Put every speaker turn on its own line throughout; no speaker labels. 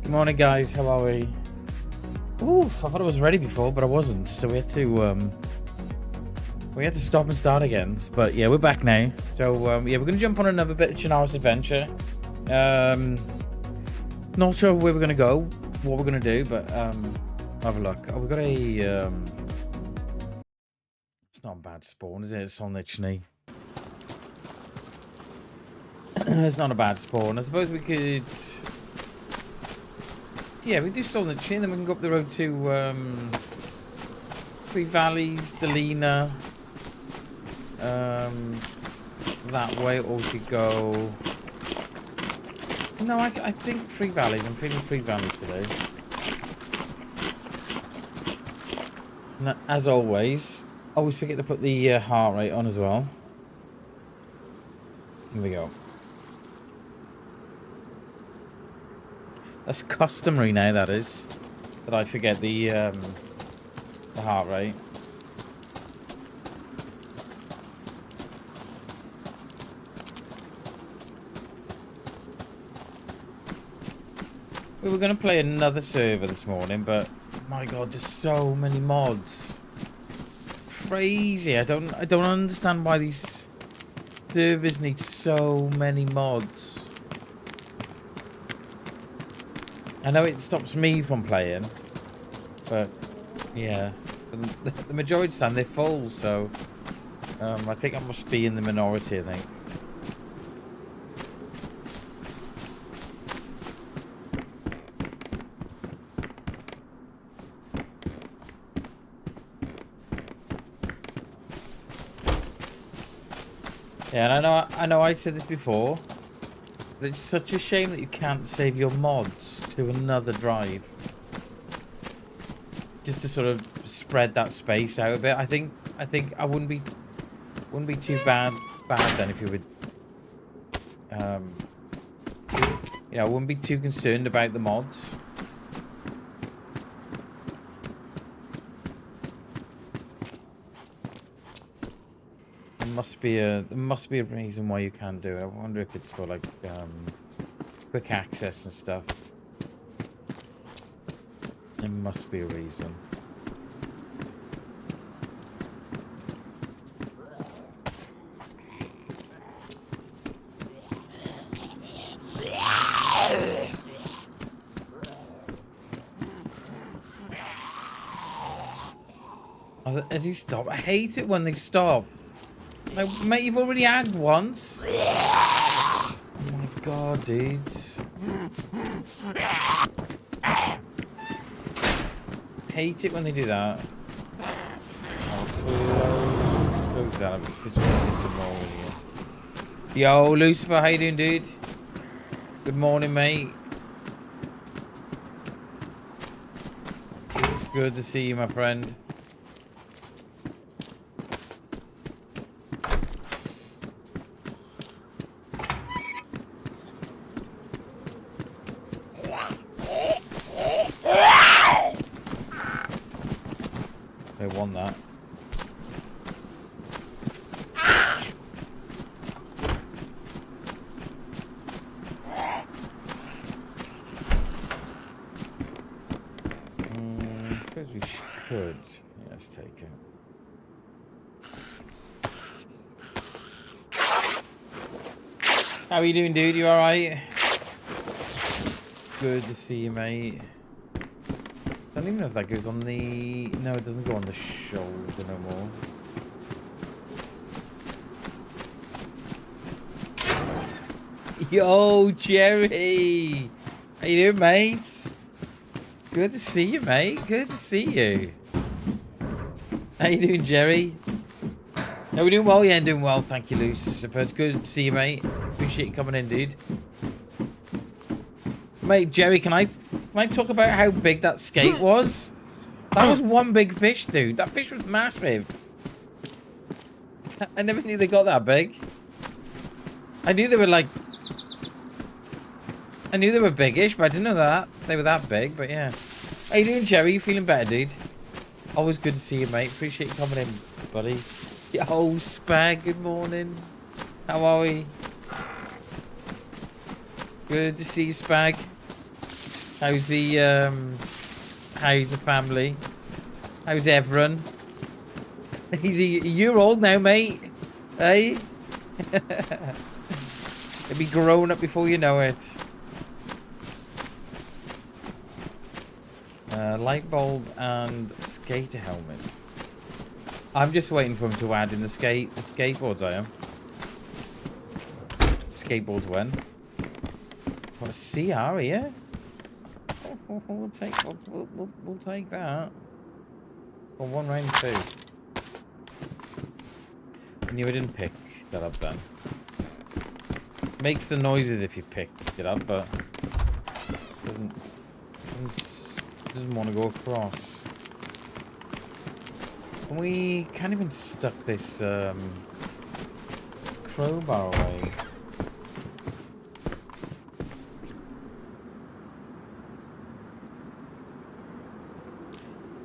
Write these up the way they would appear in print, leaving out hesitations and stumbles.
Good morning, guys. How are we? Oof, I thought I was ready before, but I wasn't. So we had to stop and start again. But yeah, we're back now. So yeah, we're gonna jump on another bit of Chinaris adventure. Not sure where we're gonna go, what we're gonna do, but have a look. Oh, we've got a it's not a bad spawn, is it? It's Solnichny. It's not a bad spawn. I suppose we could. Yeah, we do Solnichny, then we can go up the road to Three Valleys, Delina, that way, or we could go. No, I think Three Valleys. I'm feeling Three Valleys today. And as always forget to put the heart rate on as well. Here we go. That's customary now, that is. That I forget the heart rate. We were going to play another server this morning, but my god, just so many mods. It's crazy. I don't understand why these servers need so many mods. I know it stops me from playing, but yeah, the majority of the time they're full, so I think I must be in the minority, I think. Yeah, and I know I said this before, but it's such a shame that you can't save your mods to another drive. Just to sort of spread that space out a bit. I think I wouldn't be too bad then if you would you know, I wouldn't be too concerned about the mods. There must be a reason why you can't do it. I wonder if it's for like quick access and stuff. There must be a reason. Oh, has he stopped? I hate it when they stop. Like, mate, you've already agged once. Oh my god, dudes. Hate it when they do that. I'll close that up just because we need some more here. Yo, Lucifer, how you doing, dude? Good morning, mate. Good to see you, my friend. How are you doing, dude? You alright? Good to see you, mate. I don't even know if that goes on the... No, it doesn't go on the shoulder no more. Yo, Jerry! How you doing, mate? Good to see you, mate. Good to see you. How you doing, Jerry? No, we're doing well. Yeah, I'm doing well. Thank you, Luce. I suppose. Good to see you, mate. Appreciate you coming in, dude. Mate, Jerry, can I talk about how big that skate was? That was one big fish, dude. That fish was massive. I never knew they got that big. I knew they were like... I knew they were biggish, but I didn't know that they were that big, but yeah. How you doing, Jerry? You feeling better, dude? Always good to see you, mate. Appreciate you coming in, buddy. Yo, Spag, good morning. How are we? Good to see you, Spag. How's the family? How's everyone? He's a year old now, mate. Hey? He'll be grown up before you know it. Light bulb and skater helmet. I'm just waiting for him to add in the skateboards, I am. Skateboards when? What a CR here? We'll take that. It's got 1 round 2. I knew I didn't pick that up then. Makes the noises if you pick it up, but doesn't want to go across. And we can't even stuck this crowbar away.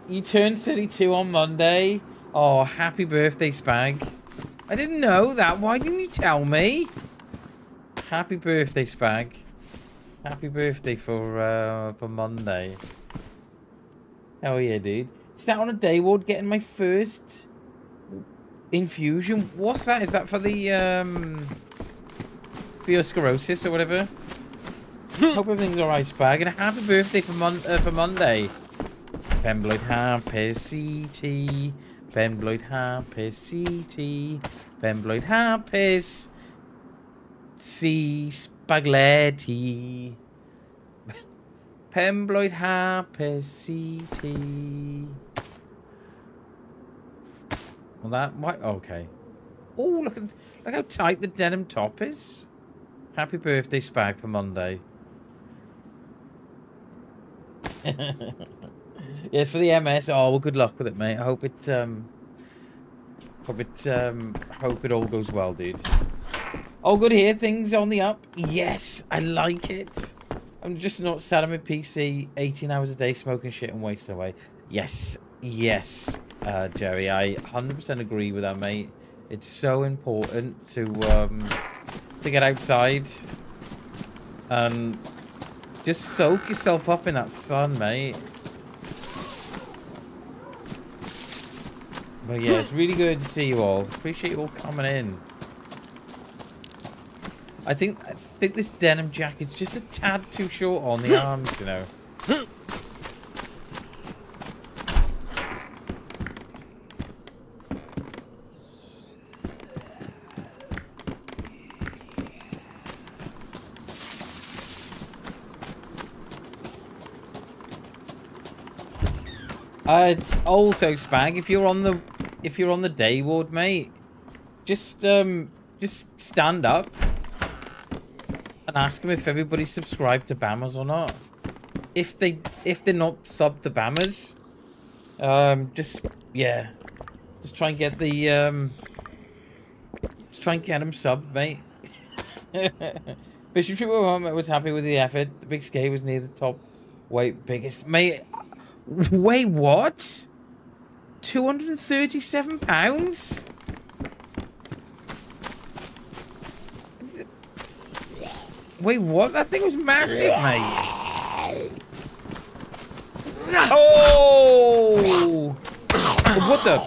You turned 32 on Monday. Oh, happy birthday, Spag. I didn't know that. Why didn't you tell me? Happy birthday, Spag. Happy birthday for Monday. Hell yeah, dude. Sat on a day ward getting my first infusion. What's that? Is that for the sclerosis or whatever? Hope everything's alright, Spag. And a happy birthday for Monday. Pembloid happy CT. Pembloid happy CT. Pembloid happy C spaghetti. Pembloid happy CT. Well, that might okay. Oh, look how tight the denim top is. Happy birthday, Spag, for Monday. Yeah, for the MS. Oh, well, good luck with it, mate. I hope it all goes well, dude. Oh, good here. Things on the up. Yes, I like it. I'm just not sat on my PC 18 hours a day smoking shit and wasting away. Yes, yes, Jerry. I 100% agree with that, mate. It's so important to get outside and just soak yourself up in that sun, mate. But yeah, it's really good to see you all. Appreciate you all coming in. I think this denim jacket's just a tad too short on the arms, you know. It's also Spag. If you're on the day ward, mate, just stand up and ask them if everybody's subscribed to Bammers or not. If they're not subbed to Bammers, just try and get the just try and get them subbed, mate. Bishop Trooper was happy with the effort. The big skate was near the top weight biggest, mate. Wait, what? £237? Wait, what? That thing was massive, mate. Oh! What the?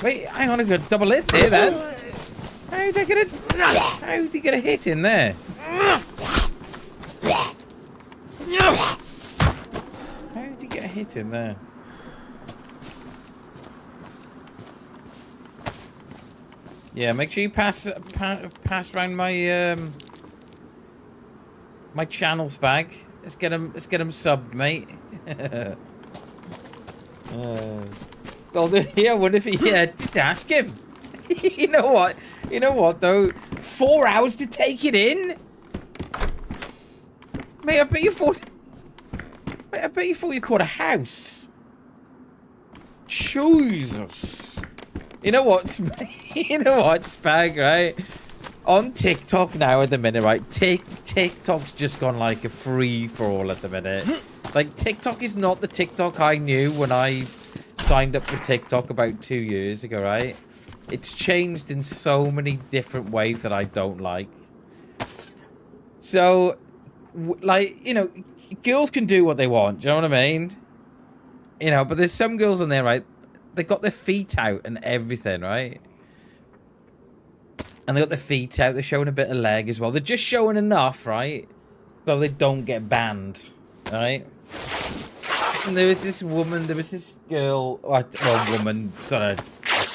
Wait, hang on, I got a double hit there, then. How did he get a hit in there? How did he get a hit in there? Yeah, make sure you pass around my my channels bag. Let's get him subbed, mate. Well, yeah, what if he just ask him? You know what though? 4 hours to take it in, mate. I bet you thought you caught a house. Jesus. You know what, Spag, right? On TikTok now at the minute, right? TikTok's just gone like a free-for-all at the minute. Like, TikTok is not the TikTok I knew when I signed up for TikTok about 2 years ago, right? It's changed in so many different ways that I don't like. So, like, you know, girls can do what they want. Do you know what I mean? You know, but there's some girls on there, right? They got their feet out and everything, right? And they got their feet out. They're showing a bit of leg as well. They're just showing enough, right? So they don't get banned, right? And there was this woman, there was this girl, well, woman, sort of,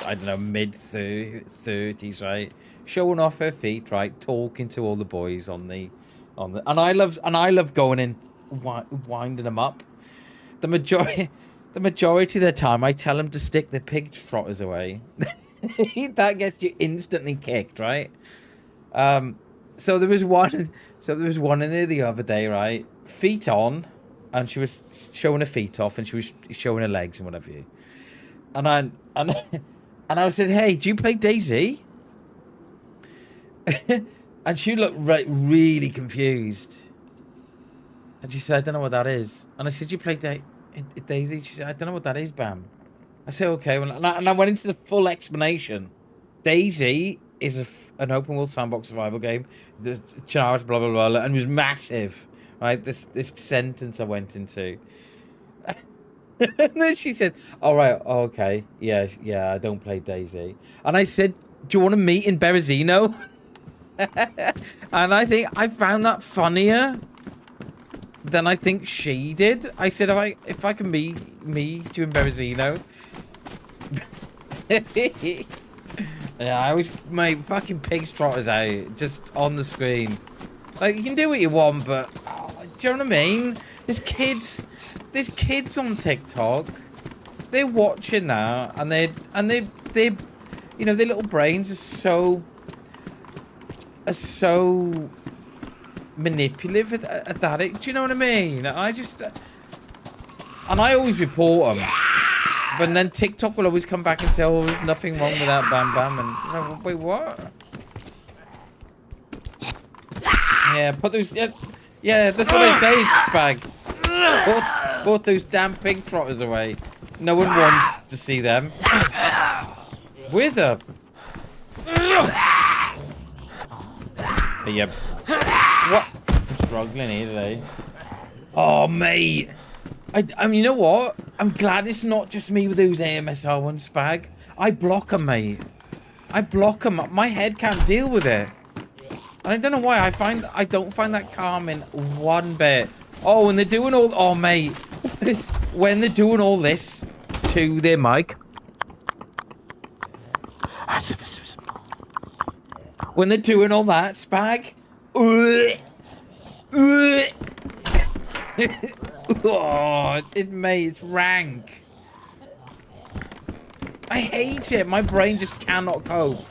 I don't know, mid-30s, right? Showing off her feet, right? Talking to all the boys on the, and I love going in, winding them up. The majority of the time, I tell them to stick their pig trotters away. That gets you instantly kicked, right? So there was one in there the other day, right? Feet on, and she was showing her feet off, and she was showing her legs and whatever. And I said, "Hey, do you play DayZ?" And she looked really confused. And she said, "I don't know what that is." And I said, "You play DayZ?" She said, "I don't know what that is, Bam." I said, "Okay." And I went into the full explanation. DayZ is an open world sandbox survival game. The charge, blah blah blah, and it was massive. Right, this sentence I went into. And then she said, "All right, okay, yeah, I don't play DayZ." And I said, "Do you want to meet in Berezino?" And I think I found that funnier than I think she did. I said, if I can meet you in Berezino." Yeah, I always make fucking pig's trotters out just on the screen. Like, you can do what you want, but do you know what I mean? There's kids on TikTok. They're watching that, and they, you know, their little brains are so manipulative at that. Do you know what I mean? I just, and I always report them, but then TikTok will always come back and say, "Oh, there's nothing wrong with that, Bam Bam," and I'm like, wait, what? Yeah, put those. Yeah, that's what I say, Spag. Put those damn pig trotters away. No one wants to see them. With a. Yep. What? I'm struggling here today. Oh, mate. I mean, you know what? I'm glad it's not just me with those AMSR ones, Spag. I block them, mate. I block them. My head can't deal with it. And I don't know why. I don't find that calming one bit. Oh, and they're doing all. Oh, mate. When they're doing all this to their mic. When they're doing all that, Spag. Oh, mate, it's rank. I hate it. My brain just cannot cope.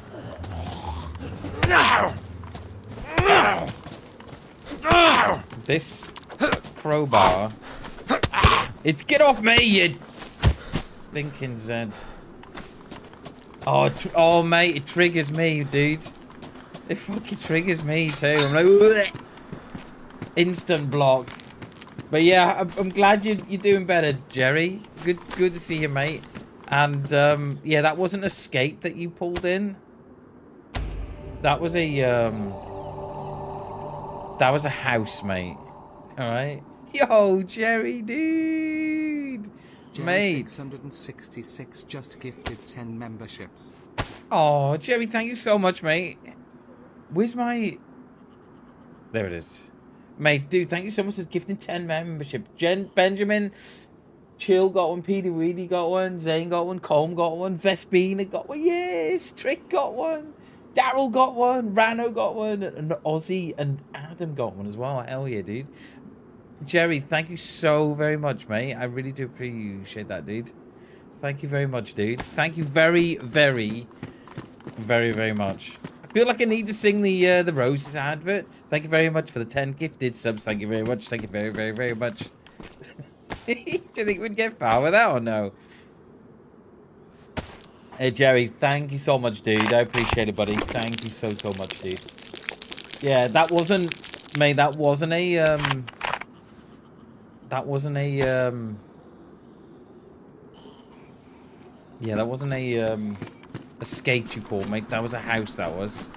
This crowbar. Get off me, you thinking Zed. Oh, mate, it triggers me, dude. It fucking triggers me too. I'm like, bleh. Instant block. But yeah, I'm glad you're doing better, Jerry. Good to see you, mate. And yeah, that wasn't a skate that you pulled in. That was a house, mate. All right. Yo, Jerry, dude.
Jerry
mate.
666 just gifted 10 memberships.
Oh, Jerry, thank you so much, mate. Where's my... There it is. Mate, dude, thank you so much for gifting 10 membership. Benjamin, Chill got one, Peter Weedy got one, Zane got one, Colm got one, Vespina got one, yes, Trick got one, Daryl got one, Rano got one, and Ozzy and Adam got one as well. Hell yeah, dude. Jerry, thank you so very much, mate. I really do appreciate that, dude. Thank you very much, dude. Thank you very, very, very, very much. I feel like I need to sing the Roses advert. Thank you very much for the 10 gifted subs. Thank you very much. Thank you very, very, very much. Do you think we'd get far with that or no? Hey, Jerry, thank you so much, dude. I appreciate it, buddy. Thank you so, so much, dude. Yeah, that wasn't... Mate, that wasn't a... That wasn't a... Yeah, that wasn't a skate you called, mate. That was a house, that was.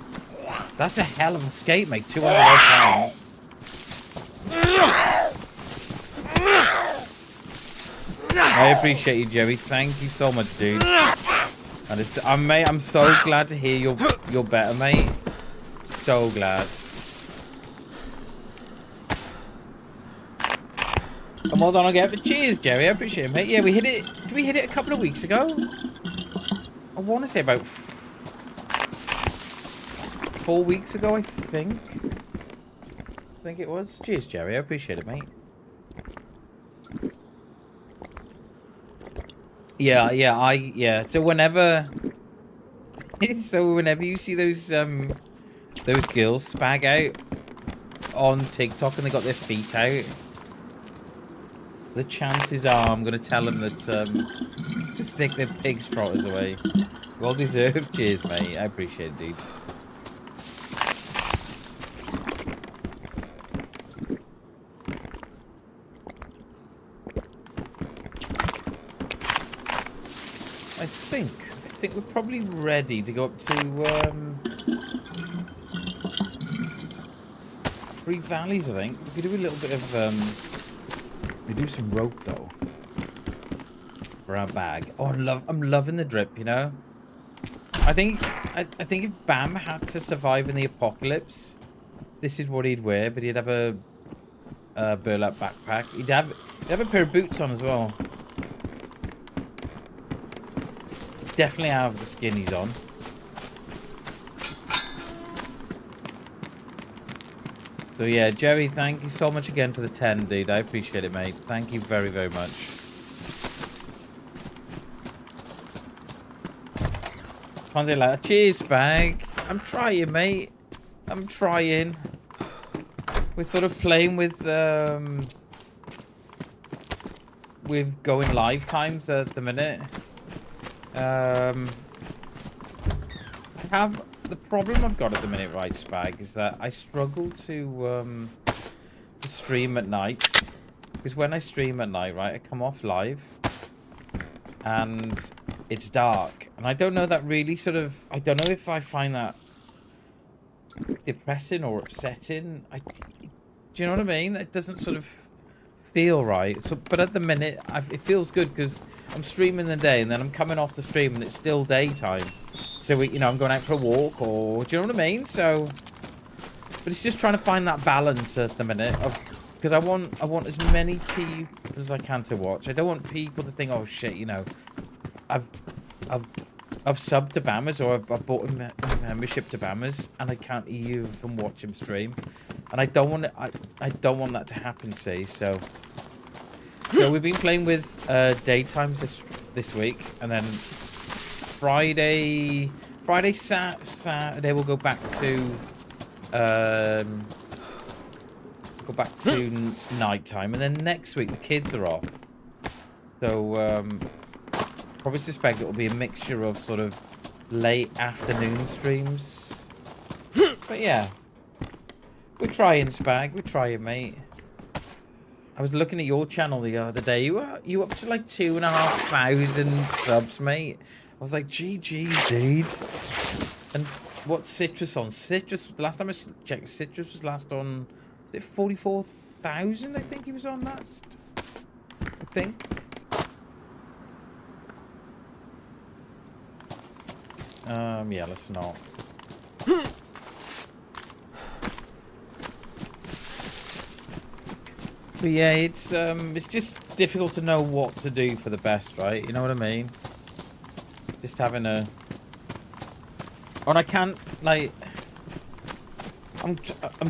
That's a hell of a skate, mate. 200 pounds. I appreciate you, Jerry. Thank you so much, dude. And mate, I'm so glad to hear you're better, mate. So glad. And well done again. But cheers, Jerry. I appreciate it, mate. Yeah, we hit it. Did we hit it a couple of weeks ago? I want to say about 4 weeks ago, I think. I think it was. Cheers, Jerry. I appreciate it, mate. Yeah. So whenever you see those girls spag out on TikTok and they got their feet out, the chances are I'm gonna tell them that to stick their pig trotters away. Well deserved. Cheers, mate. I appreciate it, dude. I think we're probably ready to go up to Three Valleys. I think we could do a little bit of we do some rope though for our bag. Oh, I'm loving the drip. You know, I think if Bam had to survive in the apocalypse, this is what he'd wear. But he'd have a burlap backpack. He'd have a pair of boots on as well. Definitely have the skinnies on. So yeah, Jerry, thank you so much again for the 10, dude. I appreciate it, mate. Thank you very, very much. Can't do that. Cheers, Spag. I'm trying, mate. I'm trying. We're sort of playing with going live times at the minute. The problem I've got at the minute, right, Spag, is that I struggle to stream at night. Because when I stream at night, right, I come off live and it's dark. And I don't know that really sort of, I don't know if I find that depressing or upsetting. Do you know what I mean? It doesn't sort of feel right. So, but at the minute, it feels good because I'm streaming the day and then I'm coming off the stream and it's still daytime. So I'm going out for a walk, or do you know what I mean? So, but it's just trying to find that balance at the minute because I want as many people as I can to watch. I don't want people to think, oh shit, I've subbed to Bammers, or I've bought a membership to Bammers and I can't even watch him stream, and I don't want that to happen. See, so we've been playing with daytimes this week, and then Friday, Saturday we'll go back to nighttime, and then next week the kids are off, so probably suspect it will be a mixture of sort of late afternoon streams. But yeah, we're trying, Spag. We're trying, mate. I was looking at your channel the other day. You up to like 2,500 subs, mate. I was like, GG, dude. And what's Citrus on? Citrus, the last time I checked, Citrus was last on, is it 44,000? I think he was on last. I think. Yeah, let's not. But yeah, it's just difficult to know what to do for the best, right? You know what I mean? Just having a... And I can't, like... I'm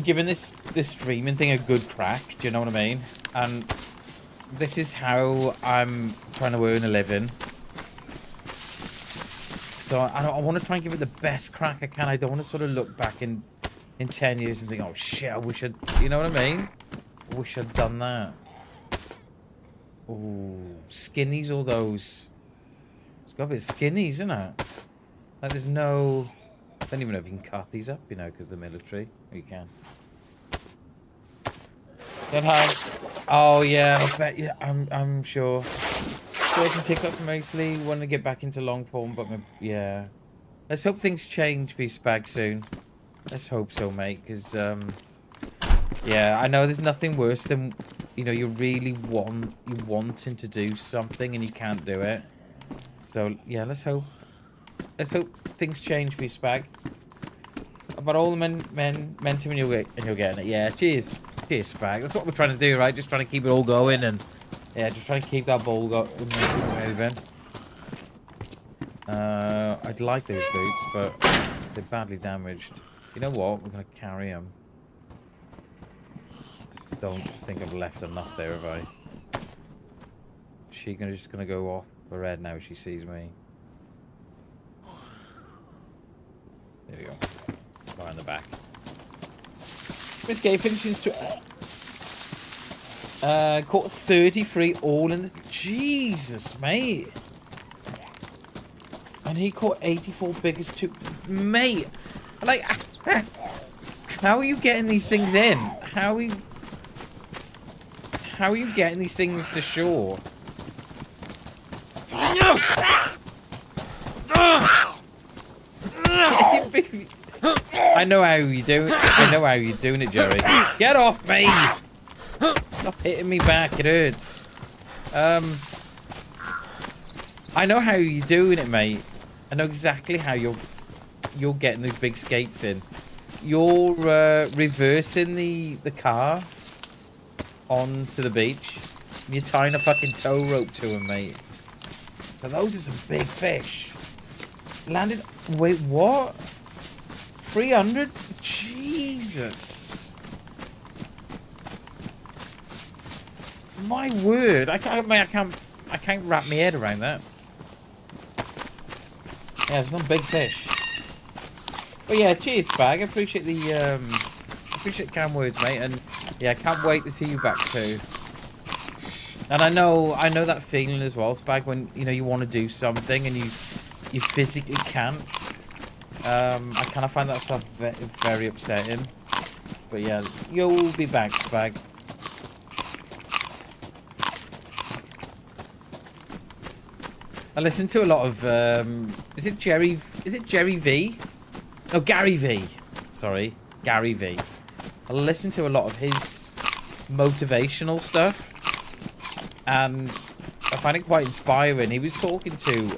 giving this streaming thing a good crack, do you know what I mean? And this is how I'm trying to earn a living. So I want to try and give it the best crack I can. I don't want to sort of look back in 10 years and think, oh shit, I wish I'd... You know what I mean? I wish I'd done that. Ooh, skinnies, all those... It's got a bit of skinnies, isn't it? Like there's no... I don't even know if you can cut these up, because they're military. Oh, you can. Don't have... Oh yeah, I bet. Yeah, I'm sure. Shorts and TikTok mostly. Want to get back into long form, but yeah. Let's hope things change for you, Spag, soon. Let's hope so, mate. Because Yeah, I know there's nothing worse than, you know, you wanting to do something and you can't do it. So, yeah, let's hope things change for you, Spag. About all the momentum and you're getting it. Yeah, cheers. Cheers, Spag. That's what we're trying to do, right? Just trying to keep it all going and, yeah, just trying to keep that ball moving. I'd like those boots, but they're badly damaged. You know what? We're going to carry them. Don't think I've left enough there, have I? She's just gonna go off her head now if she sees me. There we go. Behind the back. Miss Gay finishes to caught 33 all in the Jesus, mate. And he caught 84 biggest too, mate. Like, how are you getting these things in? How are you getting these things to shore? I know how you do it. I know how you're doing it, Jerry. Get off me! Stop hitting me back. It hurts. I know how you're doing it, mate. I know exactly how you're getting those big skates in. You're reversing the car onto the beach. You're tying a fucking tow rope to him, mate. So those are some big fish. Landed. Wait, what? 300? Jesus. My word. I can't wrap my head around that. Yeah, some big fish. But yeah, cheers, Spag. I appreciate the kind words, mate. And yeah, I can't wait to see you back too. And I know that feeling as well, Spag, when you know you want to do something and you physically can't. I kind of find that stuff very upsetting. But yeah, you'll be back, Spag. I listen to a lot of is it Jerry V? No, Gary V. Sorry, Gary V. I listen to a lot of his motivational stuff, and I find it quite inspiring. He was talking to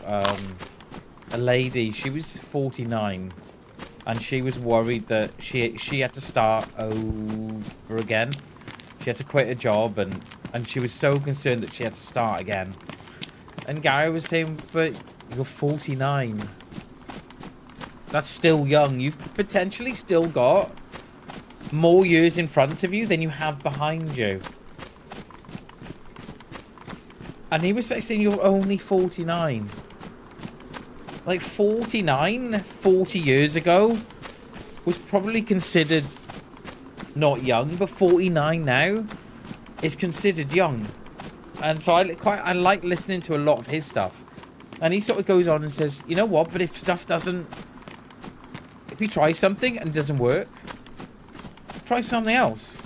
a lady. She was 49, and she was worried that she had to start over again. She had to quit her job, and she was so concerned that she had to start again. And Gary was saying, but you're 49. That's still young. You've potentially still got more years in front of you than you have behind you. And he was saying you're only 49. Like 49, 40 years ago was probably considered not young, but 49 now is considered young. And so I like listening to a lot of his stuff. And he sort of goes on and says, you know what, but if you try something and it doesn't work, try something else.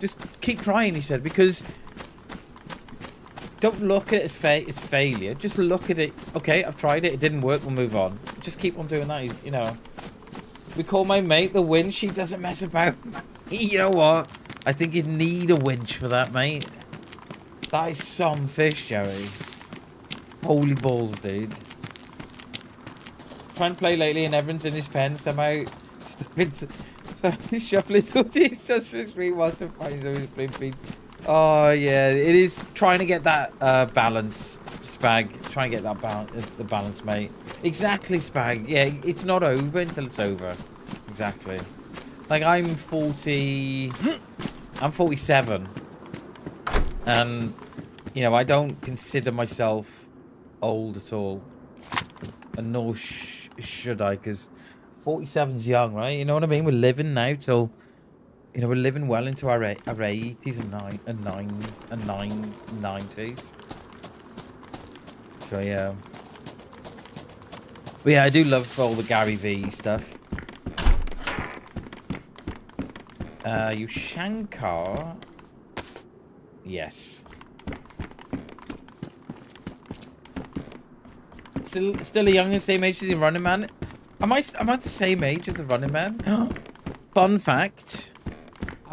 Just keep trying, he said, because don't look at it as failure. Just look at it, okay, I've tried it, it didn't work, we'll move on. Just keep on doing that, you know. We call my mate the winch, he doesn't mess about. You know what? I think you'd need a winch for that, mate. That is some fish, Jerry. Holy balls, dude. Trying to play lately and everyone's in his pen somehow. Shuffling torties. Such a sweet one to find those blue beans. Oh, yeah. It is trying to get that balance, Spag. Trying to get that the balance, mate. Exactly, Spag. Yeah, it's not over until it's over. Exactly. Like, I'm 40... I'm 47. And... you know, I don't consider myself old at all. And nor should I, because 47's young, right? You know what I mean? We're living now till... you know, we're living well into our 80s and 90s. So, yeah. But yeah, I do love all the Gary V stuff. You Shankar... yes. Still a young and same age as the Running Man. Am I the same age as the Running Man? Fun fact.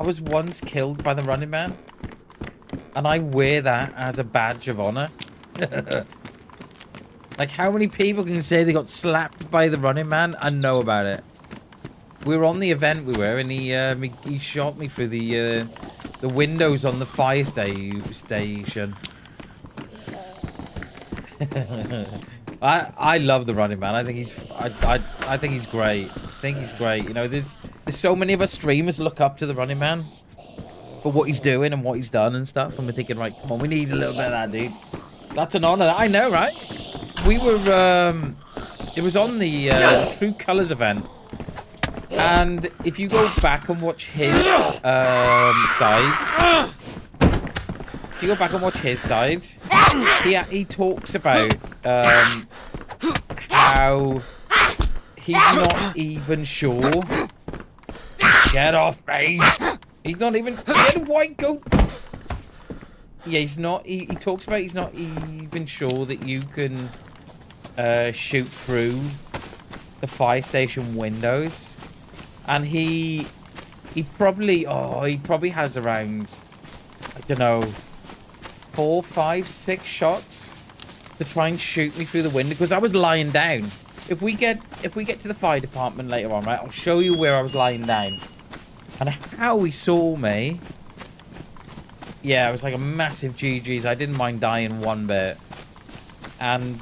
I was once killed by the Running Man. And I wear that as a badge of honor. Like, how many people can say they got slapped by the Running Man and know about it? We were on the event, and he shot me through the windows on the fire station. I love the Running Man. I think he's I think he's great. I think he's great. You know, there's so many of us streamers look up to the Running Man for what he's doing and what he's done and stuff, and we're thinking, right, come on, we need a little bit of that, dude. That's an honor. I know, right? We were it was on the True Colors event, and if you go back and watch his sides, if you go back and watch his sides, he talks about how he's not even sure. Get off me! He's not even get white goat. Yeah, he's not. He talks about he's not even sure that you can shoot through the fire station windows, and he probably has around, I don't know, 4, 5, 6 shots to try and shoot me through the window because I was lying down. If we get to the fire department later on, right, I'll show you where I was lying down and how he saw me. Yeah, it was like a massive GG's. I didn't mind dying one bit, and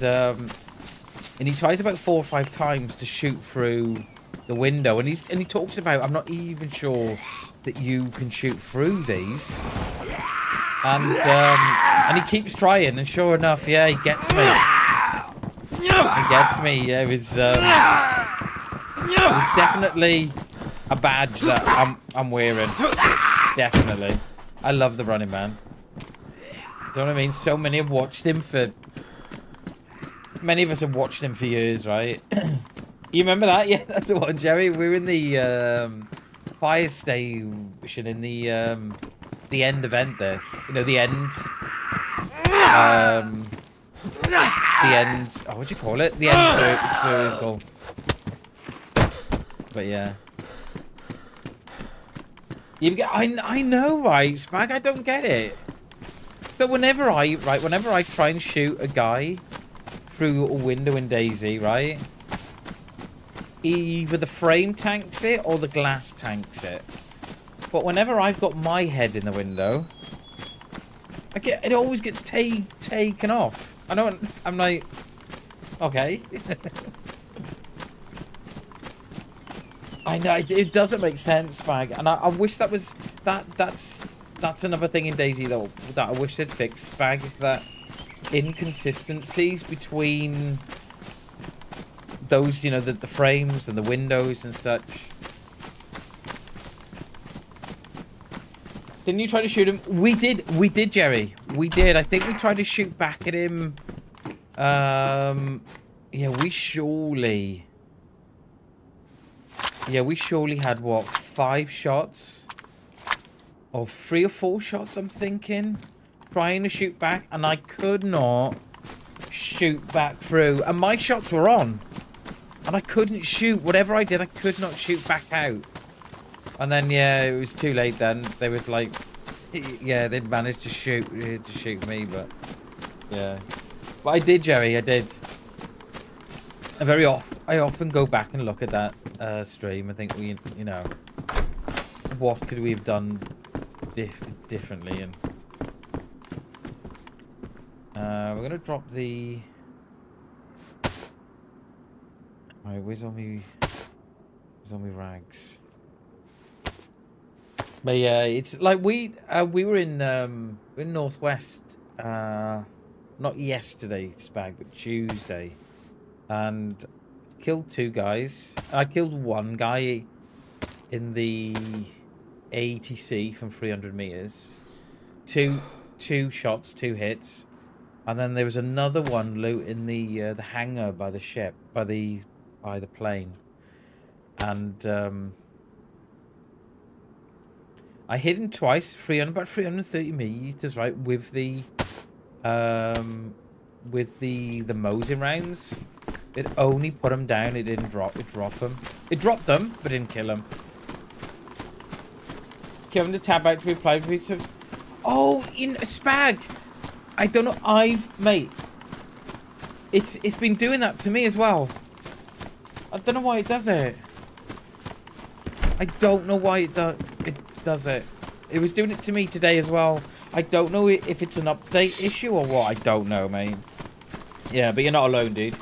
he tries about 4 or 5 times to shoot through the window, and he talks about, I'm not even sure that you can shoot through these. And he keeps trying, and sure enough, yeah, he gets me. He gets me. Yeah, it was definitely a badge that I'm wearing. Definitely. I love the Running Man. Do you know what I mean? So many have watched him for... Many of us have watched him for years, right? You remember that? Yeah, that's the one, Jerry. We were in the fire station in the end event there. You know, the end... the end... Oh, what'd you call it? The end circle. But yeah. You get, I know, right, Spag? I don't get it. But whenever I try and shoot a guy through a window in DayZ, right? Either the frame tanks it or the glass tanks it. But whenever I've got my head in the window, it always gets taken off. I'm like, okay. I know it doesn't make sense, Spag, and I wish that was that's another thing in DayZ though that I wish they'd fix, Spag, is that inconsistencies between those, you know, the frames and the windows and such. Didn't you try to shoot him? We did, Jerry. We did. I think we tried to shoot back at him. Yeah, we surely had, what, 5 shots? Or 3 or 4 shots, I'm thinking. Trying to shoot back, and I could not shoot back through. And my shots were on. And I couldn't shoot. Whatever I did, I could not shoot back out. And then, yeah, it was too late then. They were like... Yeah, they'd managed to shoot me, but... Yeah. But I did, Jerry, I did. I often go back and look at that stream and think, you know, what could we have done differently? And we're gonna drop the. Alright, where's all me rags? But yeah, it's like we were in Northwest, not yesterday, Spag, but Tuesday, and killed 2 guys. I killed 1 guy in the ATC from 300 meters. Two shots, 2 hits, and then there was another one looting the hangar by the ship, by the plane, and I hit him twice, about 330 meters, right, with the Mosin rounds. It only put him down. It didn't drop. It dropped him. It dropped him, but didn't kill him. Kevin to tab out to reply to. Oh, in a spag. I don't know. Mate. It's been doing that to me as well. I don't know why it does it. I don't know why it does it. It was doing it to me today as well. I don't know if it's an update issue or what. I don't know, mate. Yeah, but you're not alone, dude.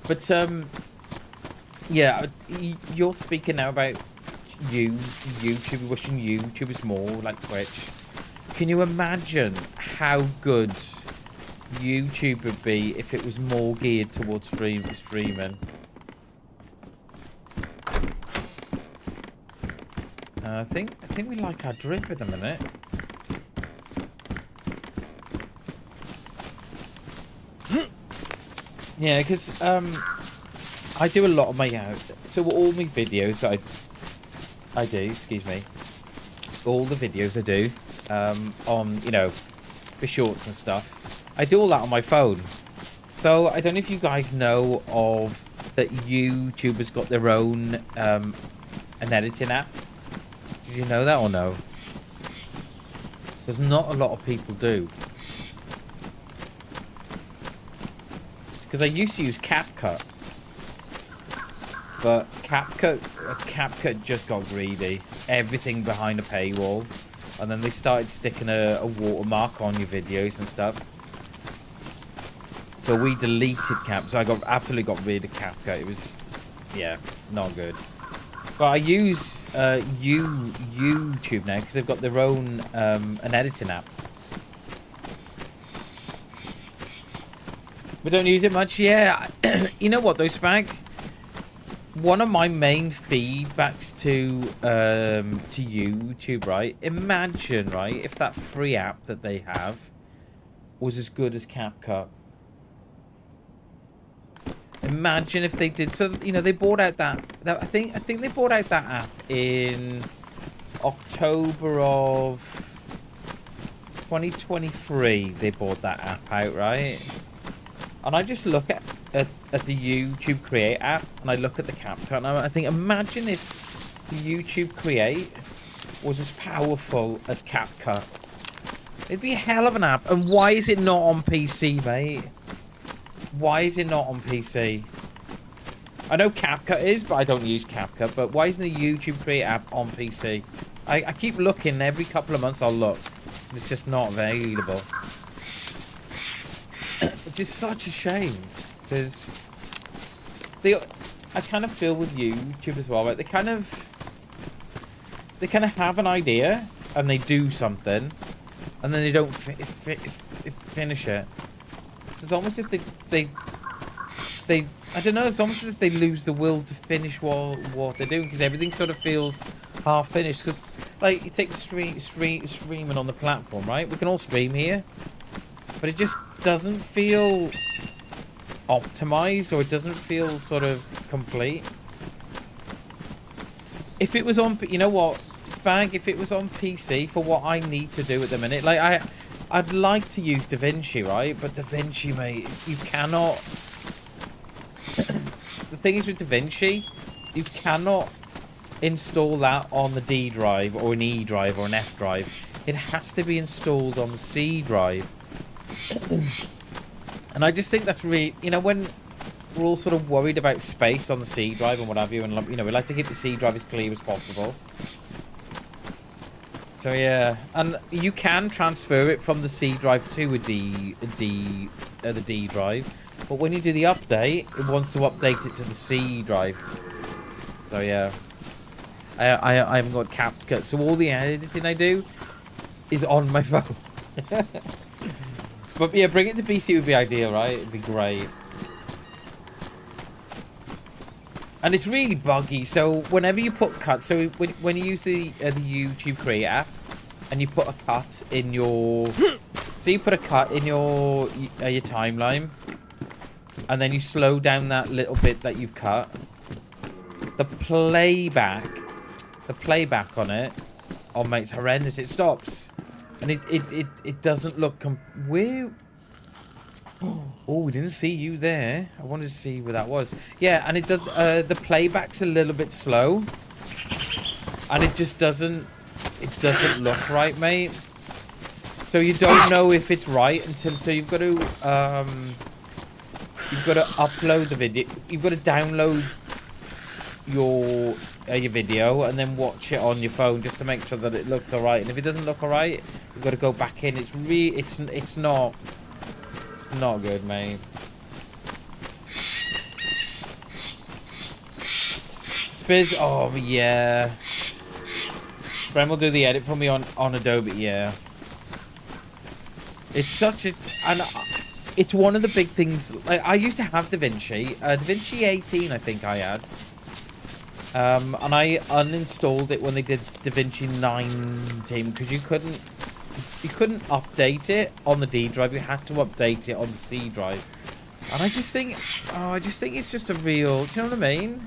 But yeah, you're speaking now about YouTube, wishing YouTube was more like Twitch. Can you imagine how good YouTube would be if it was more geared towards streaming? I think we like our drip in a minute. Yeah, because I do a lot of my so all my videos I do, excuse me, all the videos I do on, you know, the shorts and stuff, I do all that on my phone. So I don't know if you guys know of that YouTube has got their own an editing app. Did you know that or no? Because not a lot of people do. Because I used to use CapCut, but CapCut just got greedy. Everything behind a paywall, and then they started sticking a watermark on your videos and stuff. So we deleted Cap. So I absolutely got rid of CapCut. It was, yeah, not good. But I use YouTube now because they've got their own an editing app. We don't use it much, yeah. You know what though, Spag? One of my main feedbacks to YouTube, right? Imagine, right, if that free app that they have was as good as CapCut. Imagine if they did. So, you know, they bought out that I think they bought out that app in October of 2023. They bought that app out, right? And I just look at the YouTube Create app, and I look at the CapCut, and I think, imagine if the YouTube Create was as powerful as CapCut. It'd be a hell of an app. And why is it not on PC, mate? Why is it not on PC? I know CapCut is, but I don't use CapCut. But why isn't the YouTube Create app on PC? I keep looking. Every couple of months I'll look. It's just not available. Which is such a shame, because I kind of feel with YouTube as well, right? They kind of have an idea and they do something, and then they don't finish it. It's almost as if they I don't know. It's almost as if they lose the will to finish what they're doing, because everything sort of feels half finished. Because like, you take the streaming on the platform, right? We can all stream here, but it just doesn't feel optimized, or it doesn't feel sort of complete. If it was on, you know what, Spag, if it was on PC for what I need to do at the minute, like I'd like to use DaVinci, right? But DaVinci, mate, you cannot. The thing is with DaVinci, you cannot install that on the D drive or an E drive or an F drive. It has to be installed on the C drive. And I just think that's really, you know, when we're all sort of worried about space on the C drive and what have you, and, you know, we like to keep the C drive as clear as possible. So yeah, and you can transfer it from the C drive to the D drive, but when you do the update, it wants to update it to the C drive. So yeah, I haven't got CapCut, so all the editing I do is on my phone. But yeah, bring it to PC would be ideal, right? It'd be great. And it's really buggy, so whenever you put cuts, so when you use the YouTube Create app, and you put a cut in your, so you put a cut in your timeline, and then you slow down that little bit that you've cut, the playback on it, oh mate, it's horrendous. It stops, and it doesn't look where. Oh, we didn't see you there. I wanted to see where that was. Yeah, and it does. The playback's a little bit slow, and it just doesn't. it doesn't look right, mate. So you don't know if it's right until, so you've got to upload the video. You've got to download your video and then watch it on your phone just to make sure that it looks alright. And if it doesn't look alright, you've got to go back in. It's not good, mate. Spiz, oh yeah. Bren will do the edit for me on Adobe, yeah. It's such a, and it's one of the big things. Like, I used to have DaVinci, DaVinci 18, I think I had. And I uninstalled it when they did DaVinci 19 because you couldn't update it on the D drive. You had to update it on the C drive. And I just think it's just a real. Do you know what I mean?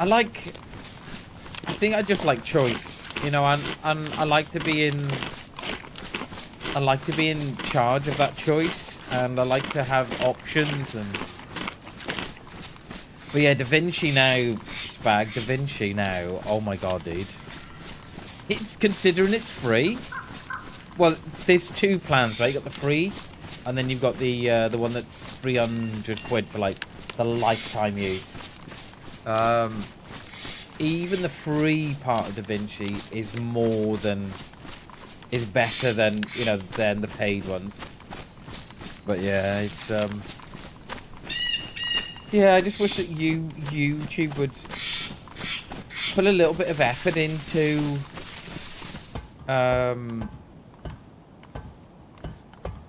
I think I just like choice, you know, and I like to be in charge of that choice, and I like to have options. And but yeah, DaVinci now, Spag, DaVinci now. Oh my god, dude! It's considering it's free. Well, there's two plans, right? You got the free, and then you've got the one that's 300 quid for like the lifetime use. Even the free part of DaVinci is better than, you know, than the paid ones. But yeah, it's yeah, I just wish that YouTube would put a little bit of effort into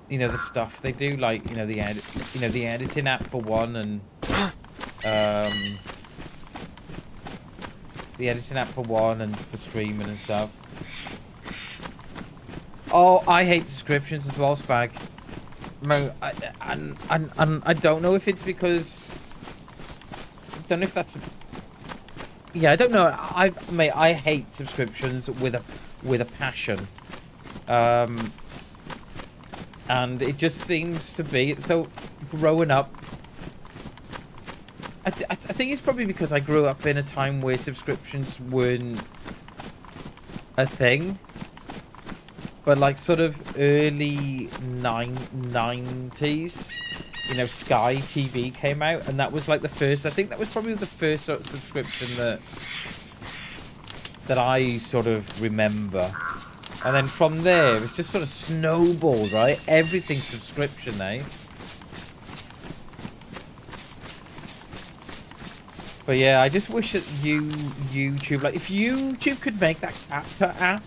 you know, the stuff they do, like, you know, the editing app for one, and the editing app for one, and for streaming and stuff. Oh, I hate subscriptions as well, Spag. No, I don't know if it's because, I don't know if that's, yeah, I don't know. Mate, I hate subscriptions with a passion. And it just seems to be so. Growing up, I think it's probably because I grew up in a time where subscriptions weren't a thing. But like sort of early 90s, you know, Sky TV came out, and that was like the first, I think that was probably the first sort of subscription that I sort of remember. And then from there, it's just sort of snowballed, right? Everything's subscription, eh? But yeah, I just wish that YouTube, like, if YouTube could make that app,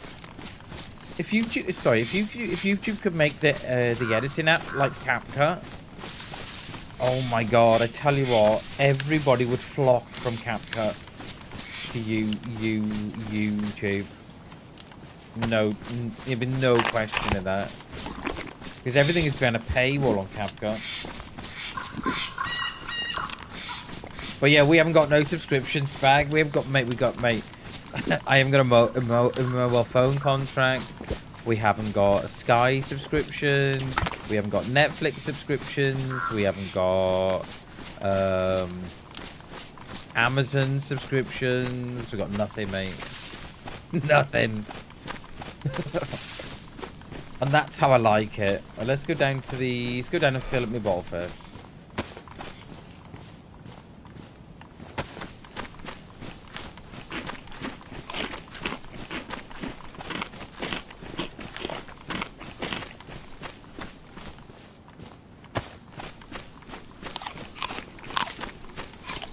if YouTube could make the editing app like CapCut, oh my god, I tell you what, everybody would flock from CapCut to YouTube. No, there'd be no question of that, because everything is behind a paywall on CapCut. But yeah, we haven't got no subscription, Spag. We got mate. I haven't got a mobile phone contract. We haven't got a Sky subscription. We haven't got Netflix subscriptions. We haven't got Amazon subscriptions. We got nothing, mate. Nothing. And that's how I like it. Well, let's go down and fill up my bottle first.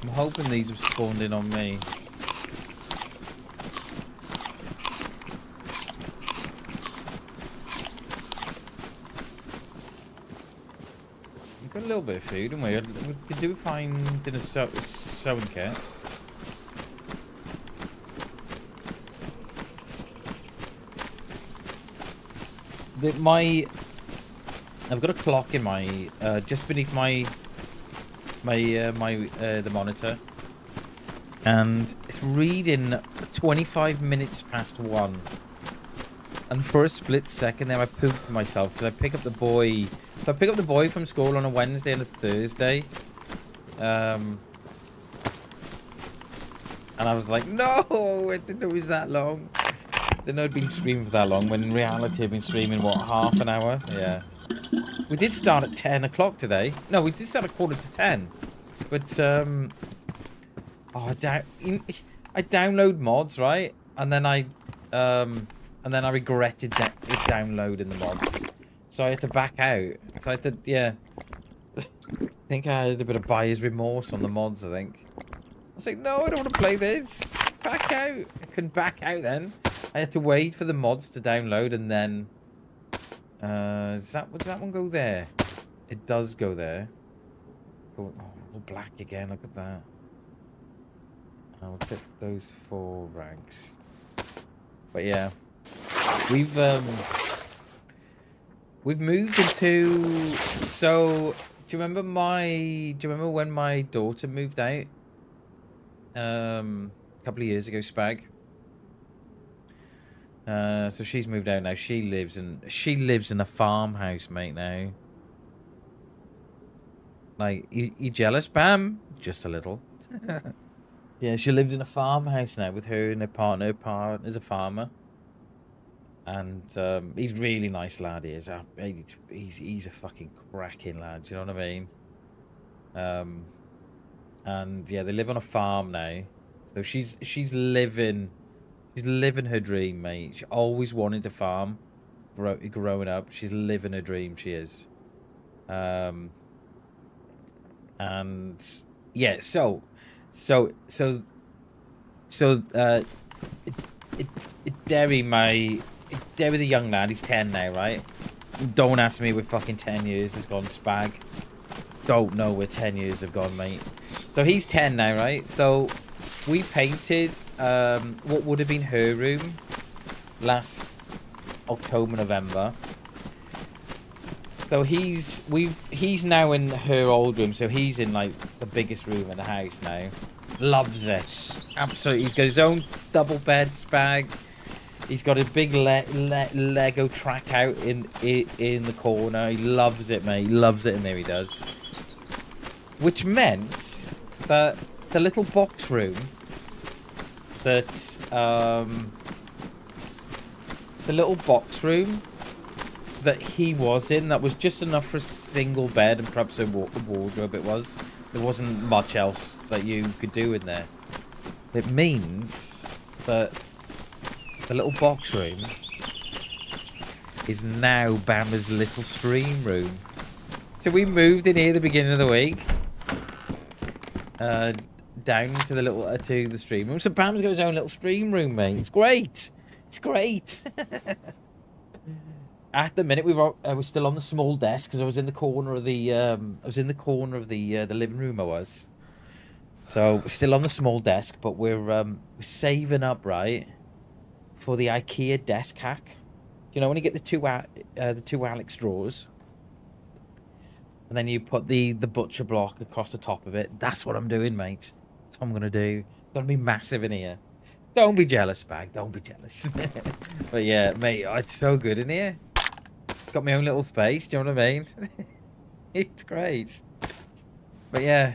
I'm hoping these have spawned in on me. We've got a little bit of food, haven't we? We could do find in a sewing kit. I've got a clock in my just beneath the monitor, and it's reading 25 minutes past 1. And for a split second there, I pooped myself because I pick up the boy. So I pick up the boy from school on a Wednesday and a Thursday. And I was like, no, I didn't know it was that long. Didn't know it'd been streaming for that long, when in reality I've been streaming, what, half an hour? Yeah. We did start at 10 o'clock today. No, we did start at 9:45. But, oh, I download mods, right? And then I regretted downloading the mods. So I had to back out. So I had to, yeah. I think I had a bit of buyer's remorse on the mods, I think. I was like, no, I don't want to play this. Back out. I couldn't back out then. I had to wait for the mods to download and then... does that one go there? It does go there. Oh, all black again. Look at that. I'll take those 4 ranks. But yeah, we've moved into. So do you remember when my daughter moved out? A couple of years ago, Spag. So she's moved out now. She lives in a farmhouse, mate. Now, like, you jealous, Bam? Just a little. Yeah, she lives in a farmhouse now with her and her partner. Her partner's a farmer, and he's really nice lad. He is. He's a fucking cracking lad. Do you know what I mean? And yeah, they live on a farm now. So she's living her dream, mate. She always wanted to farm. Growing up, she's living her dream. She is. And yeah, so Derry the young lad, he's 10 now, right? Don't ask me where fucking 10 years has gone, Spag. Don't know where 10 years have gone, mate. So he's 10 now, right? So we painted what would have been her room last October, November. So he's now in her old room, so he's in like the biggest room in the house now. Loves it. Absolutely. He's got his own double bed, Spag. He's got a big Lego track out in the corner. He loves it, mate. He loves it in there, he does. Which meant that the little box room that he was in, that was just enough for a single bed and perhaps a wardrobe. There wasn't much else that you could do in there. It means that the little box room is now Bama's little stream room. So we moved in here the beginning of the week, down to the stream room. So Bam's got his own little stream room, mate. It's great. It's great. At the minute, we're still on the small desk because I was in the corner of the the living room. I was. So we're still on the small desk, but we're saving up, right, for the IKEA desk hack. You know, when you get the two Alex drawers, and then you put the butcher block across the top of it. That's what I'm doing, mate. That's what I'm gonna do. It's gonna be massive in here. Don't be jealous, Bag. Don't be jealous. But yeah, mate, it's so good in here. Got my own little space. Do you know what I mean? It's great. But yeah.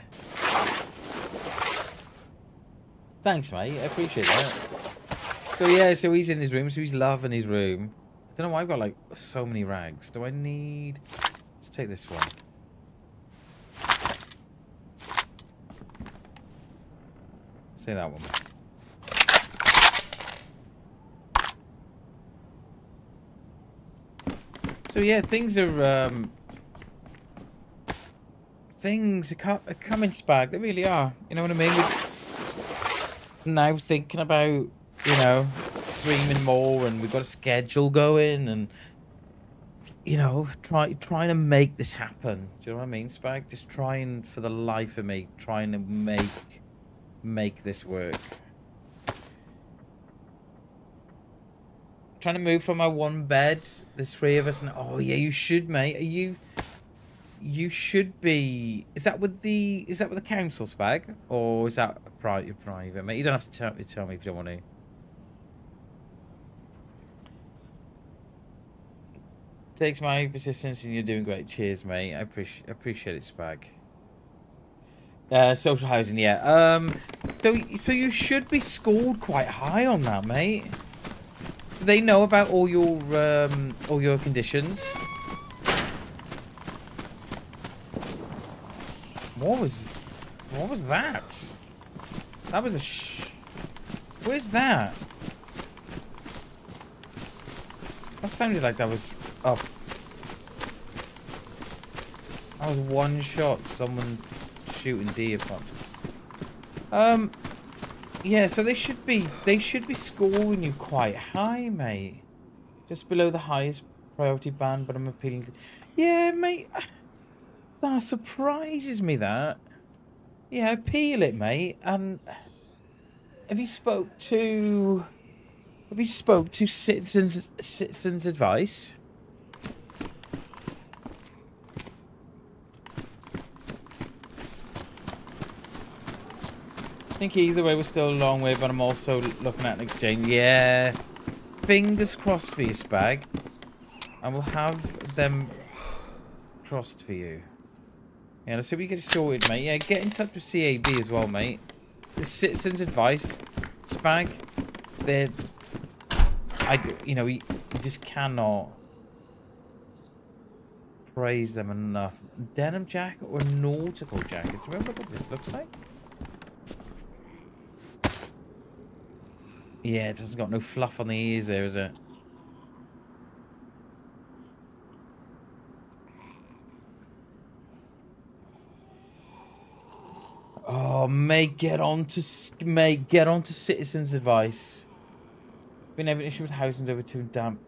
Thanks, mate. I appreciate that. So yeah, so he's in his room. So he's loving his room. I don't know why I've got like so many rags. Do I need... Let's take this one. Say that one. So yeah, things are coming, Spag. They really are. You know what I mean? We're now thinking about, you know, streaming more, and we've got a schedule going, and you know, trying to make this happen. Do you know what I mean, Spag? Just trying, for the life of me, trying to make this work. Trying to move from our one bed. There's 3 of us, and oh yeah, you should, mate. You should be. Is that with the council, Spag, or is that private, mate? You don't have to tell me if you don't want to. Takes my persistence, and you're doing great. Cheers, mate. I appreciate it, Spag. Social housing, yeah. So you should be scored quite high on that, mate. Do they know about all your conditions? What was that? That was a Where's that? That sounded like that was up. That was one shot. Someone shooting deer from. Yeah, so they should be scoring you quite high, mate. Just below the highest priority band, but I'm appealing to... Yeah, mate. That surprises me, that. Yeah, appeal it, mate. And have you spoke to citizens advice? I think either way we're still a long way, but I'm also looking at an exchange. Yeah. Fingers crossed for you, Spag. I will have them crossed for you. Yeah, let's see if we get it sorted, mate. Yeah, get in touch with CAB as well, mate. The citizens' advice, Spag. They're... you just cannot praise them enough. Denim jacket or nautical jacket? Remember what this looks like? Yeah, it hasn't got no fluff on the ears there, is it? Oh, mate, get on to citizens' advice. Been having an issue with housing over too damp.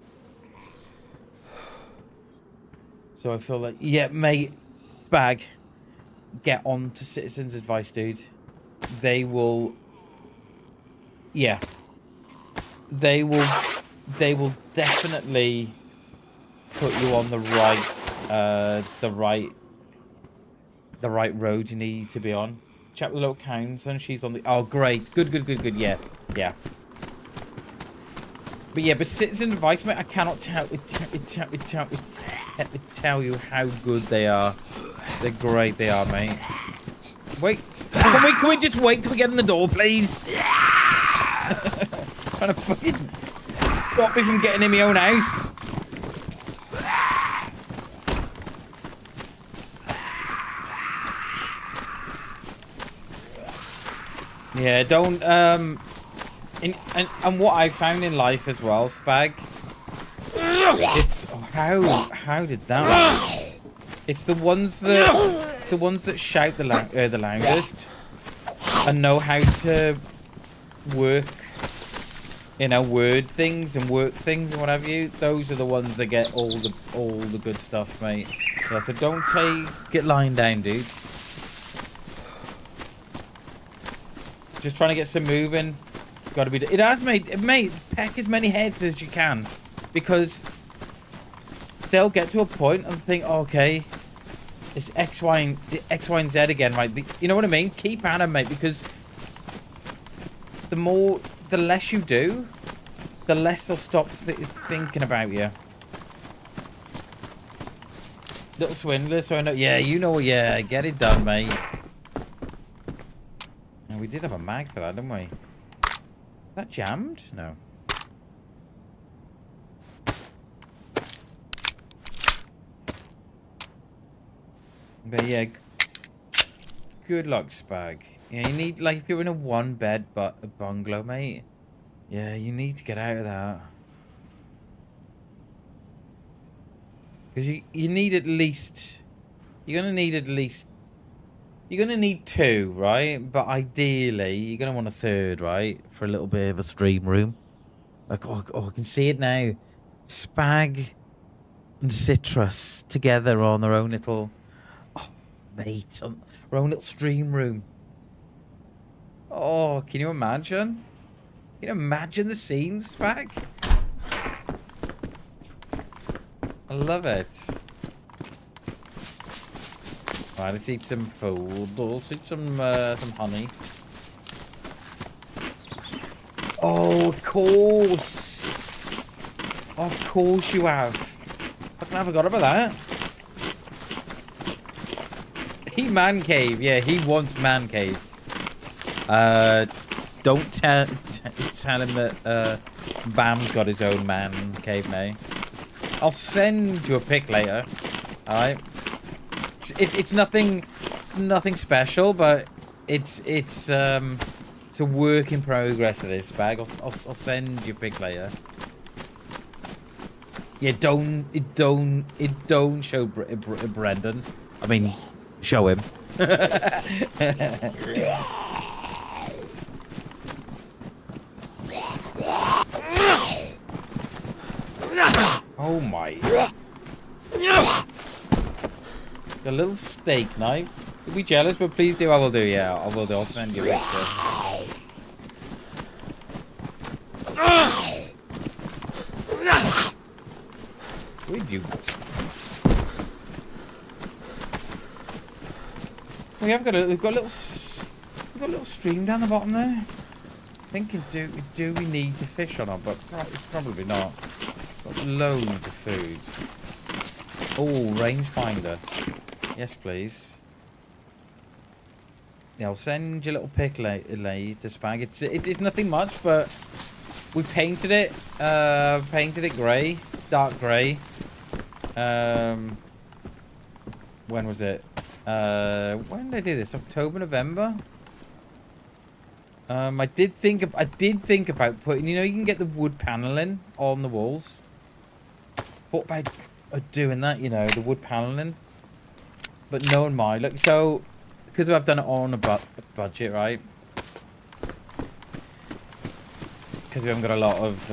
So I feel like, yeah, mate, Spag, get on to citizens' advice, dude. They will, yeah. They will definitely put you on the right road you need to be on. Chat with the local council, and she's on the... Oh, great. Good. Yeah. But yeah, but citizen advice, mate, I cannot tell you how good they are. They're great, they are, mate. Wait. Can we just wait till we get in the door, please? Trying to fucking stop me from getting in my own house. Yeah, don't and what I found in life as well, Spag. It's how did that? It's the ones that shout the loudest and know how to work. Word things and work things and what have you. Those are the ones that get all the good stuff, mate. Yeah, so don't get lying down, dude. Just trying to get some moving. It's got to be. It has, mate. Peck as many heads as you can, because they'll get to a point and think, oh, okay, it's X, Y, and Z again, right? You know what I mean? Keep at 'em, mate, because the less you do, the less they'll stop thinking about you. Little swindler, so I know. Yeah, you know. Yeah, get it done, mate. And we did have a mag for that, didn't we? That jammed? No. But yeah, good luck, Spag. Yeah, you need, like, if you're in a one-bed bungalow, mate, yeah, you need to get out of that. Because you need at least... You're going to need two, right? But ideally, you're going to want a third, right? For a little bit of a stream room. Like, oh, I can see it now. Spag and Citrus together on their own little... Oh, mate, on their own little stream room. Oh, can you imagine? Can you imagine the scenes, Spag? I love it. Right, let's eat some food. Let's eat some honey. Oh, of course. Of course you have. Fucking I forgot about that. He man cave. Yeah, he wants man cave. Don't tell him that Bam's got his own man cave, mate. I'll send you a pic later. All right. It's nothing. It's nothing special, but it's a work in progress. Of this bag. I'll send you a pic later. Yeah, don't show Brendan. I mean, show him. Oh my. A little steak knife. You'll be jealous, but please do. I will do, yeah. I will do. I'll send you a picture. Where'd you go? We've got a little stream down the bottom there. Thinking, do we need to fish or not? But probably not. Got loads of food. Oh, rangefinder. Yes, please. Yeah, I'll send you a little pic later to Spag. It's nothing much, but we painted it. Painted it grey, dark grey. When was it? When did I do this? October, November. I did think about putting. You know, you can get the wood paneling on the walls. What about doing that? You know, the wood paneling. But no one mind. Look, so because I've done it on a budget, right? Because we haven't got a lot of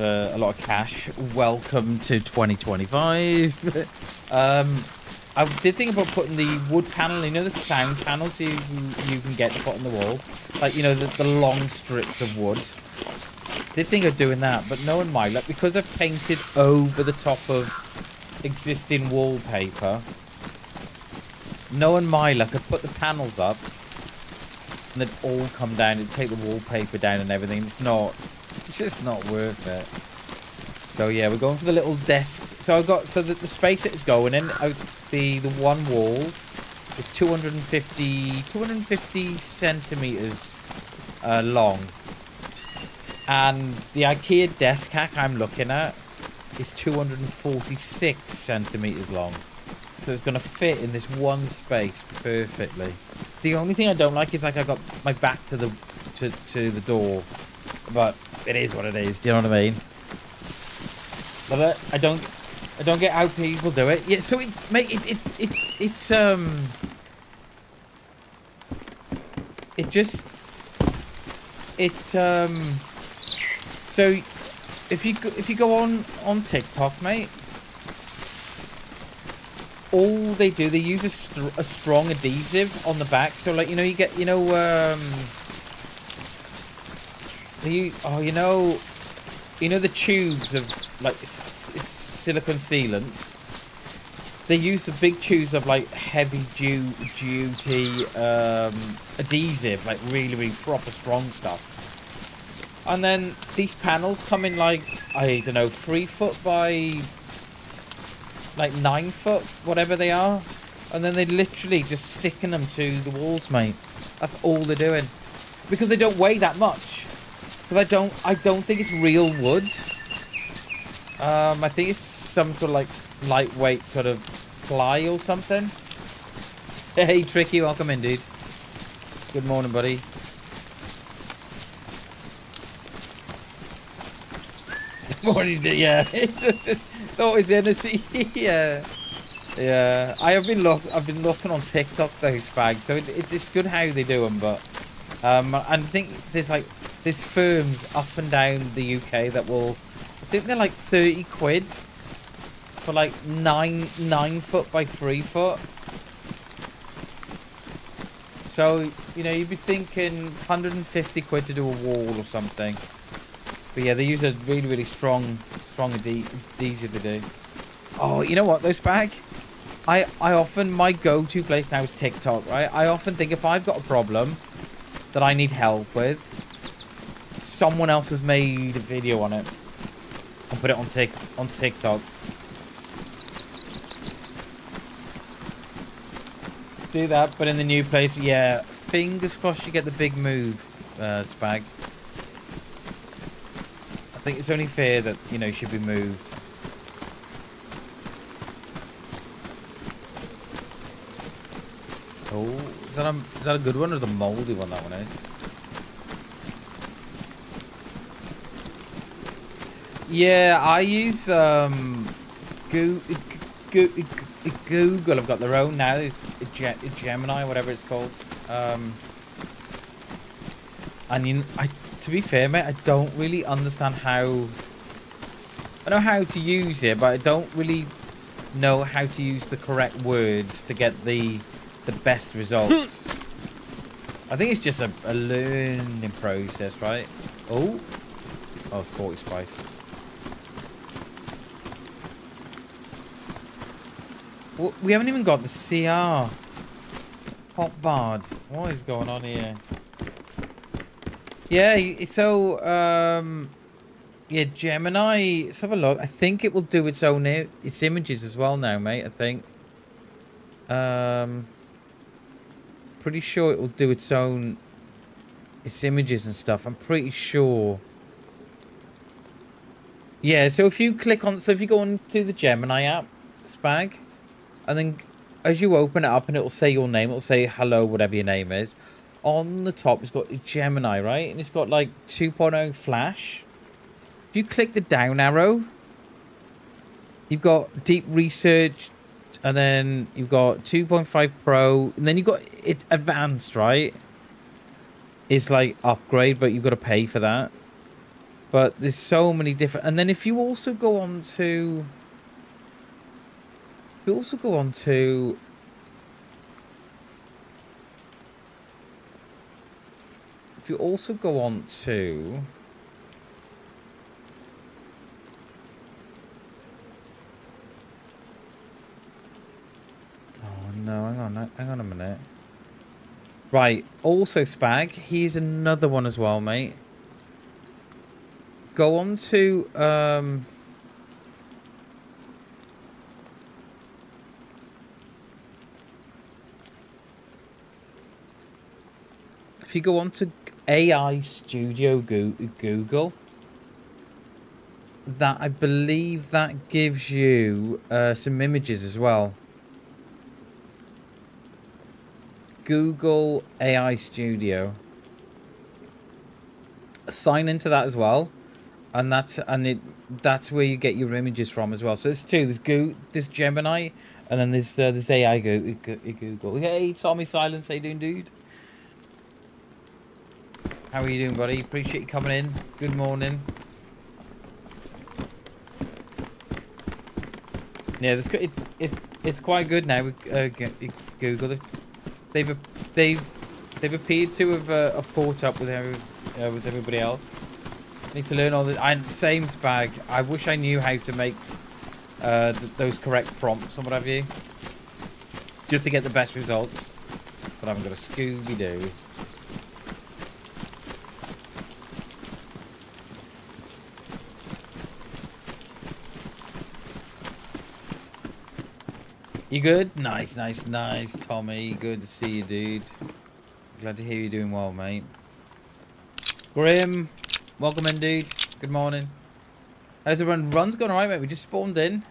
cash. Welcome to 2025. I did think about putting the wood panel, you know, the sound panels you can get to put on the wall, like, you know, the long strips of wood. Did think of doing that, but no one might. Like, because I've painted over the top of existing wallpaper. No one might. Like, I put the panels up, and they'd all come down and take the wallpaper down and everything. It's just not worth it. So yeah, we're going for the little desk. So the space it's going in, the one wall is 250 centimeters long, and the IKEA desk hack I'm looking at is 246 centimeters long. So it's gonna fit in this one space perfectly. The only thing I don't like is, like, I got my back to the door, but it is what it is. Do you know what I mean? But I don't get how people do it. Yeah, so so if you go on TikTok, mate, all they use a strong adhesive on the back. So, like, you know, you get, you know, you know the tubes of, like, silicone sealants. They use the big tubes of, like, heavy duty adhesive, like really proper strong stuff. And then these panels come in, like, I don't know, 3 foot by like 9 foot, whatever they are. And then they literally just sticking them to the walls, mate. That's all they're doing, because they don't weigh that much. Because I don't think it's real wood. I think it's some sort of, like, lightweight sort of ply or something. Hey, Tricky, welcome in, dude. Good morning, buddy. Morning, yeah. It's always innocent. Yeah. Yeah. I've been looking on TikTok, those fags. So it's good how they do them, but I think there's firms up and down the UK that will, I think they're like 30 quid for like 9 foot by 3 foot. So, you know, you'd be thinking 150 quid to do a wall or something. But yeah, they use a really strong adhesive to do. Oh, you know what, though, Spag? I often, my go-to place now is TikTok, right? I often think if I've got a problem that I need help with, someone else has made a video on it and put it on TikTok. Do that, but in the new place, yeah, fingers crossed you get the big move. Spag. I think it's only fair that, you know, should be moved. Oh, is that a good one or the mouldy one that one is? Yeah, I use Google have got their own now. Gemini, whatever it's called. And to be fair, mate, I don't really understand how. I know how to use it, but I don't really know how to use the correct words to get the best results. I think it's just a learning process, right? Oh, Sporty Spice. We haven't even got the CR. Hot Bard. What is going on here? Yeah, so, yeah, Gemini. Let's have a look. I think it will do its own its images as well now, mate, I think. Pretty sure it will do its images and stuff. I'm pretty sure. Yeah, so if you click on, if you go onto the Gemini app, Spag, and then as you open it up and it'll say your name, it'll say hello, whatever your name is. On the top, it's got Gemini, right? And it's got like 2.0 flash. If you click the down arrow, you've got deep research, and then you've got 2.5 Pro, and then you've got it advanced, right? It's like upgrade, but you've got to pay for that. But there's so many different, and then if you also go on to, if you also go on to oh no, hang on a minute. Right, also Spag, here's another one as well, mate. Go on to if you go on to AI Studio Google, that I believe that gives you some images as well. Google AI Studio. Sign into that as well, and that's where you get your images from as well. So there's two. There's Gemini, and then there's AI Google. Hey, Tommy Silence, how you doing, dude? How are you doing, buddy? Appreciate you coming in. Good morning. Yeah, it's quite good now with Google. They've appeared to have caught up with everybody else. Need to learn all the same Spag. I wish I knew how to make those correct prompts and what have you, just to get the best results. But I haven't got a Scooby-Doo. You good? Nice, Tommy. Good to see you, dude. Glad to hear you're doing well, mate. Grim, welcome in, dude. Good morning. How's the run? Run's gone alright, mate. We just spawned in.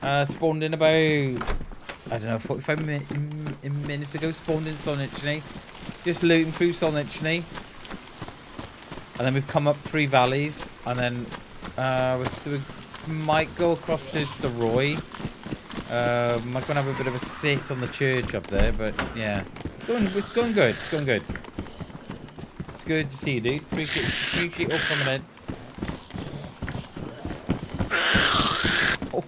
Spawned in about, I don't know, 45 minutes ago. Spawned in Solnichny. Just looting through Solnichny. And then we've come up 3 valleys. And then we might go across to Roy. Might gonna have a bit of a sit on the church up there, but yeah, it's going good. It's going good. It's good to see you, dude. Appreciate you all coming in. Oh,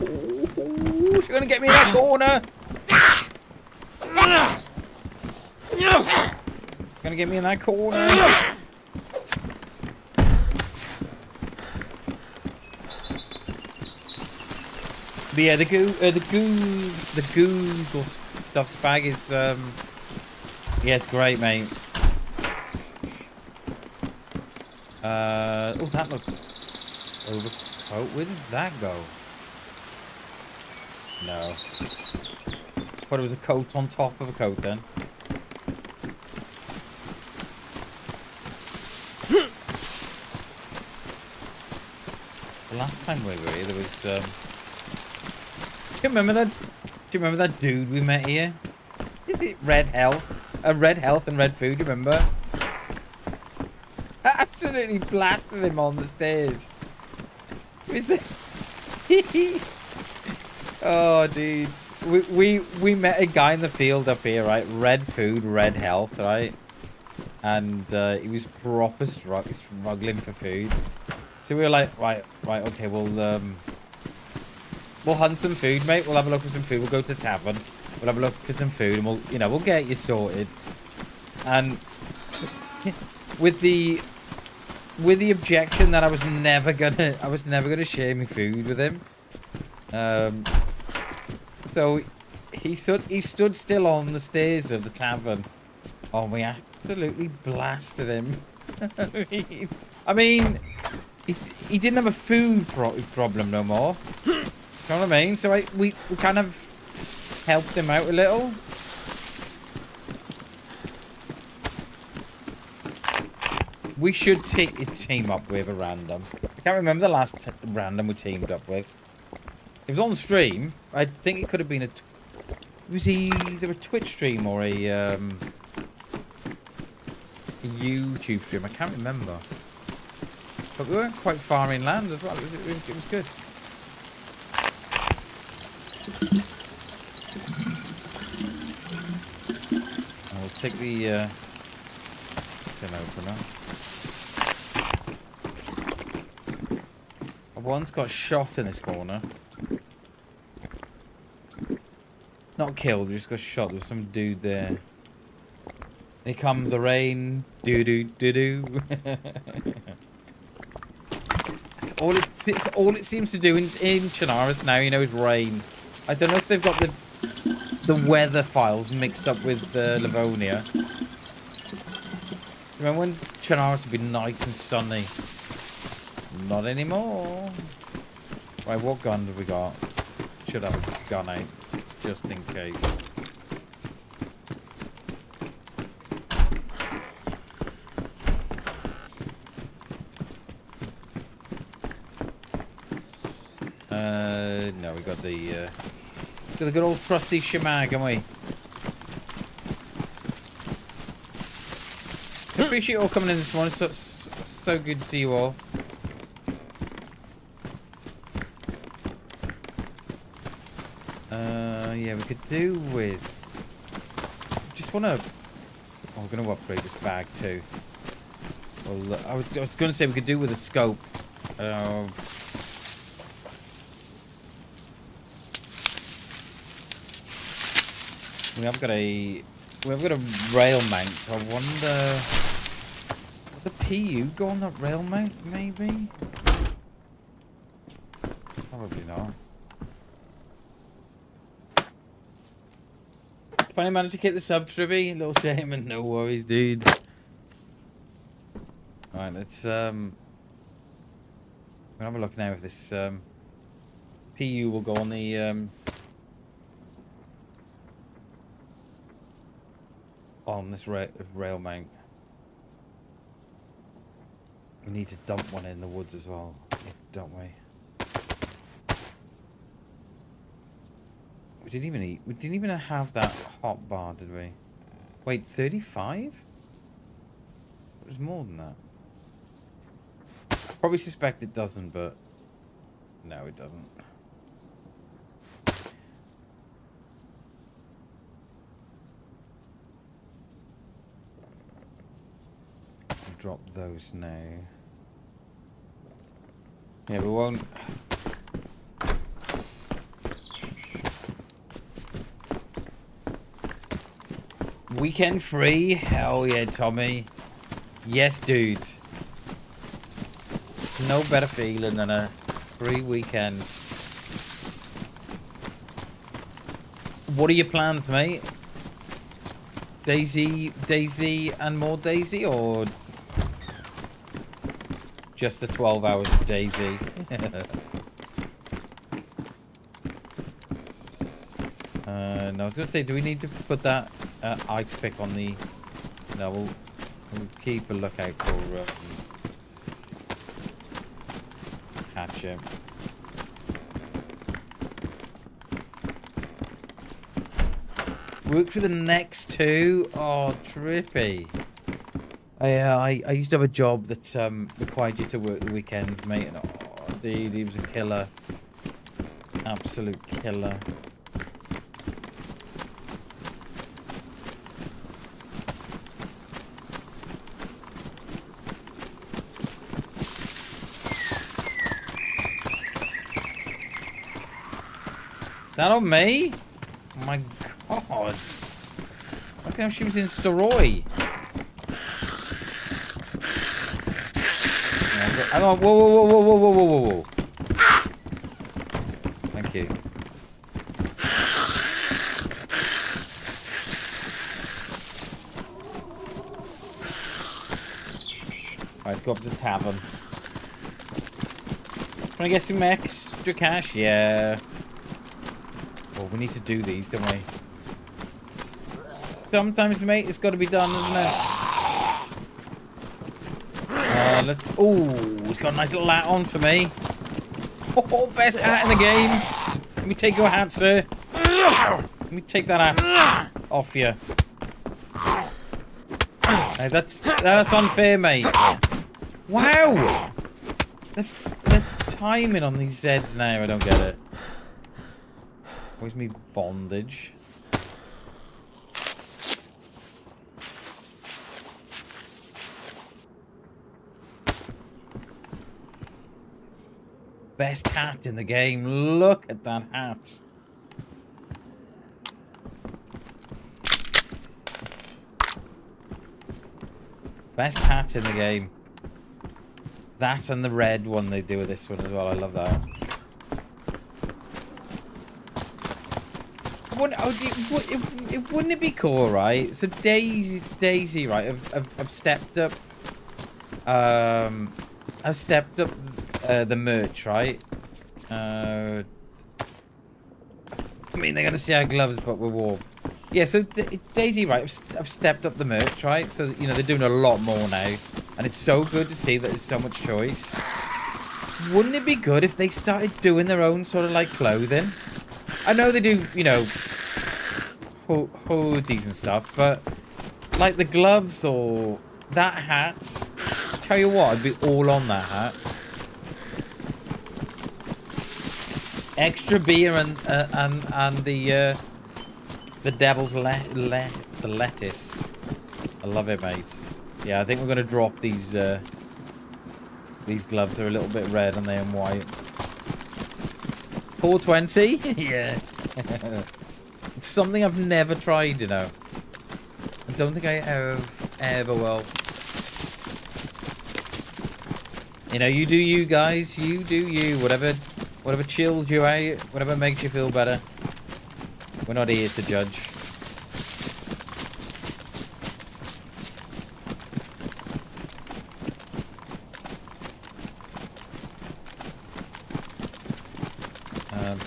she's gonna get me in that corner. Gonna get me in that corner. But yeah, the Google stuff Spag is yeah, it's great, mate. Oh, that looks overcoat. Where does that go? No. Thought it was a coat on top of a coat then. last time we were here, there was, do you remember that? Do you remember that dude we met here? Red health. Red health and red food, you remember? I absolutely blasted him on the stairs. Oh, dude. We met a guy in the field up here, right? Red food, red health, right? And he was proper struggling for food. So we were like, right, okay, we'll hunt some food, mate. We'll have a look for some food. We'll go to the tavern. We'll have a look for some food, and we'll get you sorted. And with the objection that I was never gonna share my food with him. So he stood still on the stairs of the tavern. Oh, we absolutely blasted him. I mean, he didn't have a food problem no more. You know what I mean? So we kind of helped him out a little. We should team up with a random. I can't remember the last random we teamed up with. It was on stream. I think it could have been it was either a Twitch stream or a YouTube stream. I can't remember. But we weren't quite far inland as well. It was good. I'll take the tin opener. One's got shot in this corner. Not killed, just got shot. There's some dude there. Here comes the rain. Doo doo doo doo. It's all it seems to do in Chernarus now, you know, is rain. I don't know if they've got the weather files mixed up with Livonia. Remember when Chernarus would be nice and sunny? Not anymore. Right, what gun have we got? Should have a gun out, just in case. No, we got the good old trusty shemag, haven't we? I appreciate you all coming in this morning. So good to see you all. Yeah, we could do with. Just wanna. Oh, we're gonna upgrade this bag too. Well, I was gonna say we could do with a scope. We have got a rail mount. I wonder. Does the PU go on that rail mount? Maybe. Probably not. Finally managed to get the sub, Tribby. A little shame, and no worries, dude. Alright, let's we'll have a look now if this PU will go on the on this rail mount. We need to dump one in the woods as well, don't we? We didn't even have that hot bar, did we? Wait, 35? It was more than that. Probably suspect it doesn't, but no, it doesn't. I'll drop those now. Yeah, we won't. Weekend free? Hell yeah, Tommy. Yes, dude. There's no better feeling than a free weekend. What are your plans, mate? DayZ and more DayZ, or just the 12 hours of DayZ? No, I was going to say, do we need to put that ice pick on the... No, we'll keep a lookout for hatchet. Work for the next two? Oh, trippy. I used to have a job that required you to work the weekends, mate. And, oh, dude, he was a killer. Absolute killer. Is that on me? Oh my god. Look how she was in Steroid. Hang on, whoa, whoa, whoa, whoa, whoa, whoa, whoa, whoa. Thank you. Right, go up to the tavern. Can I get some extra cash? Yeah. Oh, we need to do these, don't we? Sometimes, mate, it's got to be done, isn't it? Let's... Oh, it's got a nice little hat on for me. Oh, best hat in the game. Let me take your hat, sir. Let me take that hat off you. Hey, that's unfair, mate. Wow. The timing on these Zeds now, I don't get it. Where's me bondage? Best hat in the game. Look at that hat. Best hat in the game. That and the red one they do with this one as well. I love that. Wouldn't it be cool, right? So DayZ, right? I've stepped up. I've stepped up the merch, right? I mean, they're gonna see our gloves, but we're warm. Yeah. So DayZ, right? I've stepped up the merch, right? So you know they're doing a lot more now, and it's so good to see that there's so much choice. Wouldn't it be good if they started doing their own sort of like clothing? I know they do, you know, hoodies and stuff, but like the gloves or that hat, tell you what, I'd be all on that hat. Extra beer and the devil's the lettuce. I love it, mate. Yeah, I think we're gonna drop these gloves. Are a little bit red and they and white. 420? Yeah. It's something I've never tried, you know. I don't think I ever will. You know, you do you, guys. You do you. Whatever chills you out, whatever makes you feel better. We're not here to judge.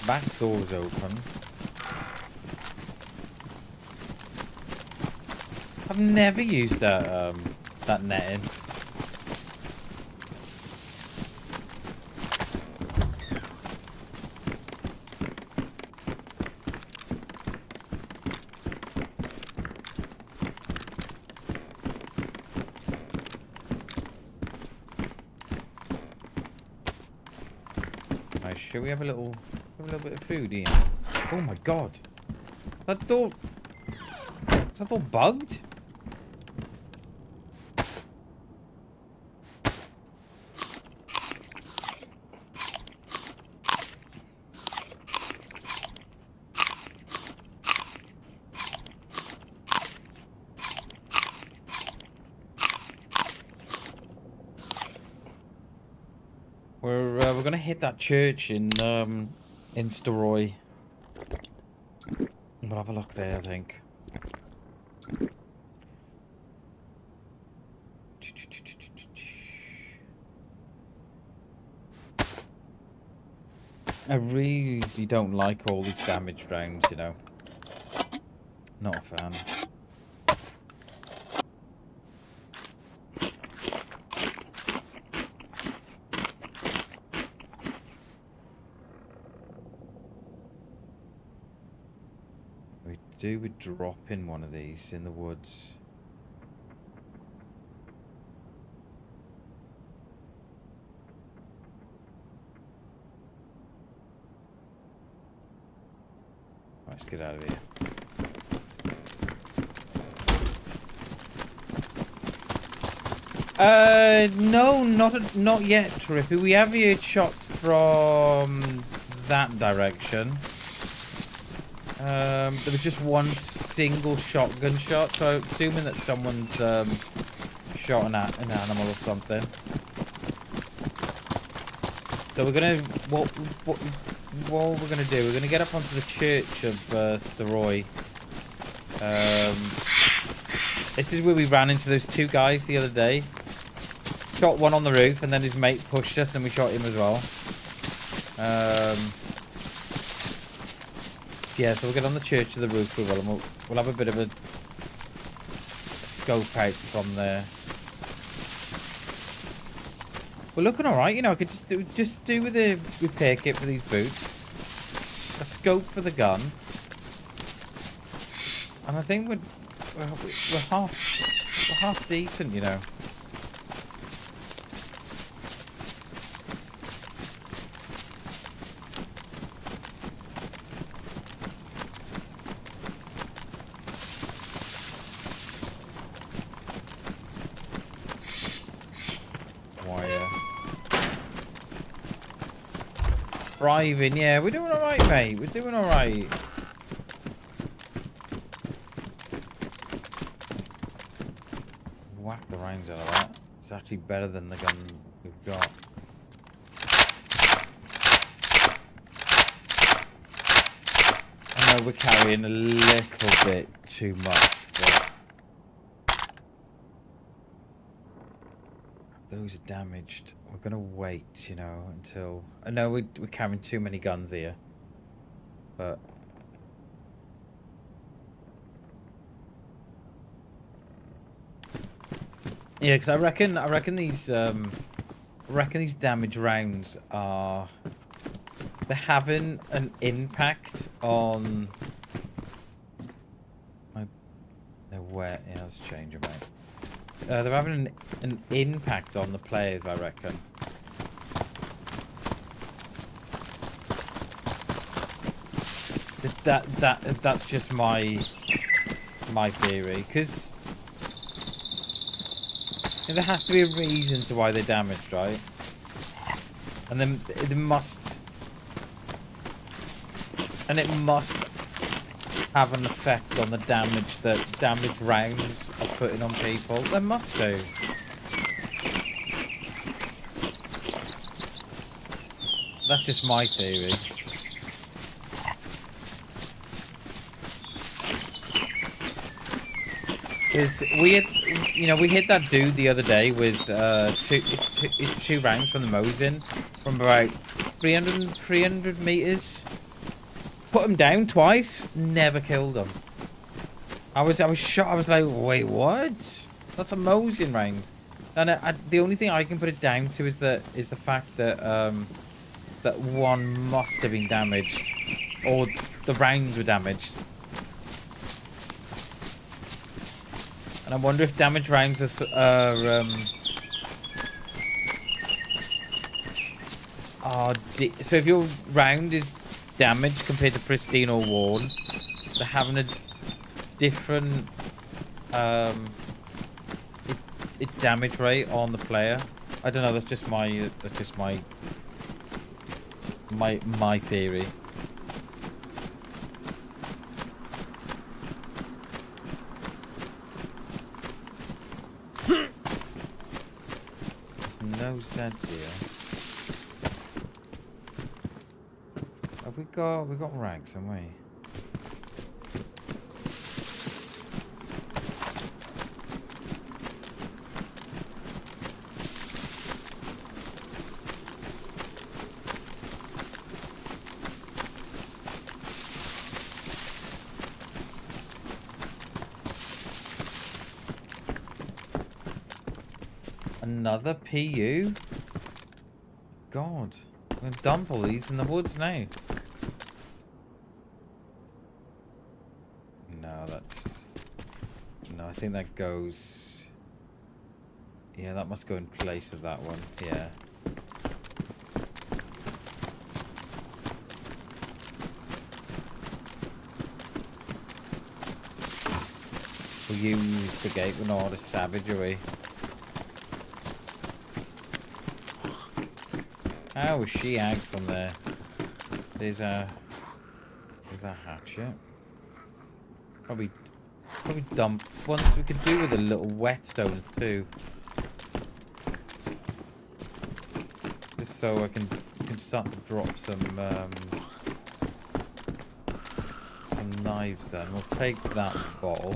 Back door's open. I've never used that that netting. Right, should we have a little bit of food here? Oh my god. That door... Is that door bugged? We're gonna hit that church in Steroid. We'll have a look there, I think. I really don't like all these damaged rounds, you know. Not a fan. do with dropping one of these in the woods. Let's get out of here. No, not yet, Trippy. We have heard shots from that direction. There was just one single shotgun shot, so assuming that someone's shot an animal or something. So we're gonna what we're gonna do? We're gonna get up onto the church of Staroy. This is where we ran into those two guys the other day. Shot one on the roof, and then his mate pushed us, and we shot him as well. Yeah, so we'll get on the church of the roof as well, and we'll have a bit of a scope out from there. We're looking alright, you know. I could just do with a repair kit for these boots, a scope for the gun, and I think we're half decent, you know. Thriving, yeah, we're doing alright, mate. We're doing alright. Whack the rounds out of that. It's actually better than the gun we've got. I know we're carrying a little bit too much, but those are damaged. We're gonna wait, you know, until... I know we're carrying too many guns here, but... Yeah, because I reckon these damaged rounds are... They're having an impact on... They're wet. Yeah, let's change them, mate. They're having an impact on the players, I reckon. That's just my theory, because there has to be a reason to why they're damaged, right? And then it must have an effect on the damage that damaged rounds are putting on people. They must do. That's just my theory. Because we hit that dude the other day with two rounds from the Mosin from about 300 meters. Put him down twice, never killed him. I was shocked. I was like, wait, what? That's a Mosin round. And the only thing I can put it down to is the fact that that one must have been damaged, or the rounds were damaged. And I wonder if damaged rounds are so if your round is damaged compared to pristine or worn, they're having a different damage rate on the player. I don't know. That's just my theory. There's no sense here. Have we got ranks, haven't we? Another PU? God, I'm gonna dump all these in the woods now. think that goes... Yeah, that must go in place of that one. Yeah. We use the gate. We're not a savage, are we? How was she agged from there? There's a hatchet. Probably dump once. We could do with a little whetstone too. Just so I can start to drop some knives then. We'll take that bottle.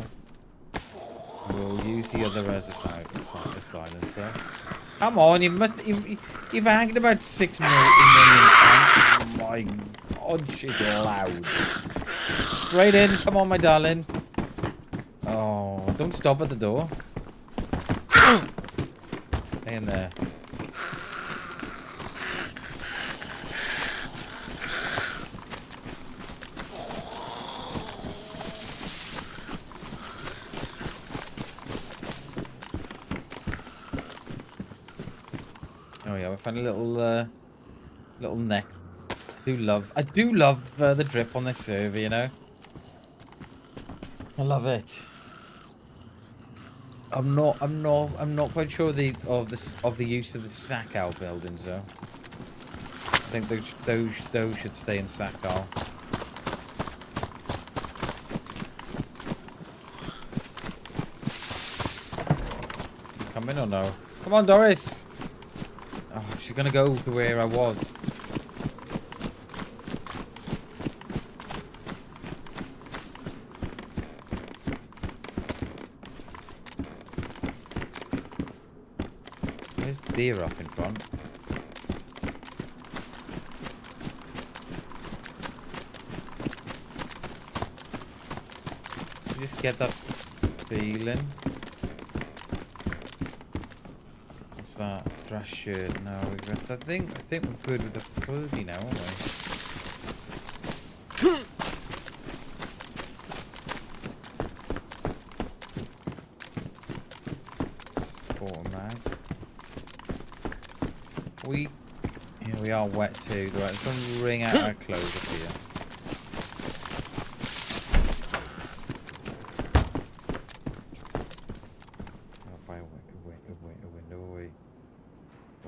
We'll use the other as a silencer. Come on, you've hanged about 6 million times. Oh my god, she's loud. Right in, come on, my darling. Oh, don't stop at the door. Stay in there. Oh yeah, we found a little neck. I do love the drip on this server, you know. I love it. I'm not quite sure of the use of the Sakal buildings though. I think those should stay in Sakal. Come in or no? Come on, Doris. Oh, she's gonna go to where I was. There's deer up in front. You just get that feeling. What's that? Dress shirt? No, I think we're good with the hoodie now, aren't we? We are wet too. Right, let's go and wring out our clothes up here. Oh, by a window,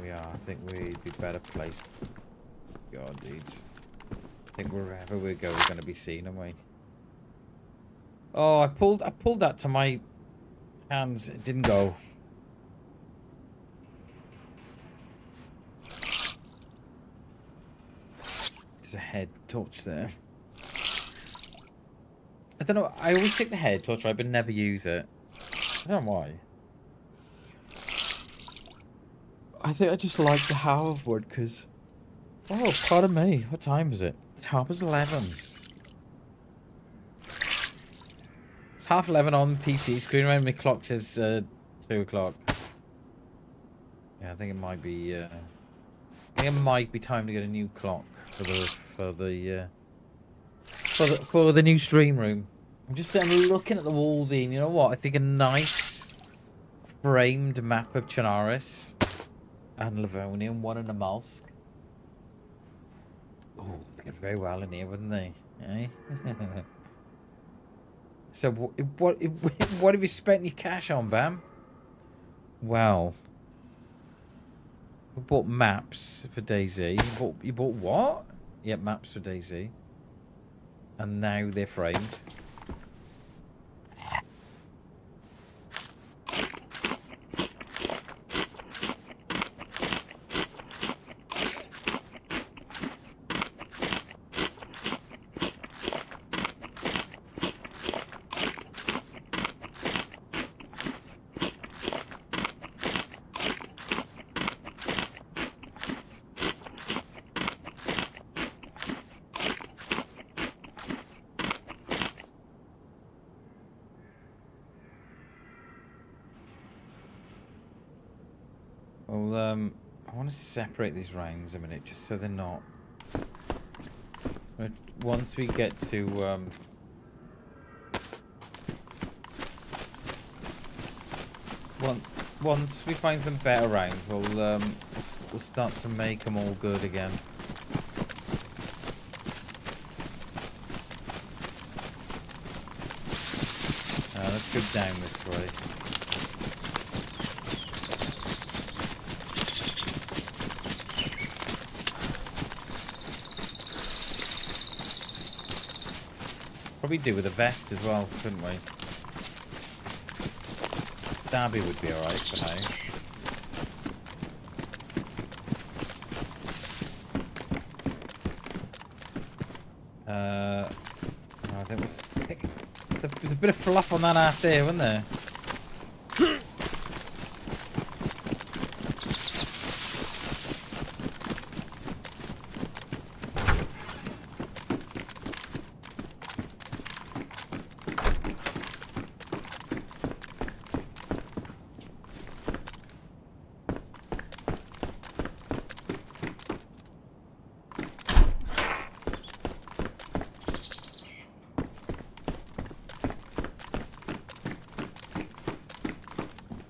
we are. I think we'd be better placed. God, dudes. I think wherever we go, we're going to be seen, aren't we? Oh, I pulled that to my hands. It didn't go. A head torch there. I don't know. I always take the head torch, right, but never use it. I don't know why. I think I just like the half wood because. Oh, pardon me. What time is it? It's 11:30. It's 11:30 on PC screen. Around my clock says 2 o'clock. Yeah, I think it might be. I think it might be time to get a new clock for the new stream room. I'm looking at the walls in. You know what? I think a nice framed map of Chernarus and Livonia and one in Amalsk. Oh, they get very well in here, wouldn't they? Eh? So what have you spent your cash on, Bam? Well, we bought maps for DayZ. You bought what? Yep, maps for DayZ. And now they're framed. Well, I want to separate these rounds a minute, just so they're not. Once we get to Once we find some better rounds, we'll start to make them all good again. Let's go down this way. Probably do with a vest as well, couldn't we? Darby would be alright for now. Oh, there was a bit of fluff on that half there, wasn't there?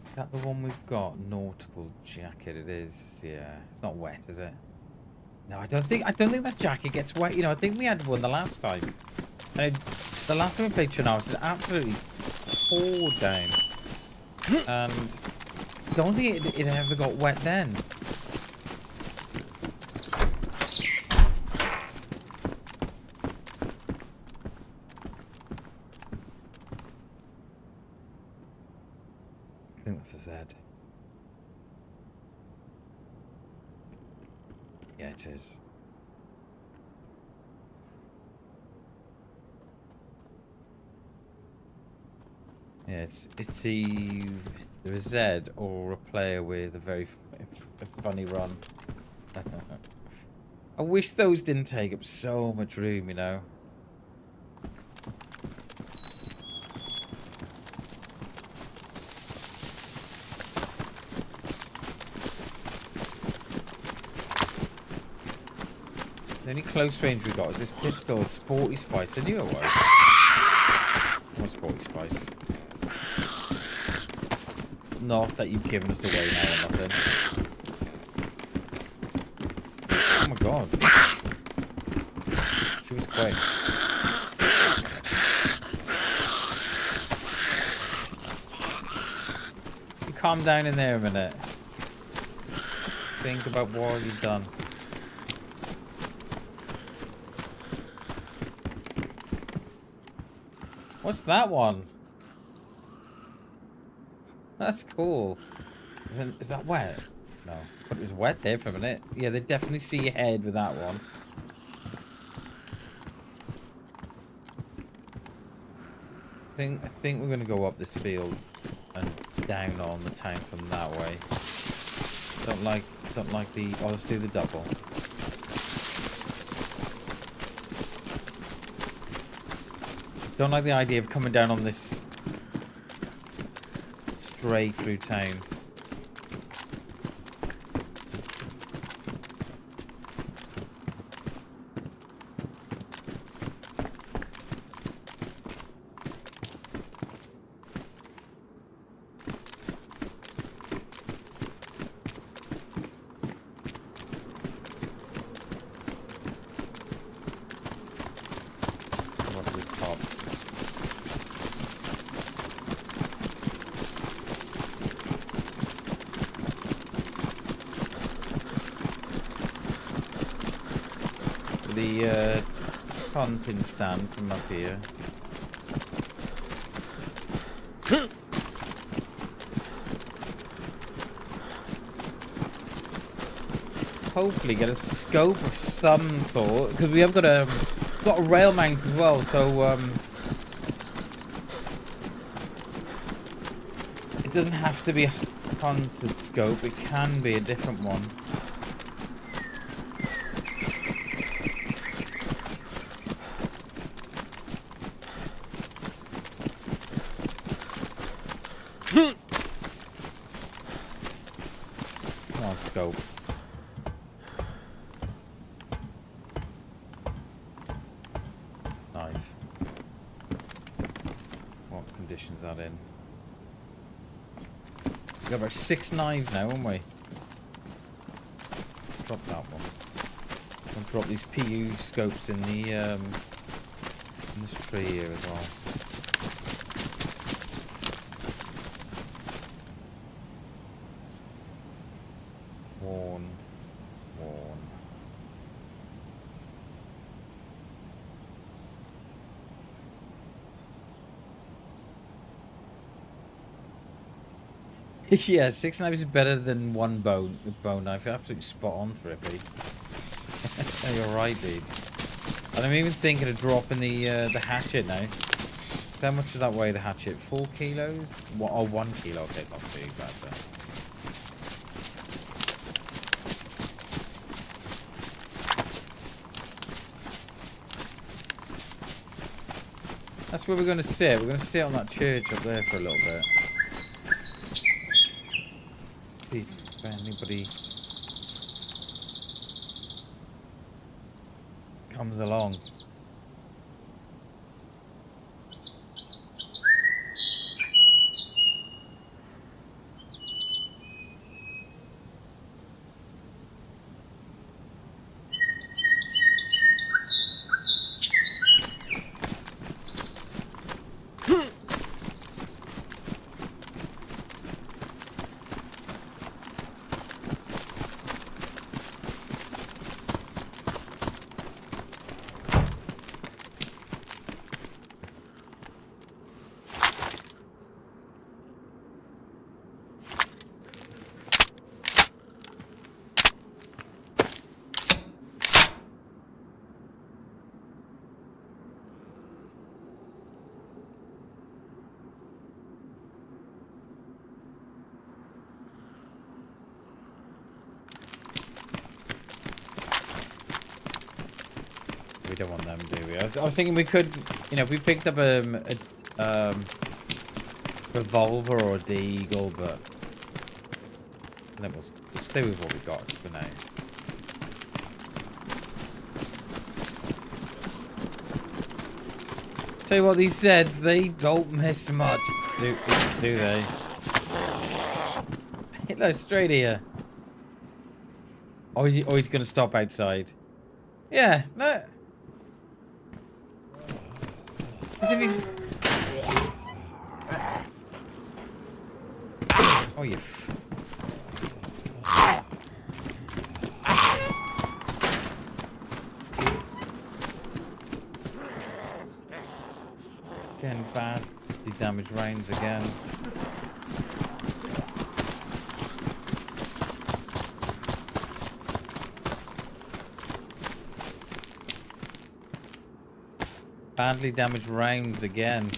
Is that the one we've got? Nautical jacket. It is. Yeah. It's not wet, is it? No, I don't think that jacket gets wet. You know, I think we had one the last time. And the last time we played Chernarus, it absolutely poured down. And I don't think it ever got wet then. I think that's a Z. Yeah, it is. Yeah, it's either a Z or a player with a very funny run. I wish those didn't take up so much room, you know. The only close range we got is this pistol, Sporty Spice. I knew it was. What Sporty Spice? Not that you've given us away now or nothing. Oh my god. She was quick. You calm down in there a minute. Think about what you've done. What's that one? That's cool. Is that wet? No. But it was wet there for a minute. Yeah, they definitely see your head with that one. I think we're gonna go up this field and down on the town from that way. Don't like the let's do the double. Don't like the idea of coming down on this straight through town. What to the top. The hunting stand from up here. Hopefully get a scope of some sort, because we have got a rail mount as well, so it doesn't have to be a hunter's scope, it can be a different one. Come on, scope. Knife. What condition's that in? We've got about 6 knives now, haven't we? Drop that one. I'll drop these PU scopes in the in this tree here as well. Warn. Yeah, 6 knives is better than 1 bone knife. You're absolutely spot on for it, Pete. You're right, dude. And I'm even thinking of dropping the hatchet now. So how much does that weigh, the hatchet? 4 kilos? Or 1 kilo? Okay, not too bad then. That's where we're going to sit. We're going to sit on that church up there for a little bit. If anybody comes along. We don't want them, do we? I was thinking we could, you know, if we picked up a revolver or a deagle, but then we'll stay with what we got for now. Tell you what, these Zeds, they don't miss much, do they? No, straight here. Oh, he's gonna stop outside. Yeah, no. As if he's... Oh, you Getting bad. The damage rains again. Badly damaged rounds again.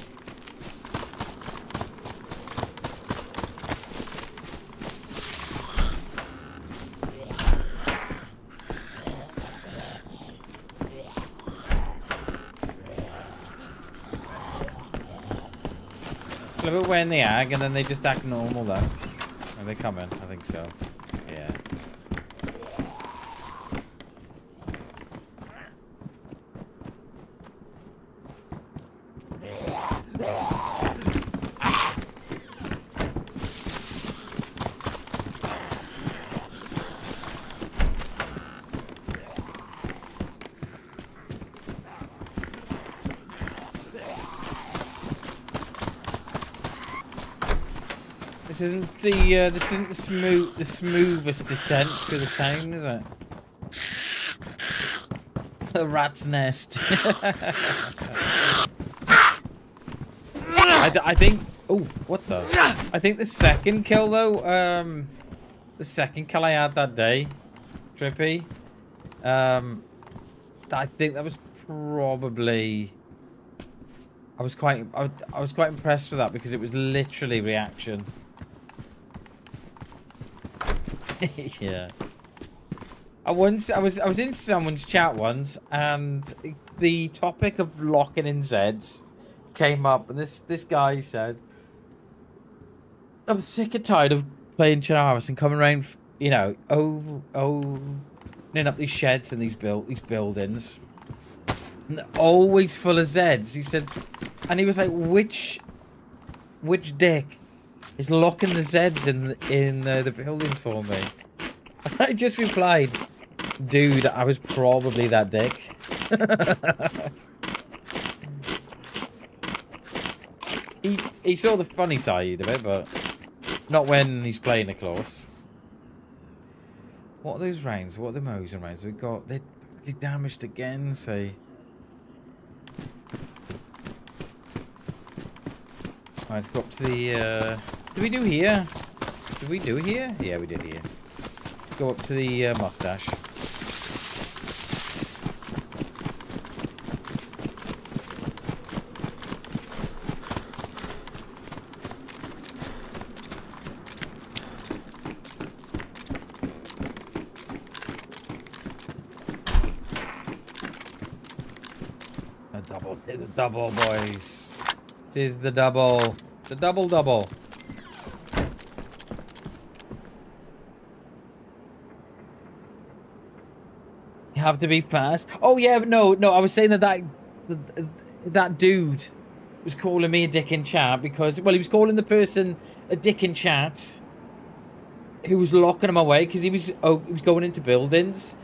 A little bit way in the ag, and then they just act normal then. Are they coming? I think so. Yeah. This isn't the smoothest descent through the town, is it? The rat's nest. I think. Oh, what the? I think the second kill though. The second kill I had that day, Trippy. I think that was probably. I was quite impressed with that because it was literally reaction. Yeah. I was in someone's chat once, and the topic of locking in Zeds came up, and this guy said, "I'm sick and tired of playing Chinaris and coming around, you know, opening up these sheds and these buildings, and they're always full of Zeds." He said, and he was like, "Which dick He's locking the Zeds in the building for me. I just replied, dude, I was probably that dick. he saw the funny side of it, but not when he's playing it close. What are those rounds? What are the Mosin rounds? We got they damaged again, say. Alright, let's go up to the did we do here? Did we do here? Yeah, we did here. Let's go up to the mustache. Tis the double, boys. Tis the double. The double. You have to be fast. Oh yeah, no. I was saying that dude was calling me a dick in chat because, well, he was calling the person a dick in chat who was locking him away because he was going into buildings,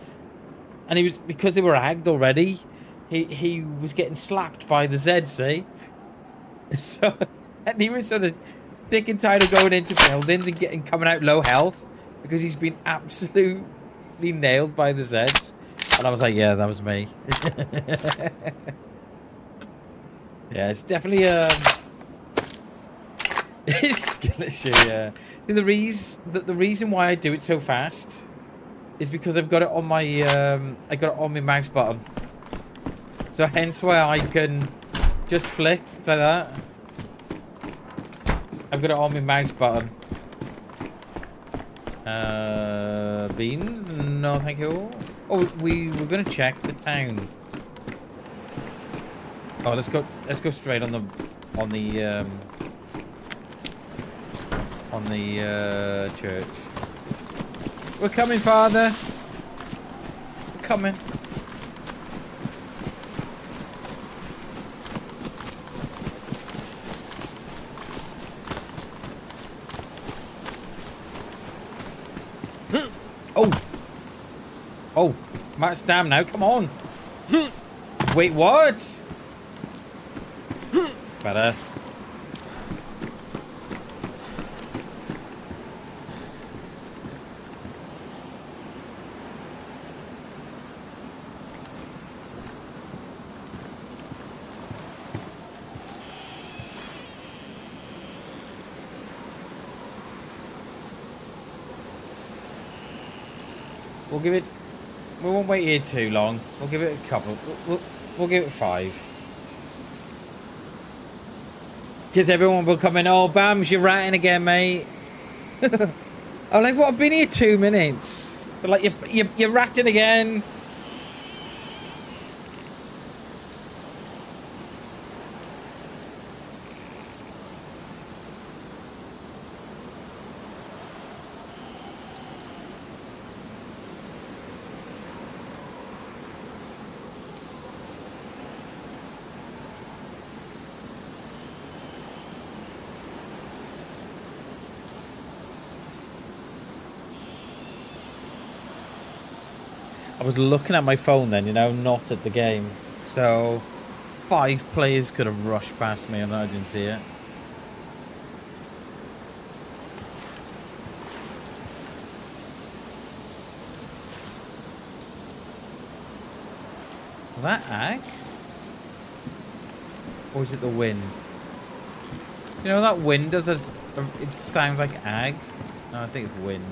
and he was, because they were agged already. He was getting slapped by the Zed, see? So, and he was sort of sick and tired of going into buildings and coming out low health because he's been absolutely nailed by the Zeds. And I was like, yeah, that was me. Yeah, it's definitely it's skill issue, yeah. The reason why I do it so fast is because I've got it on my I got it on my mouse button. So hence why I can just flick like that. I've got it on my mouse button. Beans? No, thank you. Oh, we were gonna check the town. Oh, let's go straight on the church. We're coming, Father. We're coming. Oh, Matt's down now. Come on. Wait, what? Better. We'll give it. We won't wait here too long. We'll give it a couple. We'll give it 5. Because everyone will come in. Oh, Bams, you're ratting again, mate. I'm like, what? I've been here 2 minutes. But like, you're ratting again. I was looking at my phone then, you know, not at the game. So 5 players could have rushed past me and I didn't see it. Was that ag? Or is it the wind? You know, that wind does it sounds like ag. No, I think it's wind.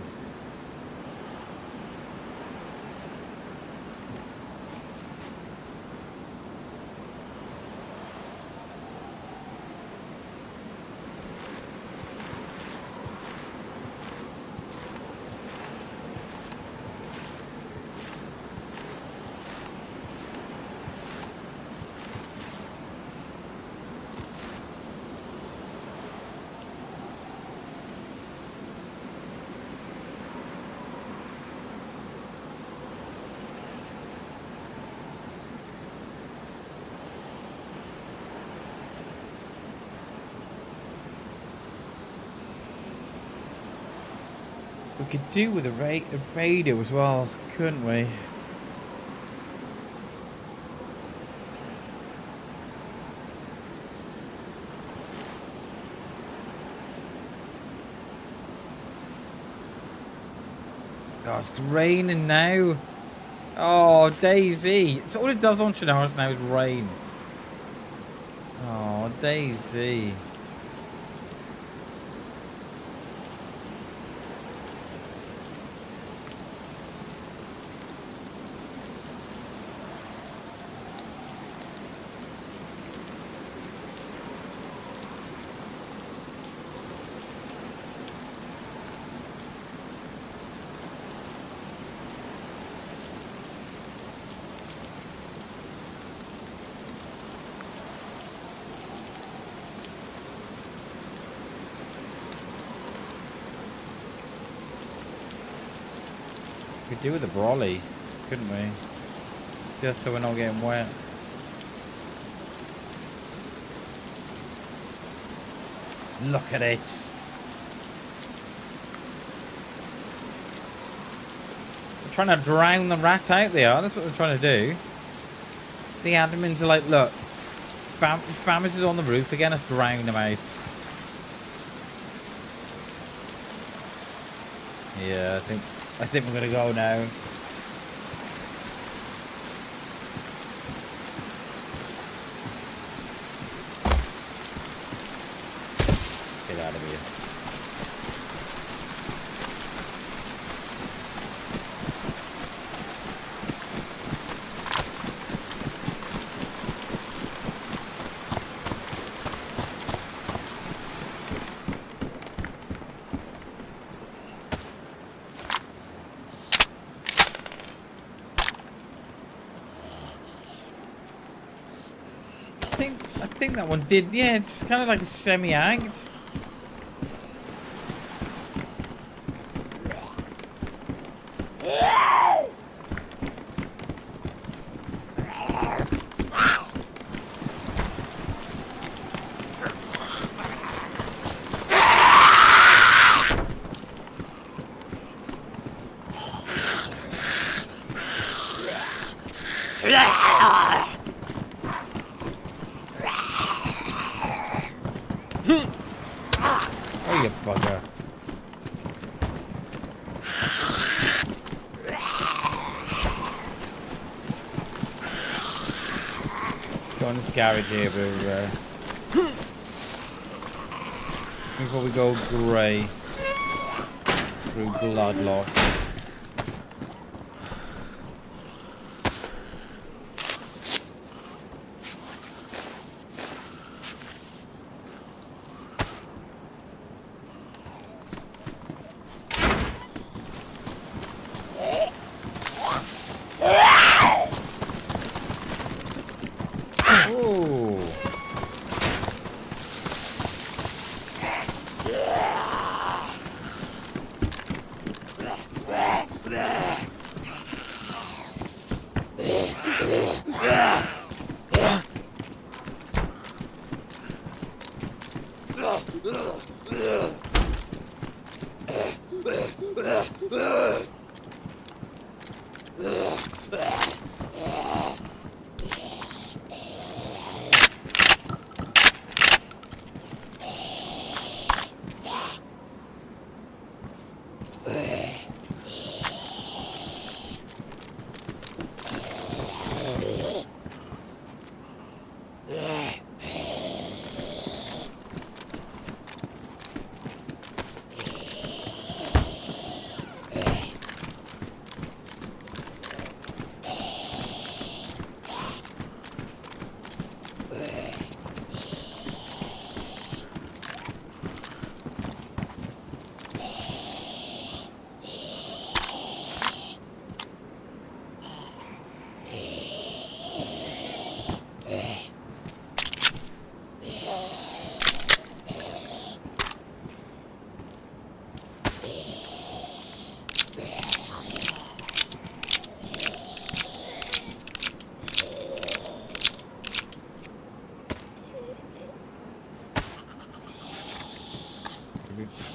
could do with a radio as well, couldn't we? Oh, it's raining now. Oh, DayZ. It's all it does on Chernarus now is rain. Oh, DayZ. We could do with a brolly, couldn't we? Just so we're not getting wet. Look at it. We're trying to drown the rat out there. That's what we're trying to do. The admins are like, look, Bammers is on the roof again. Let's drown them out. Yeah, I think we're gonna go now. Get out of here. I think that one did. Yeah, it's kind of like a semi-act. Oh, you bugger. Go in this garage here, before we go grey through blood loss.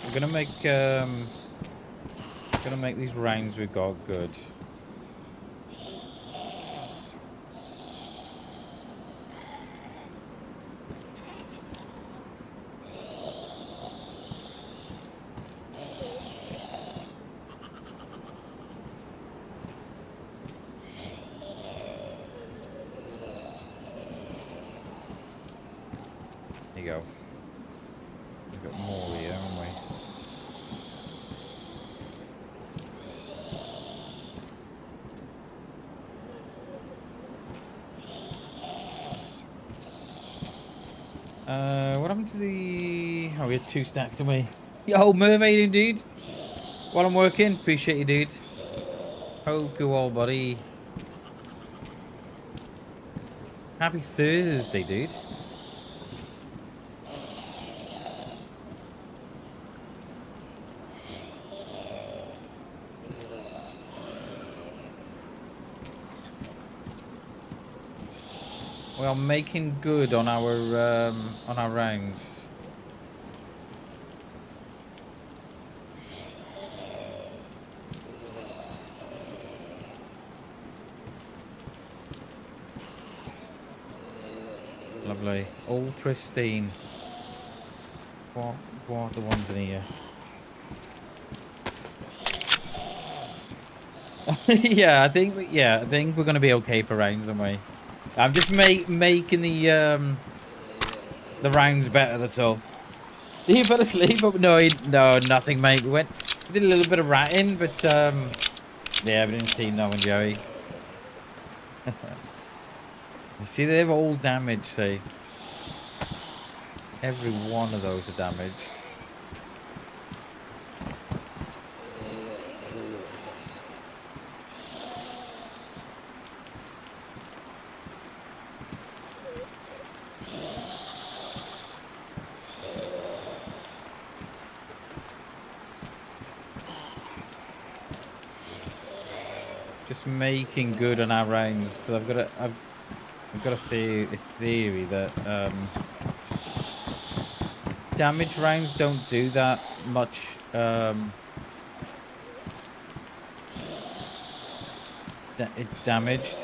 We're gonna make Gonna make these rounds we've got good. There you go. We've got more here, haven't we? What happened to the... Oh, we had 2 stacks, didn't we? Yo, Merv, how you doing, dude? While I'm working, appreciate you, dude. Hope you're all, buddy. Happy Thursday, dude. We are making good on our rounds. Lovely, all pristine. What are the ones in here? yeah, I think we're gonna be okay for rounds, aren't we? I'm just making the rounds better. That's all. You fell asleep? No, nothing, mate. We did a little bit of ratting, but yeah, we didn't see no one, Joey. You see, they're all damaged. See, every one of those are damaged. Just making good on our rounds, because I've got a theory that damage rounds don't do that much damaged.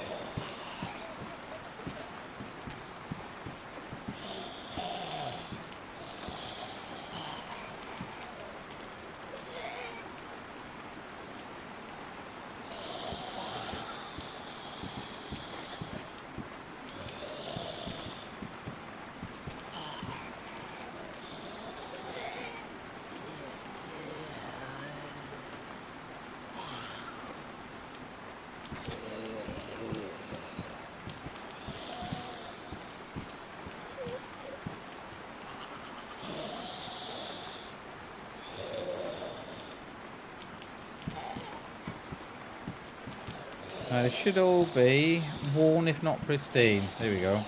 They should all be worn, if not pristine. There we go.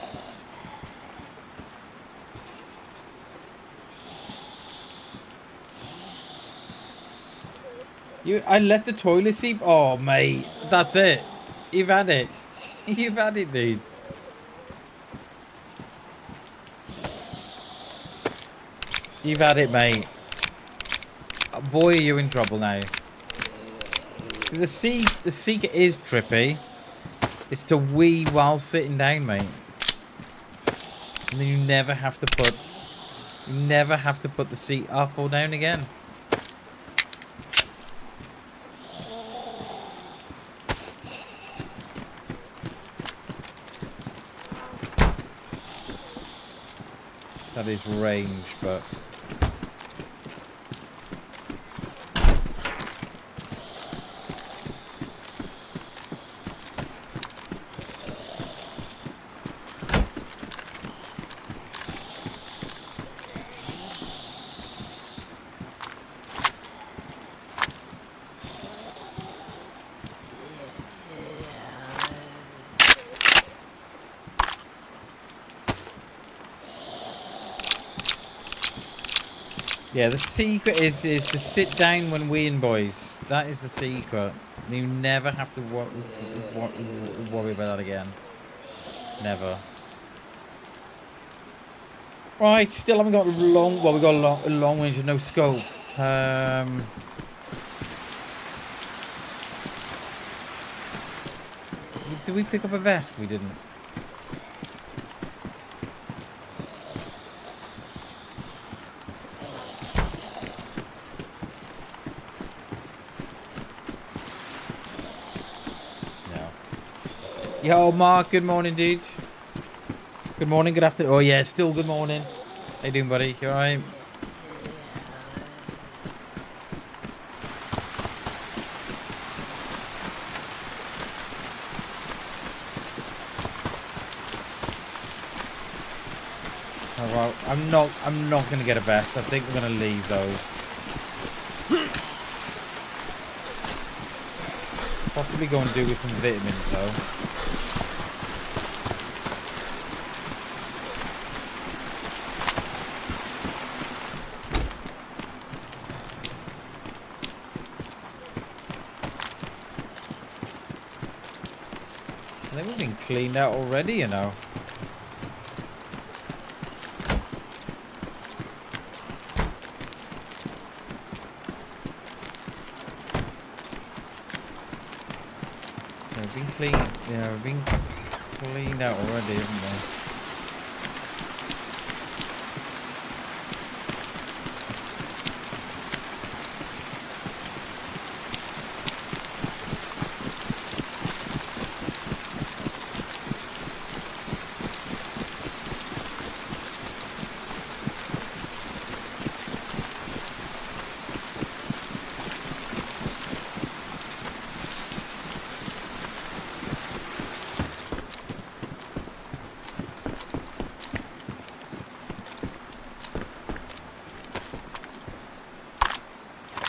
I left the toilet seat. Oh, mate, that's it. You've had it. You've had it, dude. You've had it, mate. Boy, are you in trouble now. The secret is trippy. It's to wee while sitting down, mate. And then you never have to put the seat up or down again. That is range, but yeah, the secret is to sit down when weeing, boys. That is the secret. You never have to worry about that again. Never. Right, still haven't got long. Well, we got a long range with no scope. Did we pick up a vest? We didn't. No. Yo, Mark. Good morning, dude. Good morning. Good afternoon. Oh yeah, still good morning. How you doing, buddy? You all right? Oh, well, I'm not gonna get a vest. I think we're gonna leave those. Possibly go and do with some vitamins though. I think we've been cleaned out already, you know. We've been clean. Yeah, we've been cleaned out already, haven't we?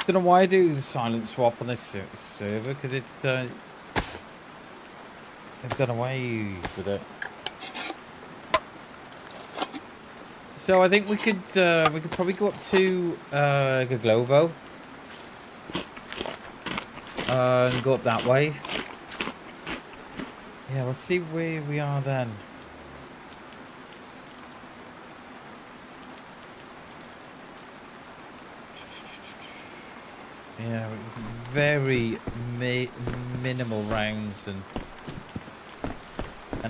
Don't know why I do the silent swap on this server, because they've done away with it. So I think we could probably go up to Gaglovo and go up that way. Yeah, we'll see where we are then. Yeah, very minimal rounds and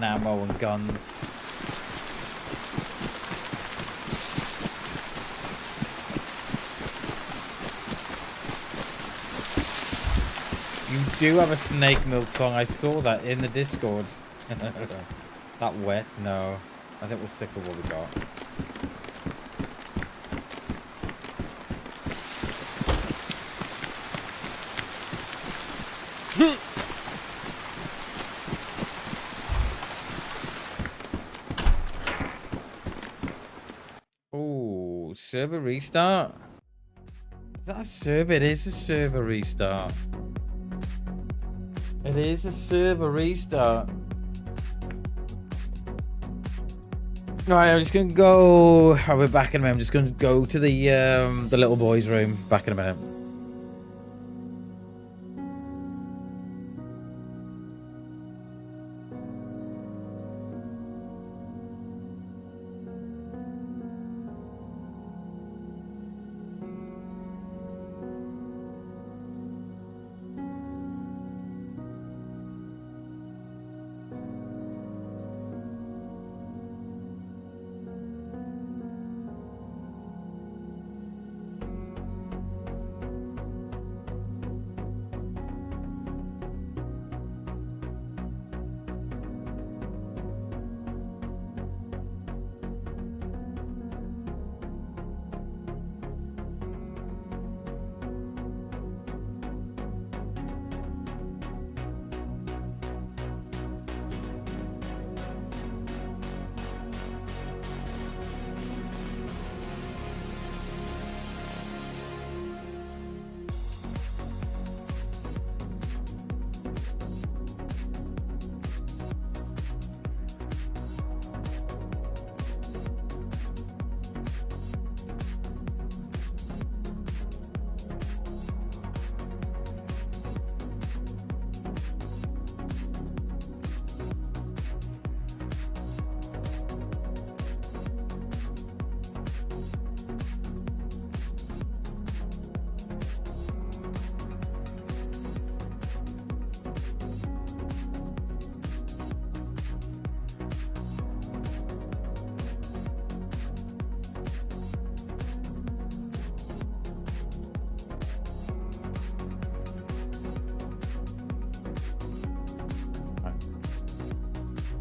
ammo and guns. You do have a snake milk song. I saw that in the Discord. That wet? No. I think we'll stick with what we got. Oh, server restart? Is that a server? It is a server restart. It is a server restart. Alright, I'm just gonna go. I'll be back in a minute. I'm just gonna go to the little boy's room. Back in a minute.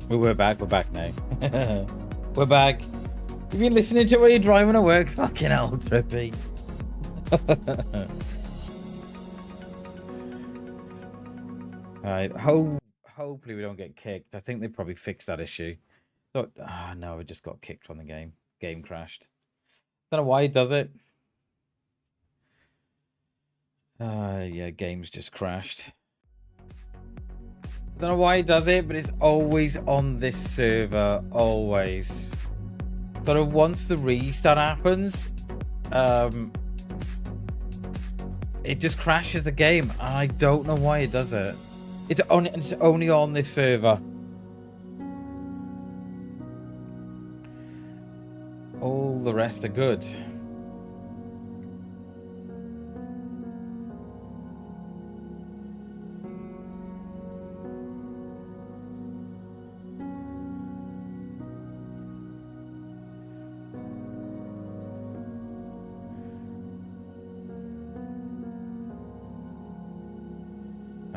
We're back now. We're back. You've been listening to it while you're driving to work? Fucking hell, Trippy. Alright, hopefully we don't get kicked. I think they probably fixed that issue. So, no, we just got kicked from the game. Game crashed. Don't know why it does it. Yeah, game's just crashed. I don't know why it does it, but it's always on this server. Always. Sort of once the restart happens, it just crashes the game. And I don't know why it does it. It's only on this server. All the rest are good.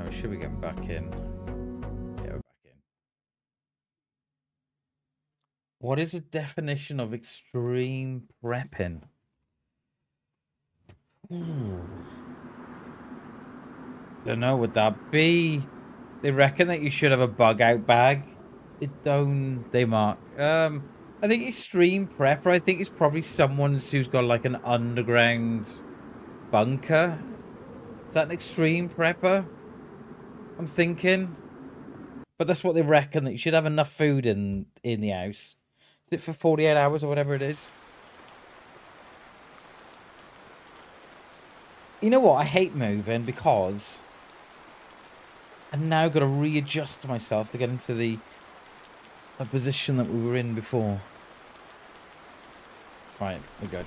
Should we get back in? Yeah, we're back in. What is the definition of extreme prepping? Don't know. Would that be? They reckon that you should have a bug out bag. It don't. They mark. I think extreme prepper. I think it's probably someone who's got like an underground bunker. Is that an extreme prepper? I'm thinking, but that's what they reckon, that you should have enough food in the house. Is it for 48 hours or whatever it is? You know what? I hate moving because I've now got to readjust myself to get into the position that we were in before. Right, we're good.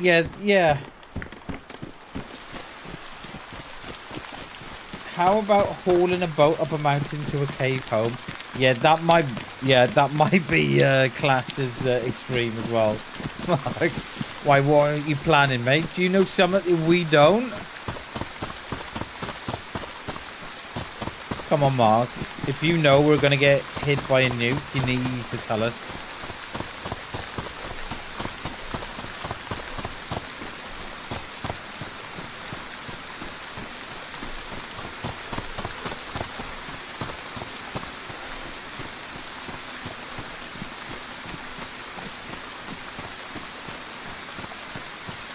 Yeah. How about hauling a boat up a mountain to a cave home? Yeah, that might be classed as extreme as well. Why? What are you planning, mate? Do you know something we don't? Come on, Mark. If you know we're gonna get hit by a nuke, you need to tell us.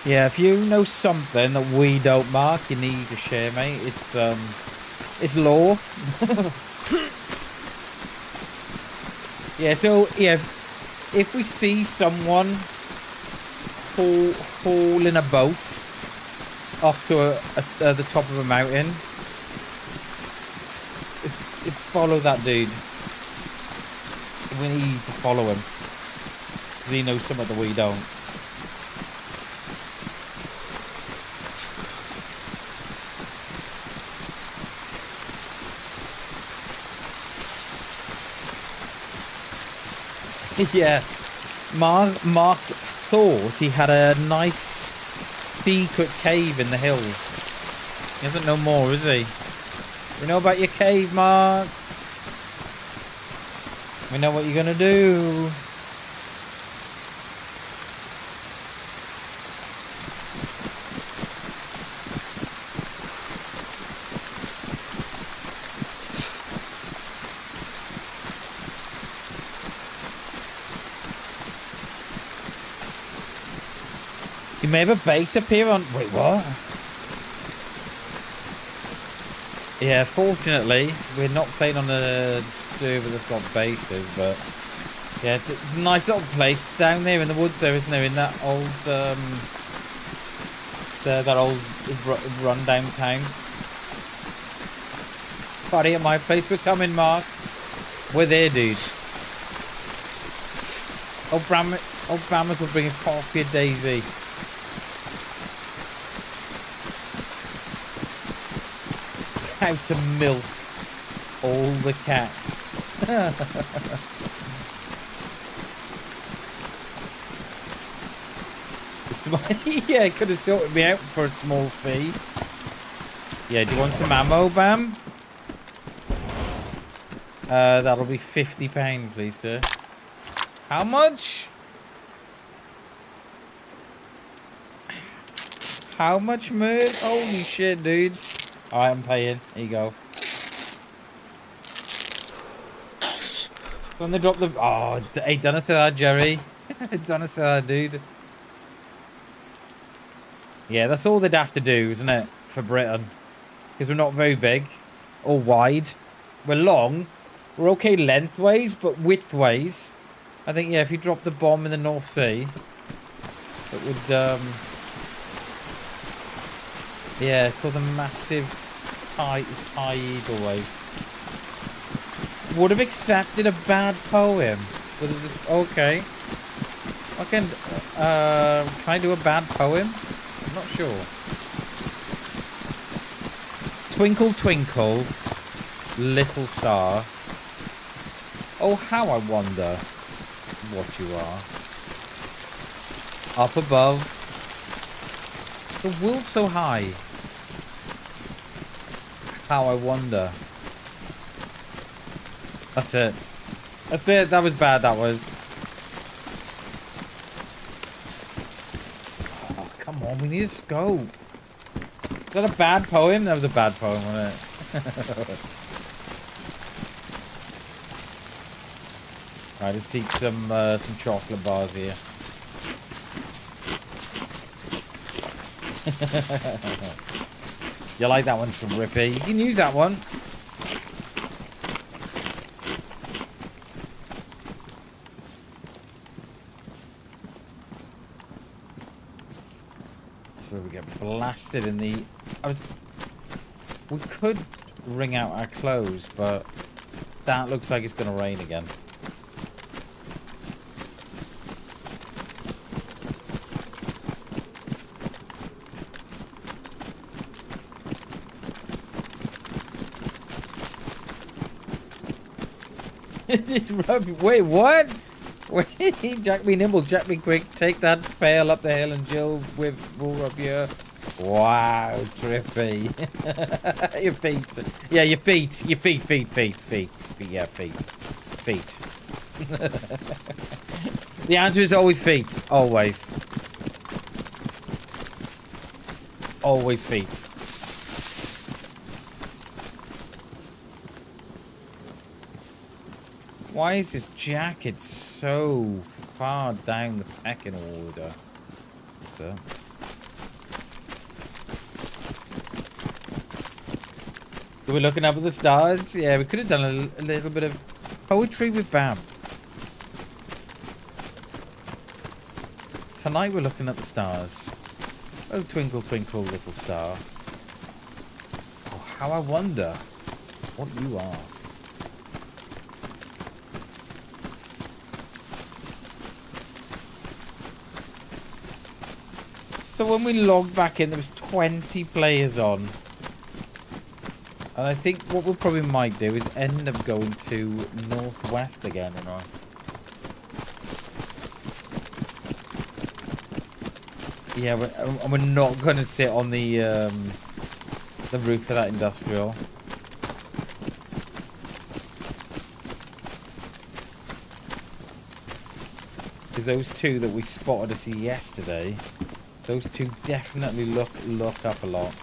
Yeah, if you know something that we don't, Mark, you need to share, mate. It's law. Yeah, so yeah, if we see someone hauling a boat up to the top of a mountain, follow that dude. We need to follow him because he knows something that we don't. Yeah, Mark thought he had a nice secret cave in the hills. He doesn't know more, is he? We know about your cave, Mark. We know what you're gonna do. You may have a base appear on... Wait, what? Yeah, fortunately, we're not playing on a server that's got bases, but... Yeah, it's a nice little place down there in the woods there, isn't there? In that old, that old run-down town. Party at my place, we're coming, Mark. We're there, dude. Old Brammers will bring a coffee at DayZ. How to milk all the cats. Yeah, could have sorted me out for a small fee. Yeah, do you want some ammo, Bam? That'll be £50, please, sir. How much? How much, man? Holy shit, dude. Alright, I'm paying. Here you go. When they drop the... Oh, hey, don't say that, Jerry. Don't say that, dude. Yeah, that's all they'd have to do, isn't it? For Britain. Because we're not very big. Or wide. We're long. We're okay lengthways, but widthways. I think, yeah, if you dropped the bomb in the North Sea, it would, yeah, it's called a massive tidal wave. Would have accepted a bad poem. Okay. Can I do a bad poem? I'm not sure. Twinkle, twinkle, little star. Oh, how I wonder what you are. Up above, the world so high. How I wonder. That's it. That's it. That was bad, that was. Oh, come on. We need a scope. Is that a bad poem? That was a bad poem, wasn't it? Alright, let's seek some chocolate bars here. You like that one from Rippy? You can use that one. That's where we get blasted in the... We could wring out our clothes, but that looks like it's going to rain again. Wait, what? Wait, Jack me nimble, Jack me quick. Take that pail up the hill and Jill will rub here. Wow, trippy. Your feet. Yeah, your feet. Your feet. Yeah, feet. The answer is always feet. Always. Always feet. Why is this jacket so far down the pecking order? So. We're looking up at the stars. Yeah, we could have done a little bit of poetry with Bam. Tonight we're looking at the stars. Oh, twinkle, twinkle, little star. Oh, how I wonder what you are. So when we logged back in, there was 20 players on. And I think what we probably might do is end up going to Northwest again, you know. Yeah, we're not going to sit on the roof of that industrial. Because those two that we spotted us yesterday, those two definitely look up a lot.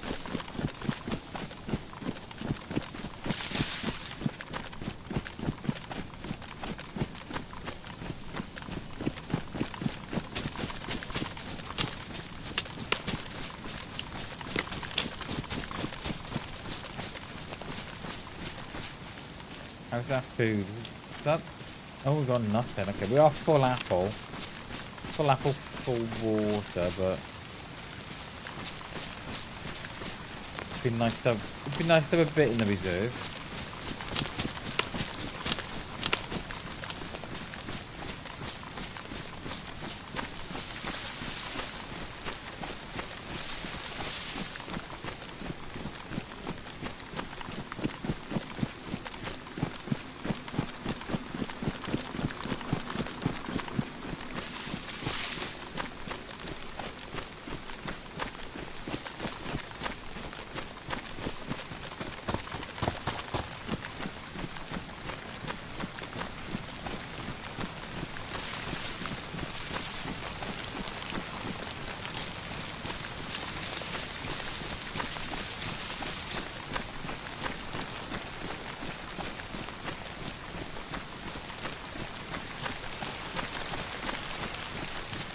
How's that food? Is that... Oh, we've got nothing. Okay, we are full apple. Full apple, full water, but... It'd be nice to have a bit in the reserve.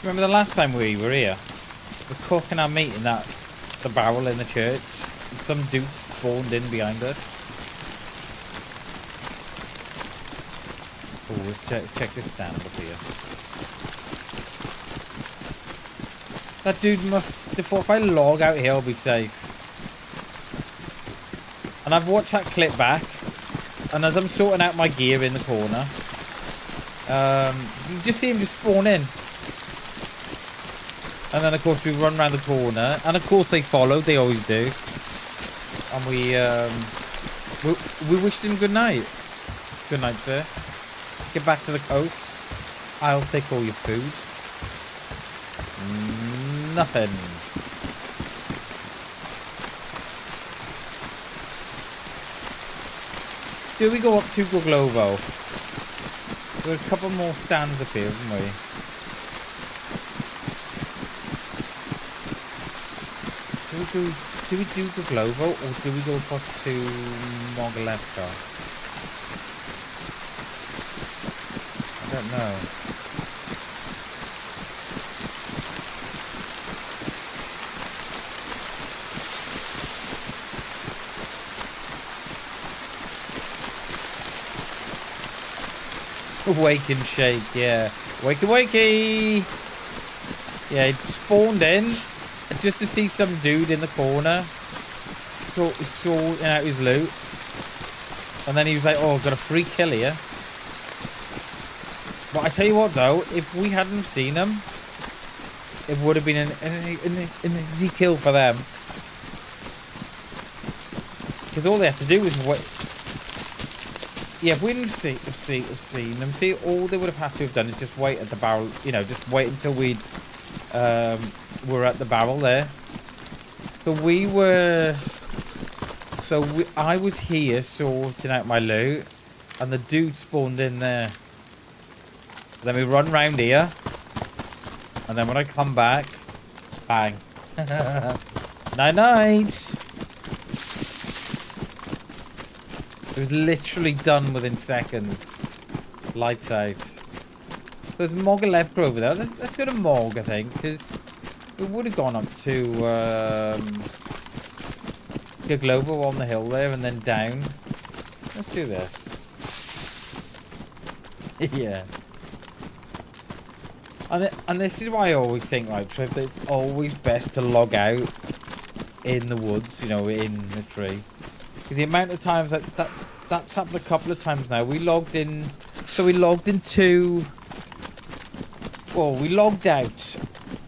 Remember the last time we were here? We're cooking our meat in the barrel in the church. And some dude spawned in behind us. Oh, let's check this stand up here. That dude must... If I log out here, I'll be safe. And I've watched that clip back. And as I'm sorting out my gear in the corner, you just see him just spawn in. And then, of course, we run around the corner. And, of course, they followed. They always do. And we wished him good night. Good night, sir. Get back to the coast. I'll take all your food. Nothing. Do we go up to Goglovo? There are a couple more stands up here, haven't we? Do we do Goglovo or do we go across to Mogilevka? I don't know. Wake and shake, yeah. Wakey wakey! Yeah, it spawned in just to see some dude in the corner sorting out his loot. And then he was like, oh, I've got a free kill here. But I tell you what though, if we hadn't seen him, it would have been an easy kill for them. Because all they had to do was wait. Yeah, if we didn't have seen them, see, all they would have had to have done is just wait at the barrel, you know, just wait until we were at the barrel there. I was here sorting out my loot, and the dude spawned in there. Then we run round here, and then when I come back, bang. Night night. It was literally done within seconds. Lights out. There's Mogilevka over there. Let's go to Mog, I think, because we would have gone up to Goglovo on the hill there and then down. Let's do this. Yeah. And this is why I always think, right, Trip, that it's always best to log out in the woods, you know, in the tree. Because the amount of times that's happened a couple of times now. We logged in. So we logged into. Well, we logged out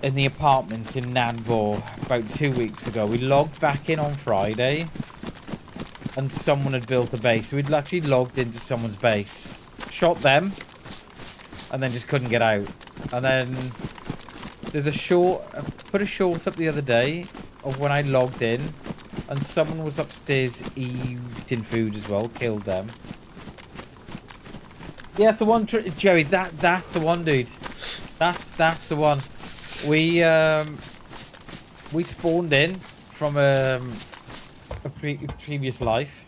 in the apartments in Nanbor about 2 weeks ago. We logged back in on Friday. And someone had built a base. So we'd actually logged into someone's base. Shot them. And then just couldn't get out. And then there's a short. I put a short up the other day of when I logged in. And someone was upstairs eating food as well. Killed them. Yeah, that's the one, Jerry. That's the one, dude. That's the one. We spawned in from a previous life.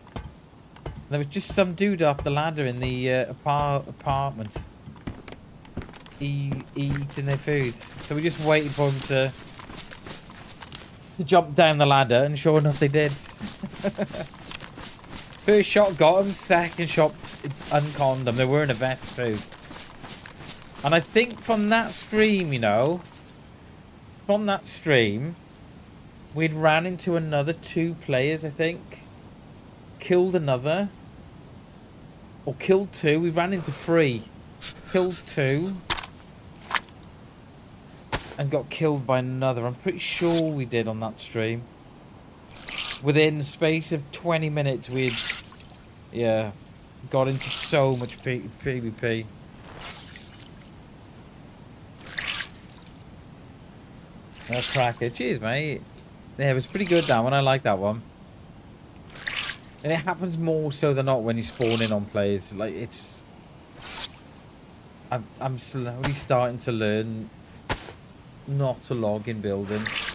And there was just some dude up the ladder in the apartment eating their food. So we just waited for him to jump down the ladder, and sure enough they did. First shot got him, second shot unconned them. They were in a vest too. And I think from that stream, you know, from that stream, we'd ran into another 2 players, I think. Killed another. Or killed 2. We ran into 3. Killed 2. And got killed by another. I'm pretty sure we did on that stream. Within the space of 20 minutes, we'd, yeah, got into so much PvP. A cracker. Cheers, mate. Yeah, it was pretty good, that one. I like that one. And it happens more so than not when you spawn in on players. Like, it's... I'm slowly starting to learn not to log in buildings.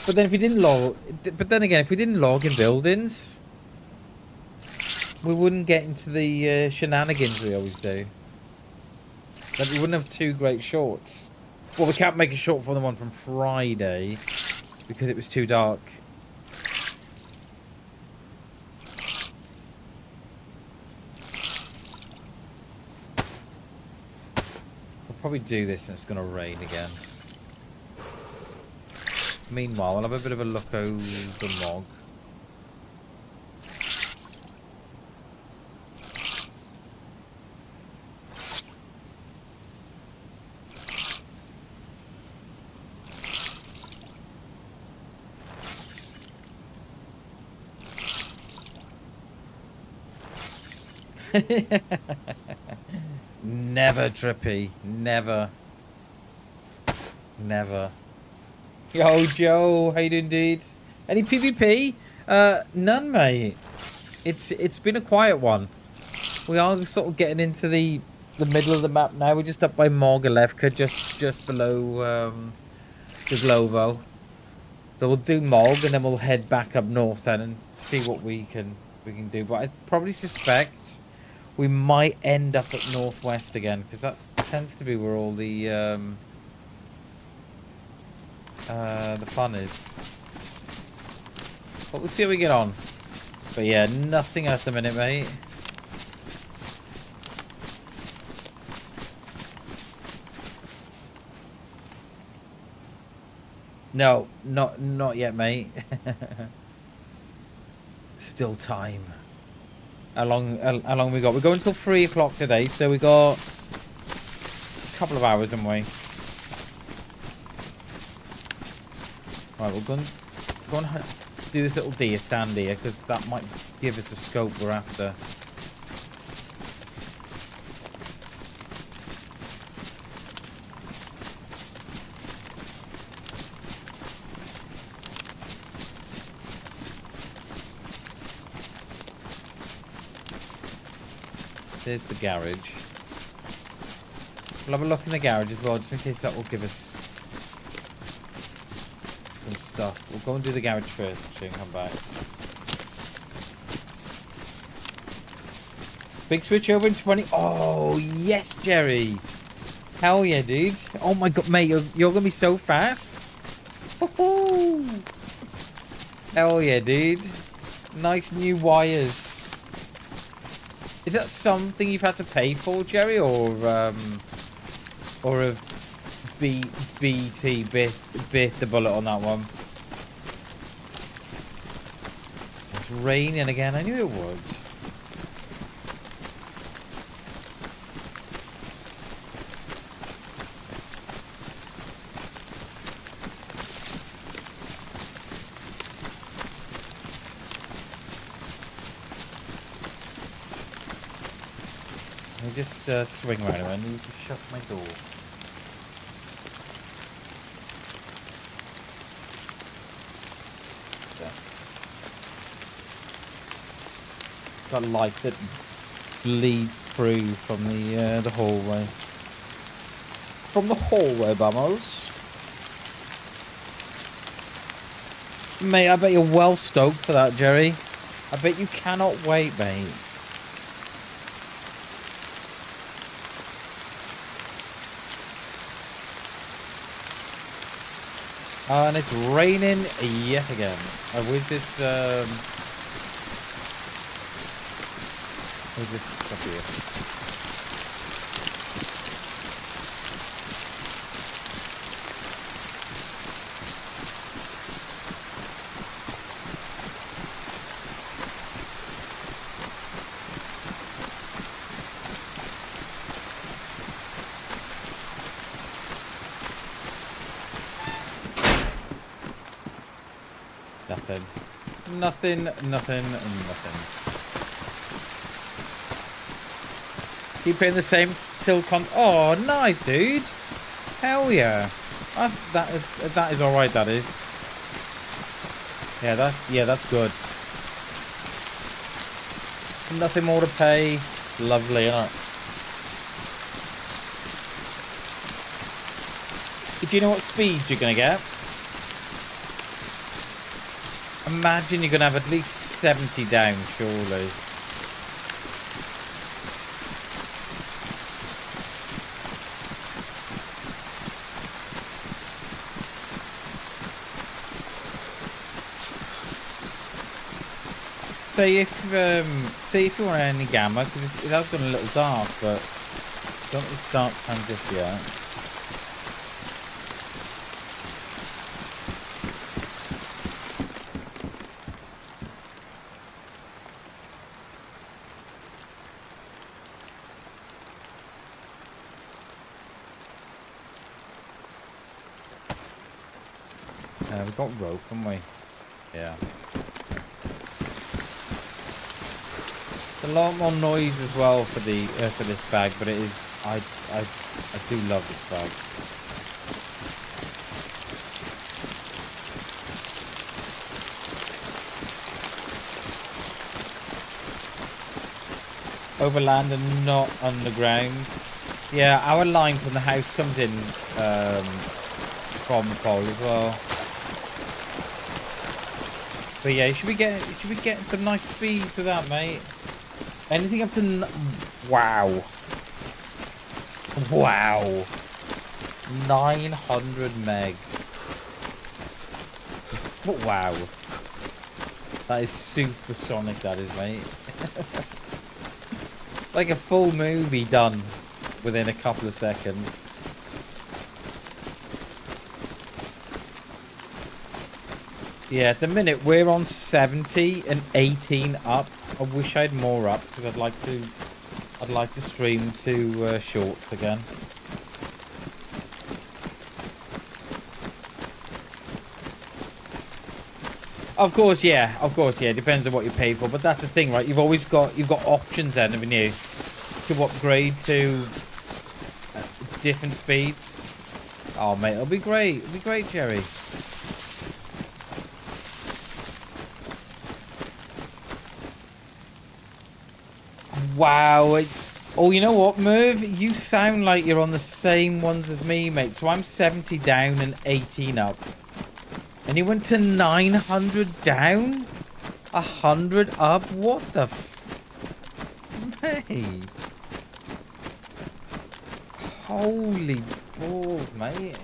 But then if you didn't log... But then again, if we didn't log in buildings, we wouldn't get into the shenanigans we always do. Then we wouldn't have two great shorts. Well, we can't make a short for the one from Friday because it was too dark. We'll probably do this and it's going to rain again. Meanwhile, I'll have a bit of a look over the log. Never, Trippy. Never. Never. Yo, Joe. How you doing, dude? Any PvP? None, mate. It's been a quiet one. We are sort of getting into the middle of the map now. We're just up by Morgalevka, just below the Glovo. So we'll do Mog and then we'll head back up north then and see what we can do. But I probably suspect we might end up at northwest again because that tends to be where all the fun is. But we'll see how we get on. But yeah, nothing at the minute, mate. No, not yet, mate. Still time. How long we got? We're going until 3 o'clock today, so we got a couple of hours, haven't we? Right, we're going to do this little deer stand here because that might give us the scope we're after. There's the garage. We'll have a look in the garage as well, just in case that will give us some stuff. We'll go and do the garage first, actually, and come back. Big switch over in 20. Oh, yes, Jerry. Hell yeah, dude. Oh my god, mate, you're going to be so fast. Hell yeah, dude. Nice new wires. Is that something you've had to pay for, Jerry, or a BT bit the bullet on that one? It's raining again. I knew it would. Just swing right around. I need to shut my door. So, got a light that bleeds through from the hallway. From the hallway, vamos. Mate, I bet you're well stoked for that, Jerry. I bet you cannot wait, mate. And it's raining yet again. Where's this stuff here? Nothing. Keep playing the same till oh, nice, dude. Hell yeah. That is alright, that is. Yeah, that's good. Nothing more to pay. Lovely, innit? Do you know what speed you're gonna get? Imagine you're going to have at least 70 down, surely. say if you want any gamma, because it has gone a little dark, but don't let this dark time just yet. We've got rope, haven't we? Yeah. A lot more noise as well for the for this bag, but it is I do love this bag. Overland and not underground. Yeah, our line from the house comes in from the pole as well. But yeah, you should be getting some nice speeds with that, mate. Anything up to wow, 900 meg. Wow, that is supersonic. That is, mate. Like a full movie done within a couple of seconds. Yeah, at the minute we're on 70 and 18 up. I wish I had more up because I'd like to stream to shorts again. Of course, yeah. It depends on what you pay for, but that's the thing, right? You've got options then, haven't you, to upgrade to different speeds. Oh mate, it'll be great. It'll be great, Jerry. Wow. Oh, you know what, Merv? You sound like you're on the same ones as me, mate. So I'm 70 down and 18 up. And you went to 900 down? 100 up? What the mate? Holy balls, mate.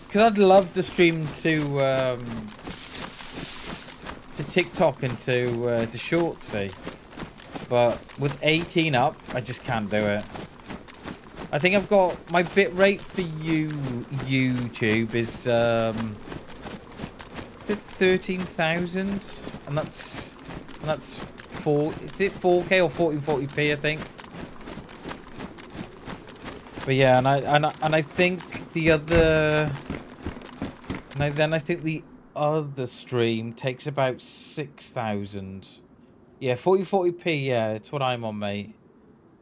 Because I'd love to stream to TikTok and to shorts, see. But with 18 up, I just can't do it. I think I've got my bit rate for YouTube is 13,000, and that's 4K or 1440p, I think. But yeah, and I think the other, and I think the other stream takes about 6,000. Yeah, 1440p. Yeah, it's what I'm on, mate.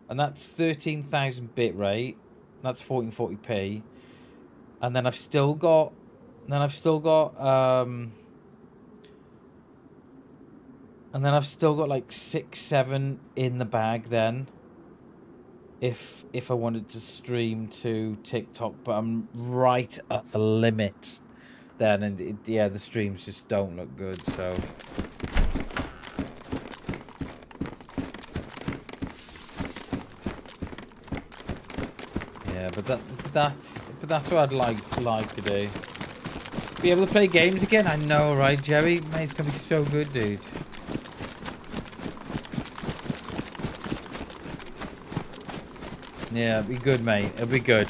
And that's 13,000 bit rate. That's 1440p. And then I've still got like 6, 7 in the bag then. If I wanted to stream to TikTok, but I'm right at the limit then, and yeah, the streams just don't look good, so. Yeah, but that's what I'd like to do. Be able to play games again? I know, right, Jerry? Mate, it's gonna be so good, dude. Yeah, it'll be good, mate. It'll be good.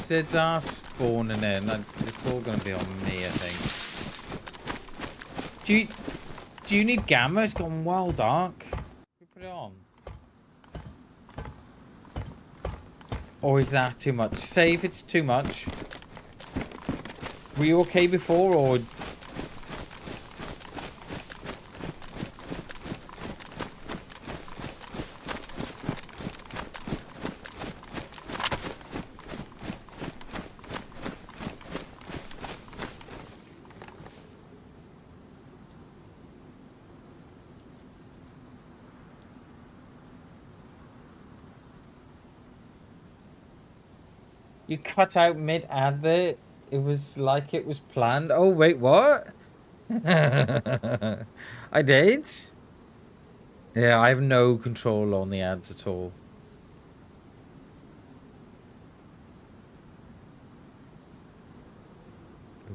Zeds are spawning in. It's all going to be on me, I think. Do you need gamma? It's gone well dark. Put it on. Or is that too much? Say if it's too much. Were you okay before, or? You cut out mid-advert. It was like it was planned. Oh, wait, what? I did? Yeah, I have no control on the ads at all.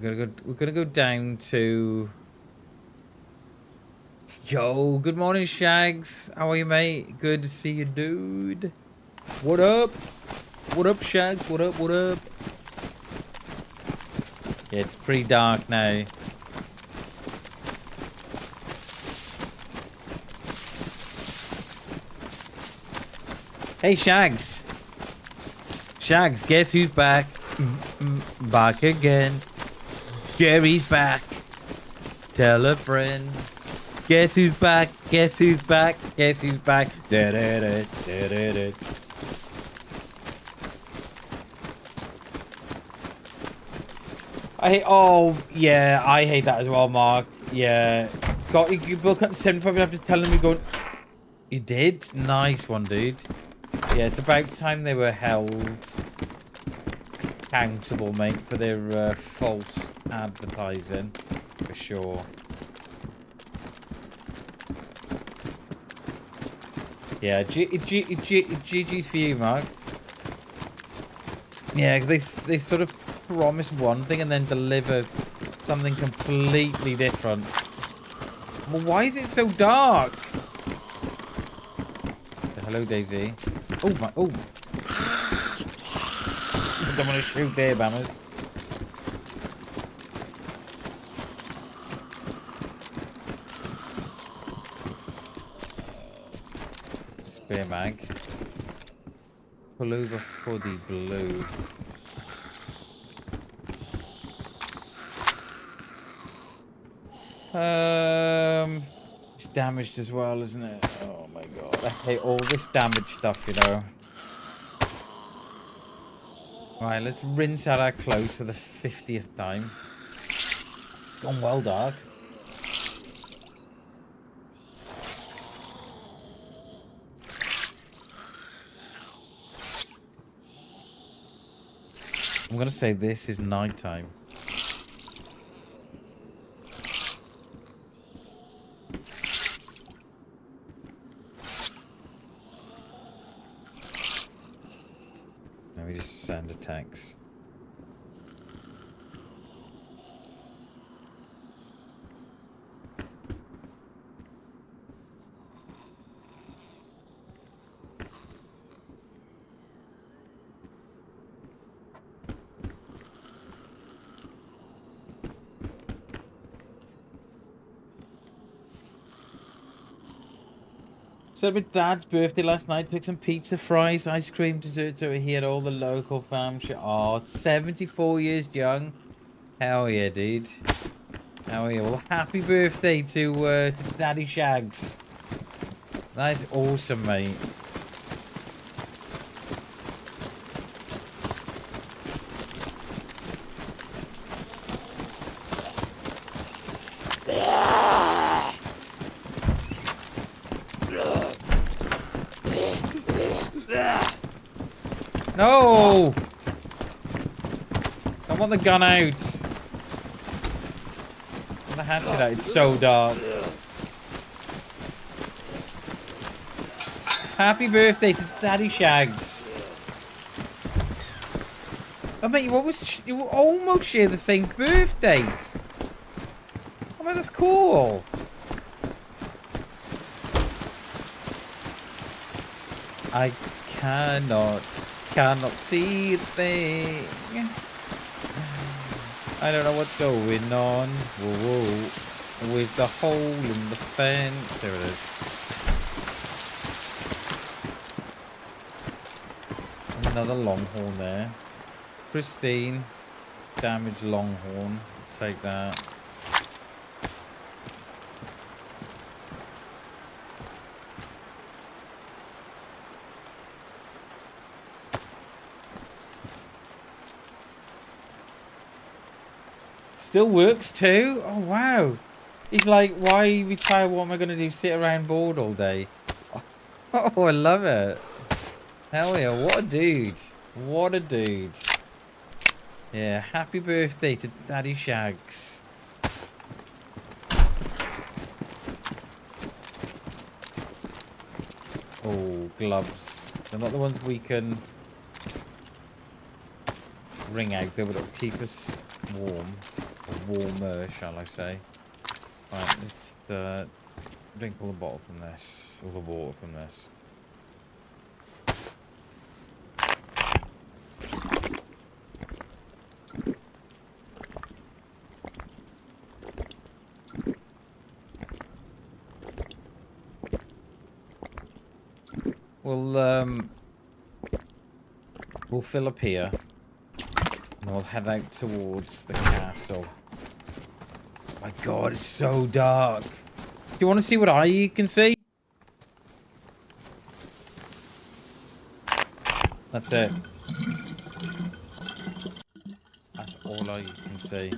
We're gonna go down to... Yo, good morning, Shags. How are you, mate? Good to see you, dude. What up? What up, Shags? What up, what up? Yeah, it's pretty dark now. Hey, Shags. Shags, guess who's back? Back again. Jerry's back. Tell a friend. Guess who's back? Guess who's back? Guess who's back? Da da da da da da. Oh yeah, I hate that as well, Mark. Yeah, you book at 75 after telling me going. You did? Nice one, dude. Yeah, it's about time they were held accountable, mate, for their false advertising, for sure. Yeah, GG's for you, Mark. Yeah, because they sort of promise one thing and then deliver something completely different. Well, why is it so dark? Hello, DayZ. Oh my! Oh, I don't want to shoot there, bammers. Spear mag. Pull over for the blue. It's damaged as well, isn't it? Oh my god, I hate all this damage stuff, you know. Right, let's rinse out our clothes for the 50th time. It's gone well dark. I'm gonna say this is nighttime. Let me just send a text. Celebrated Dad's birthday last night. Took some pizza, fries, ice cream, desserts over here. All the local fam shit. Oh, 74 years young. Hell yeah, dude. Hell yeah. Well, happy birthday to Daddy Shags. That's awesome, mate. No! I want the gun out. I want the hatchet out. It's so dark. Happy birthday to Daddy Shags. Oh, mate, you almost share the same birth date. Oh, man, that's cool. I cannot see the thing. I don't know what's going on. Whoa, whoa. With the hole in the fence. There it is. Another longhorn there. Pristine. Damaged longhorn. Take that. Still works too? Oh, wow. He's like, why retire? What am I going to do? Sit around bored all day? Oh, I love it. Hell yeah. What a dude. What a dude. Yeah, happy birthday to Daddy Shags. Oh, gloves. They're not the ones we can wring out there, but it'll keep us warm. Or warmer, shall I say. Right, let's drink all the bottle from this. All the water from this. We'll fill up here. And we'll head out towards the castle. My god, it's so dark. Do you want to see what I can see? That's it. That's all I can see.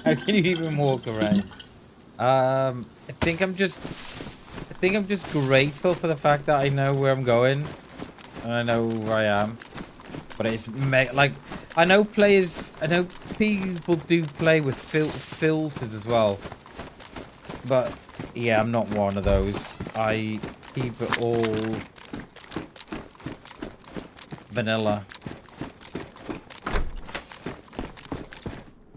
How can you even walk around? I think I'm just grateful for the fact that I know where I'm going and I know where I am. But it's like I know people do play with filters as well. But yeah, I'm not one of those. I keep it all vanilla.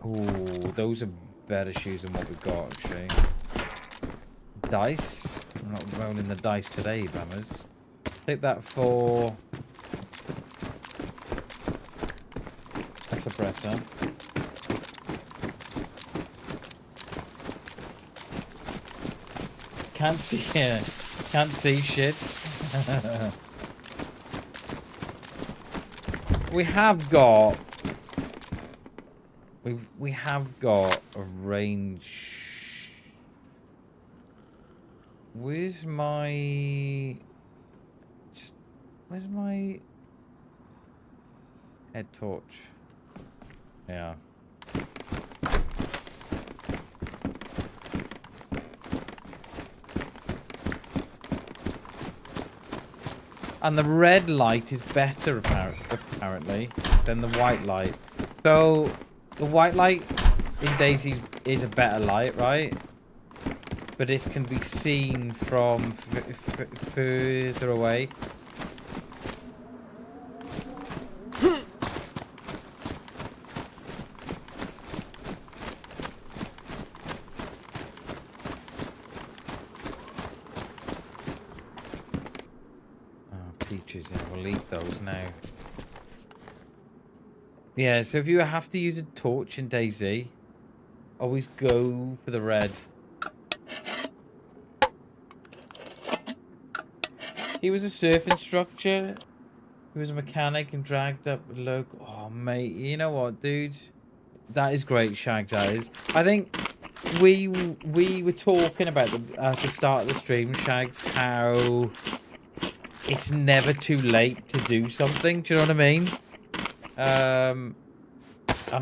Ooh, those are better shoes than what we've got, actually. Dice. I'm not rolling the dice today, Bammers. Take that for a suppressor. Can't see, yeah. Can't see shit. We have got a range. Where's my head torch? Yeah. And the red light is better apparently than the white light. So the white light in DayZ is a better light, right? But it can be seen from further away. Peaches, yeah, we'll eat those now. Yeah, so if you have to use a torch in DayZ, always go for the red. He was a surf instructor. He was a mechanic and dragged up the local. Oh, mate, you know what, dude? That is great, Shags. That is. I think we were talking about at the start of the stream, Shags, how it's never too late to do something. Do you know what I mean? And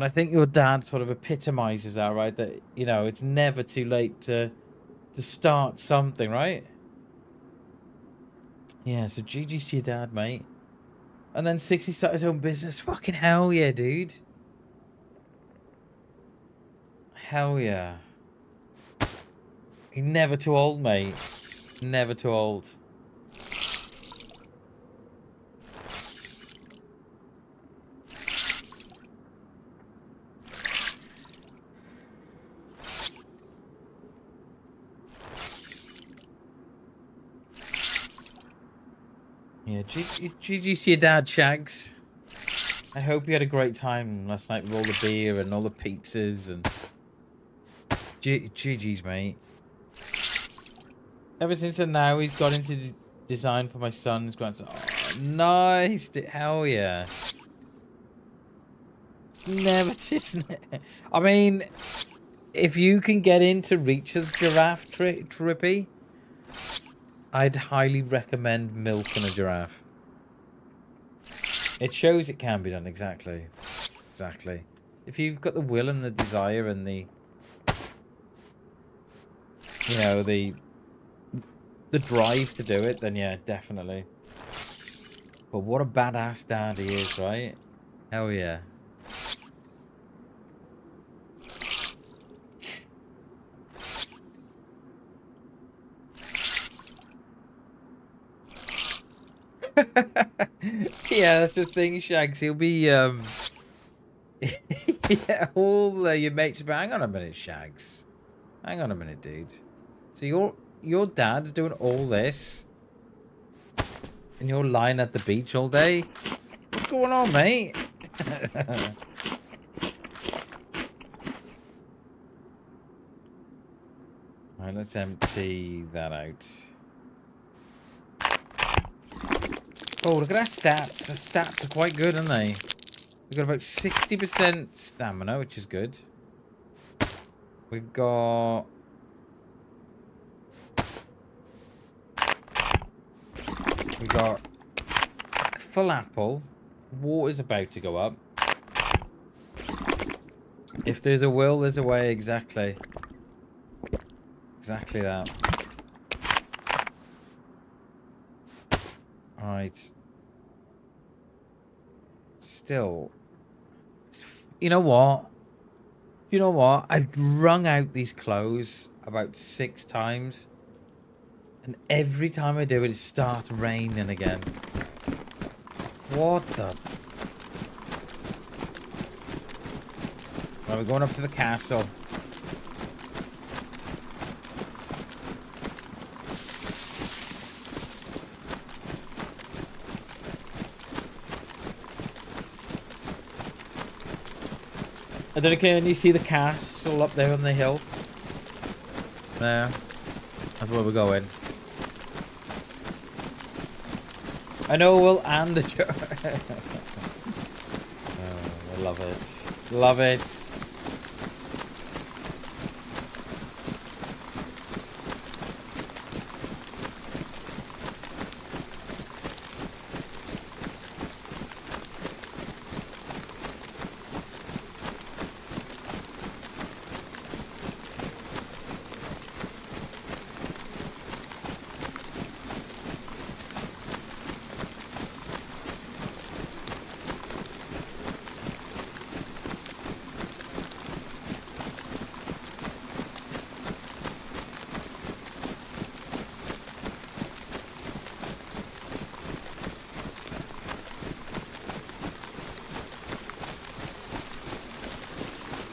I think your dad sort of epitomizes that, right? That, you know, it's never too late to start something, right? Yeah, so GG's to your dad, mate. And then 60 started his own business. Fucking hell yeah, dude. Hell yeah. He's never too old, mate. Never too old. Yeah, GG's to your dad, Shags. I hope you had a great time last night with all the beer and all the pizzas and... GG's, mate. Ever since then now, he's got into design for my son's grandson. Oh, nice! Hell yeah. It's never... I mean, if you can get into Reach's giraffe trippy, I'd highly recommend milking a giraffe. It shows it can be done, exactly. Exactly. If you've got the will and the desire and the... You know, the drive to do it, then yeah, definitely. But what a badass dad he is, right? Hell yeah. Yeah, that's the thing, Shags. He'll be, yeah, all your mates. But hang on a minute, Shags. Hang on a minute, dude. So your dad's doing all this, and you're lying at the beach all day. What's going on, mate? Alright, let's empty that out. Oh, look at our stats. Our stats are quite good, aren't they? We've got about 60% stamina, which is good. We've got... We got full apple. Water's about to go up. If there's a will, there's a way. Exactly. Exactly that. Alright. Still. You know what? You know what? I've wrung out these clothes about 6 times. And every time I do it, it starts raining again. What the... Well, we're going up to the castle. I don't know, can you see the castle up there on the hill? There. That's where we're going. I know, Will, and the church. Oh, I love it. Love it.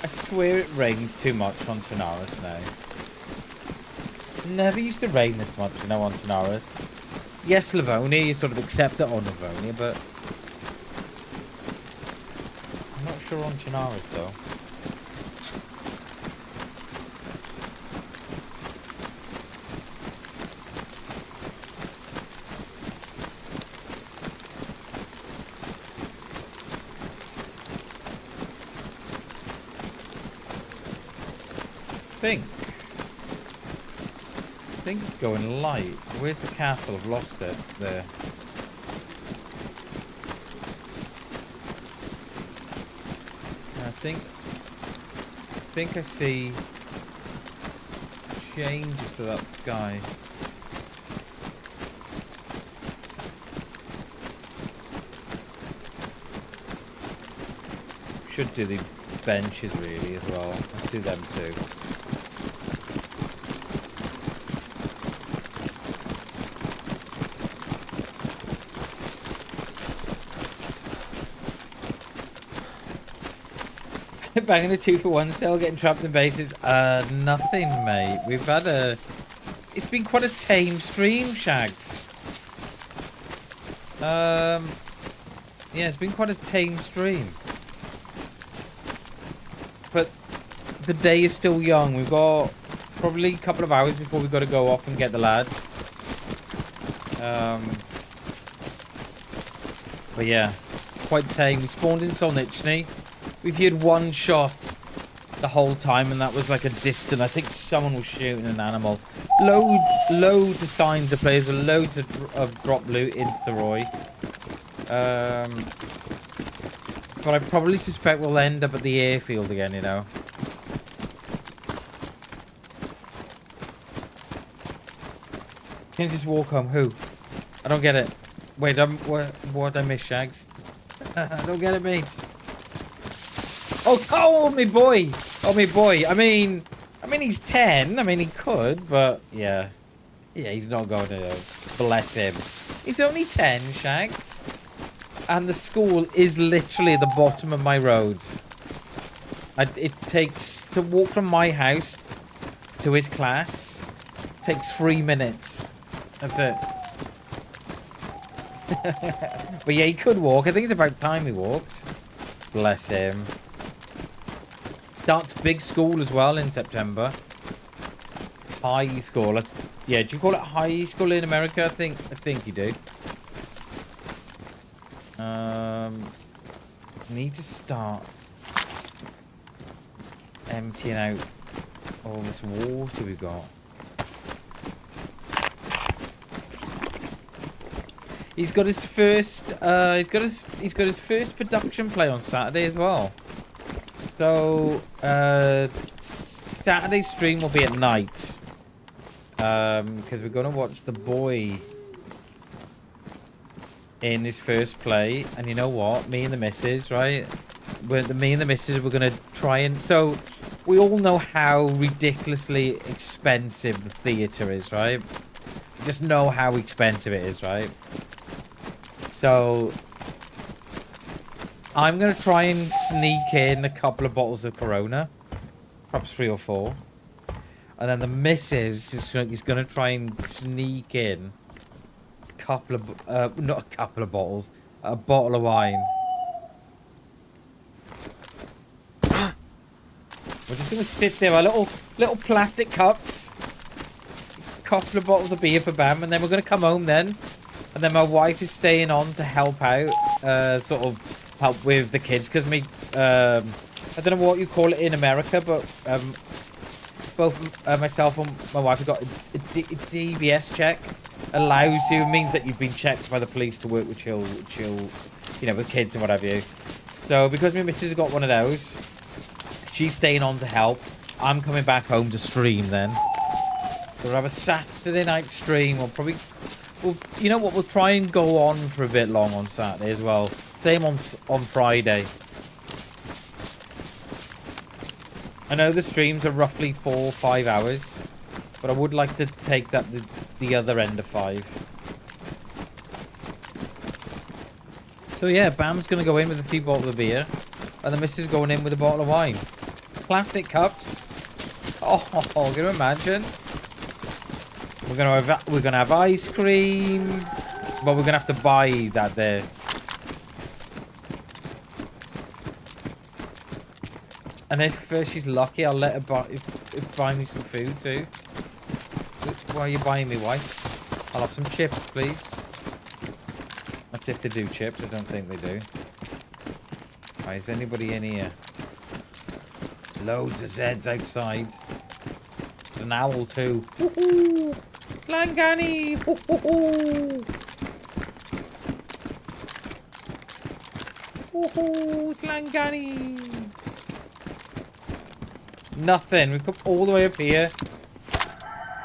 I swear it rains too much on Chernarus now. Never used to rain this much, you know, on Chernarus. Yes, Livonia, you sort of accept it on Livonia, but... I'm not sure on Chernarus, though. I think it's going light. Where's the castle? I've lost it. There. I think I see changes to that sky. Should do the benches really as well. Let's do them too. Banging a 2-for-1 sale, getting trapped in bases. Nothing, mate. We've had a... It's been quite a tame stream, Shags. Yeah, it's been quite a tame stream. But the day is still young. We've got probably a couple of hours before we've got to go off and get the lads. But yeah, quite tame. We spawned in Solnichny. We've had one shot the whole time, and that was like a distant. I think someone was shooting an animal. Loads of signs of players, loads of drop loot into Roy. But I probably suspect we'll end up at the airfield again, you know. Can you just walk home? Who? I don't get it. Wait, what I miss, Shags? I don't get it, mate. Oh, me boy. Oh, me boy. I mean, he's 10. I mean, he could, but yeah. Yeah, he's not going to. Bless him. He's only 10, Shags. And the school is literally at the bottom of my road. It takes, to walk from my house to his class, takes 3 minutes. That's it. But yeah, he could walk. I think it's about time he walked. Bless him. Starts big school as well in September. High school. Yeah, do you call it high school in America? I think you do. Need to start emptying out all this water we've got. He's got his first he's got his first production play on Saturday as well. So Saturday stream will be at night. Because we're gonna watch the boy in his first play, and you know what? Me and the missus, right? Me and the missus we're gonna try and, so we all know how ridiculously expensive the theatre is, right? We just know how expensive it is, right? So I'm gonna try and sneak in a couple of bottles of Corona, perhaps 3 or 4, and then the missus is gonna try and sneak in not a couple of bottles, a bottle of wine. We're just gonna sit there, our little plastic cups, a couple of bottles of beer for Bam, and then we're gonna come home then, and then my wife is staying on to help out, sort of help with the kids, because I don't know what you call it in America, but both myself and my wife have got a DBS check. Allows you, means that you've been checked by the police to work with you know, with kids and whatever you. So because my missus has got one of those, she's staying on to help. I'm coming back home to stream then. We'll have a Saturday night stream. You know what? We'll try and go on for a bit long on Saturday as well. Same on Friday. I know the streams are roughly 4 or 5 hours, but I would like to take that the other end of 5. So yeah, Bam's gonna go in with a few bottles of beer, and the missus going in with a bottle of wine. Plastic cups. Oh, can you imagine? We're gonna have ice cream, but we're gonna have to buy that there. And if she's lucky, I'll let her buy me some food too. Why are you buying me, wife? I'll have some chips, please. That's if they do chips. I don't think they do. Right, is anybody in here? Loads of Zeds outside. An owl too. Woohoo! Slangani! Woohoo! Woohoo! Slangani! Nothing. We've come all the way up here.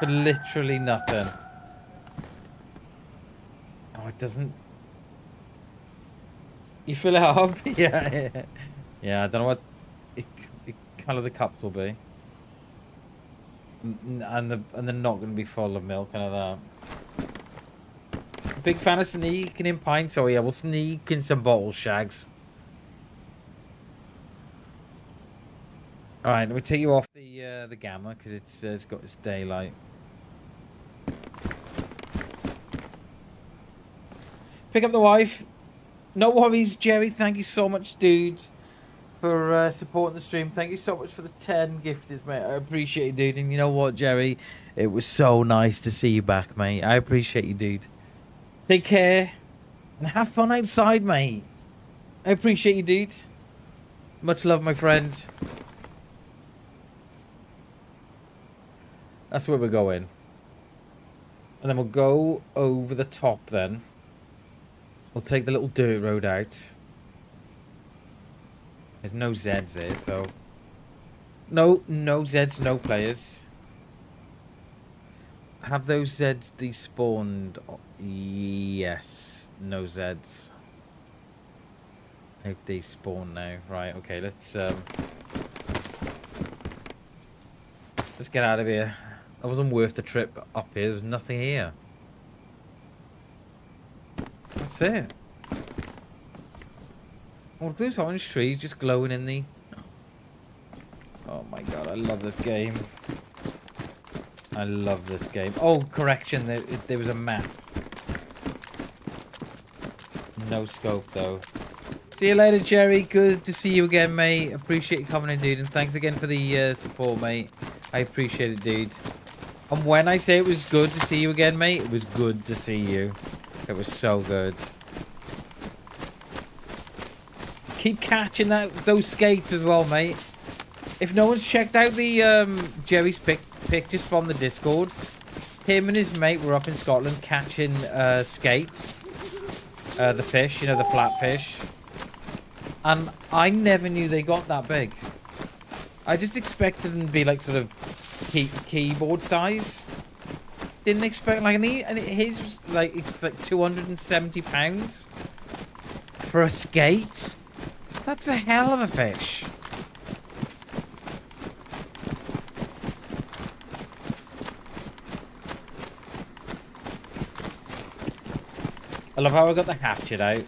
But literally nothing. Oh, it doesn't... You fill it up? Yeah. Yeah, I don't know what colour the cups will be. And they're not going to be full of milk and all that. Big fan of sneaking in pints. Oh yeah, we'll sneak in some bottles, Shags. Alright, let me take you off the gamma, because it's got its daylight. Pick up the wife. No worries, Jerry. Thank you so much, dude, for supporting the stream. Thank you so much for the 10 gifted, mate. I appreciate you, dude. And you know what, Jerry? It was so nice to see you back, mate. I appreciate you, dude. Take care. And have fun outside, mate. I appreciate you, dude. Much love, my friend. That's where we're going. And then we'll go over the top then. We'll take the little dirt road out. There's no Zeds there, so... No Zeds, no players. Have those Zeds despawned? Yes. No Zeds. They've despawned now. Right, okay, let's get out of here. That wasn't worth the trip up here. There's nothing here. That's it. Oh, those orange trees just glowing in the... Oh my god, I love this game. I love this game. Oh, correction, there was a map. No scope, though. See you later, Jerry. Good to see you again, mate. Appreciate you coming in, dude. And thanks again for the support, mate. I appreciate it, dude. And when I say it was good to see you again, mate, it was good to see you. It was so good. Keep catching those skates as well, mate. If no one's checked out the Jerry's pictures from the Discord, him and his mate were up in Scotland catching skates. The fish, you know, the flatfish. And I never knew they got that big. I just expected them to be like sort of keyboard size. Didn't expect like his was like it's like 270 pounds for a skate. That's a hell of a fish. I love how I got the hatchet out.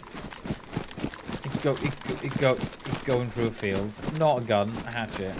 It's going through a field. Not a gun, a hatchet.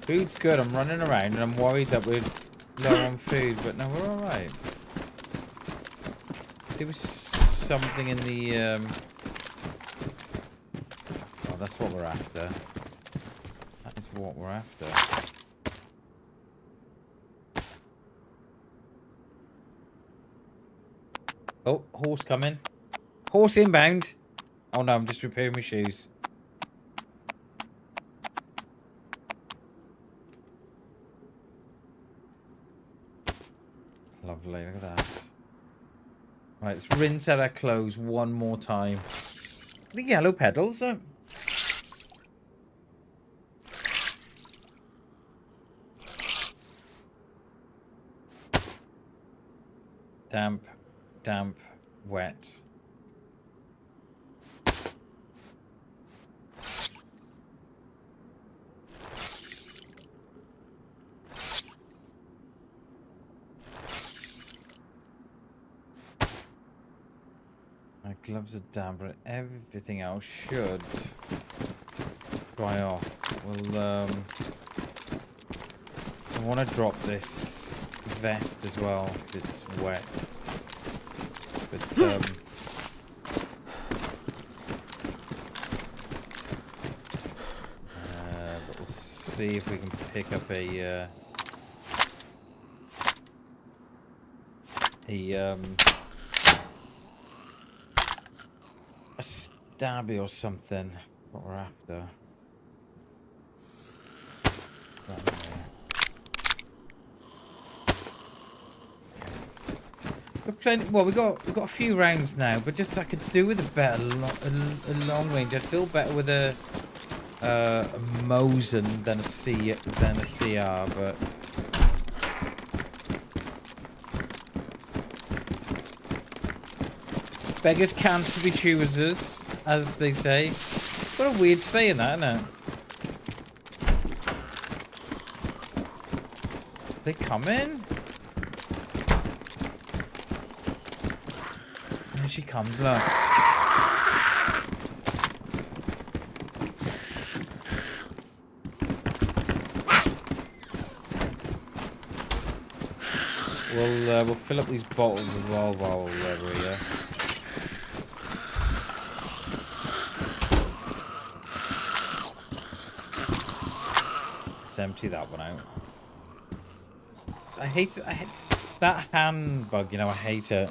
Food's good. I'm running around and I'm worried that we're low on food, but no, we're alright. There was something in the... Oh, that's what we're after. That is what we're after. Oh, horse coming. Horse inbound. Oh no, I'm just repairing my shoes. Lovely, look at that. Right, let's rinse out our clothes one more time. The yellow pedals, Damp, damp, wet. My gloves are damp, but everything else should dry off. Well, I want to drop this vest as well because it's wet. But but we'll see if we can pick up a stabby or something. What we're after. We've plenty. Well, we've got a few rounds now, but just I could do with a better long range. I'd feel better with a Mosin than a CR, but. Beggars can't be choosers, as they say. What a weird saying that, isn't it? They coming? Here she comes, look. We'll fill up these bottles as well while we're here. Let's empty that one out. I hate that hand bug, you know, I hate it.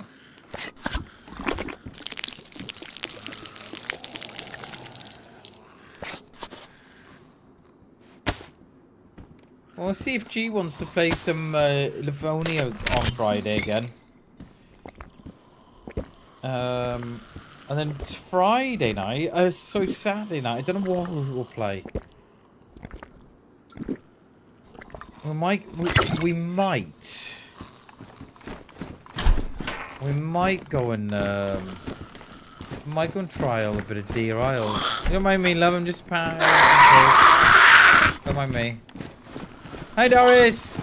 Well, let's see if G wants to play some Livonia on Friday again. And then Friday night, sorry, Saturday night, I don't know what we'll play. We might go and trial a bit of Deer Isle. Don't mind me, love. I'm just don't mind me. Hi, Doris.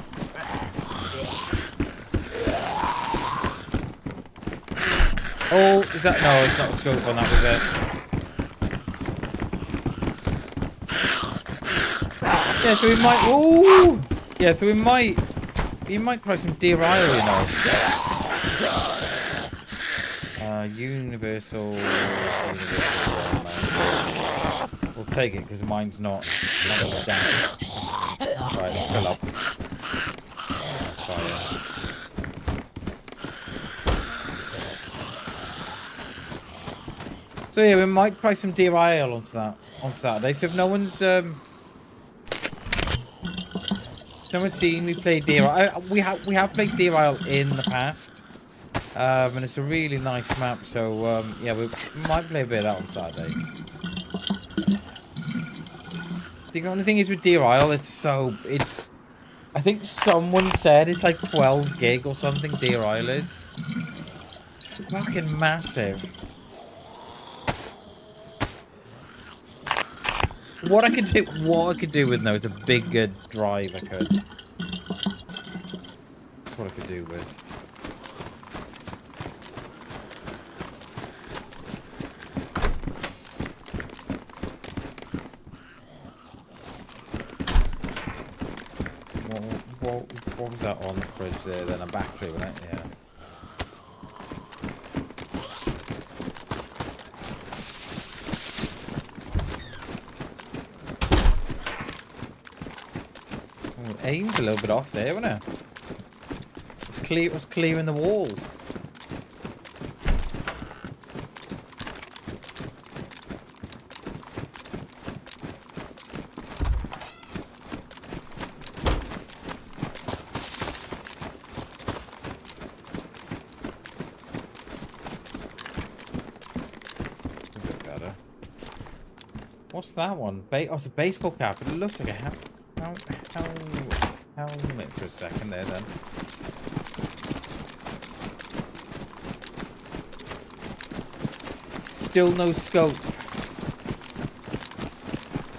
Oh, is that no? It's not a scope on that, was it? Yeah, so we might. Ooh. Yeah, so we might try some Deer Isle, you know. Universal. We'll take it because mine's not down. Right, let's fill up. Fire. So yeah, we might try some Deer Isle on Saturday. So if no one's seen me play Deer Isle, we have played Deer Isle in the past, and it's a really nice map. So yeah, we might play a bit of that on Saturday. The only thing is with Deer Isle, I think someone said it's like 12 gig or something. Deer Isle is. It's fucking massive. What I could do with no, it's a bigger drive. I could. That's what I could do with. What was that on the fridge there? Then a battery, wasn't it? Yeah. Aimed a little bit off there, wasn't it? It was clearing the wall. A bit better. What's that one? Oh, it's a baseball cap, but it looks like a hat. Helmet for a second there then. Still no scope.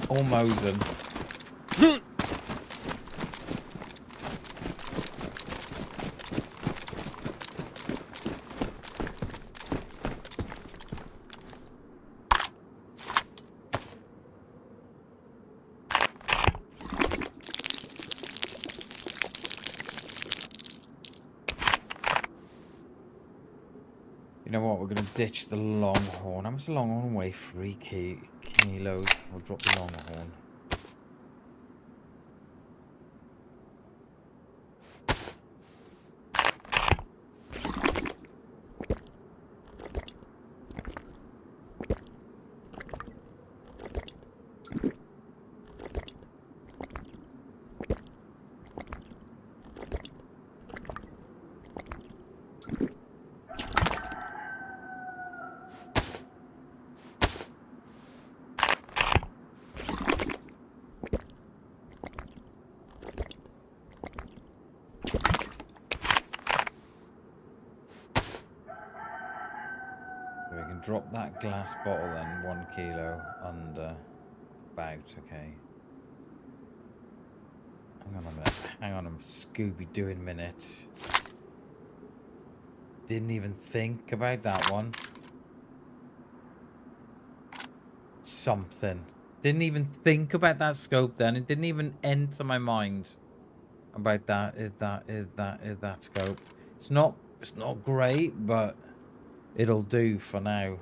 Or Mosen. You know what? We're gonna ditch the Longhorn. How much the Longhorn weigh? 3 kilos. We'll drop the Longhorn. Drop that glass bottle then, 1 kilo under about, okay. Hang on a minute, hang on a Scooby-Dooing minute. Didn't even think about that one. Something. Didn't even think about that scope then, it didn't even enter my mind. about that is that scope. It's not great, but it'll do for now.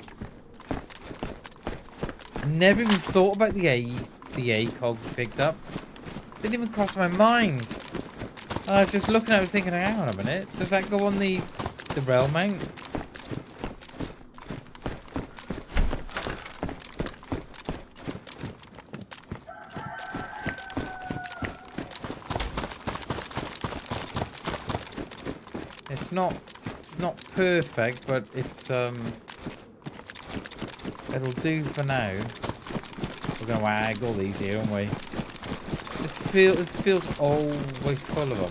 Never even thought about the ACOG picked up. Didn't even cross my mind. And I was just looking at it thinking, hang on a minute, does that go on the rail mount? It's not perfect, but it's it'll do for now. We're gonna wag all these here, aren't we? It feels always full of them.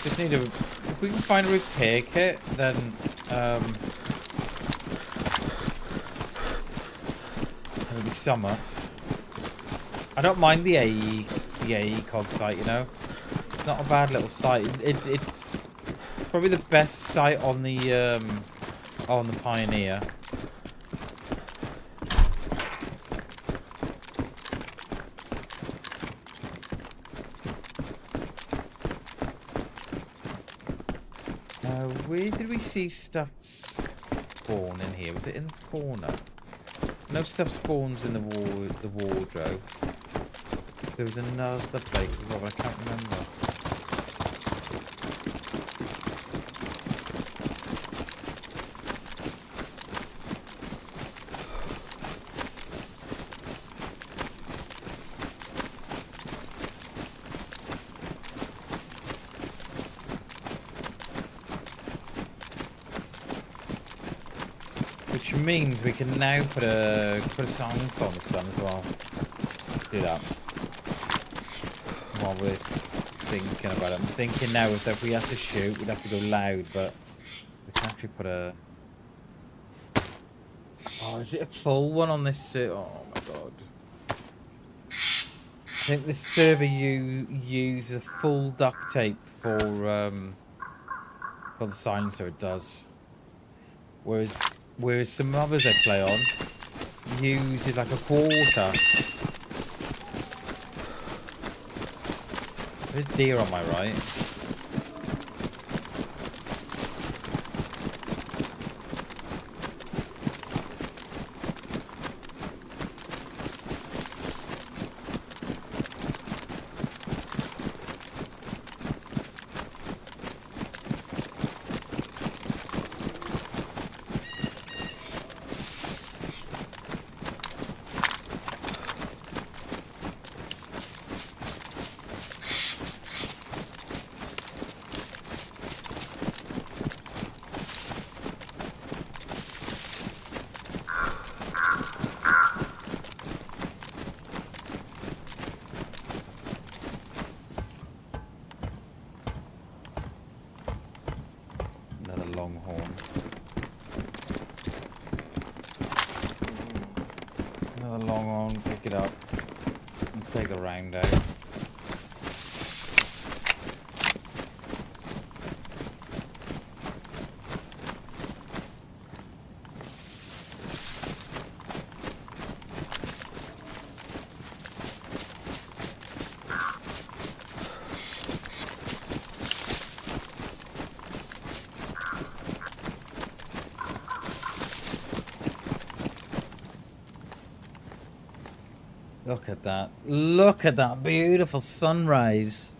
Just need if we can find a repair kit, then it'll be somewhat. I don't mind the AECOG site, you know. It's not a bad little site. It's probably the best site on the Pioneer. Where did we see stuff spawn in here? Was it in this corner? No stuff spawns in the wardrobe. There was another place as well, but I can't remember. Which means we can now put a silence on this one as well. Let's do that. While we're thinking about it, I'm thinking now if we have to shoot, we'd have to go loud, but we can actually put a. Oh, is it a full one on this server? Oh my god! I think this server uses a full duct tape for the silencer. It does, whereas some others I play on use it like a quarter. There's deer on my right. Another long one, pick it up and take a round out. Look at that. Look at that beautiful sunrise.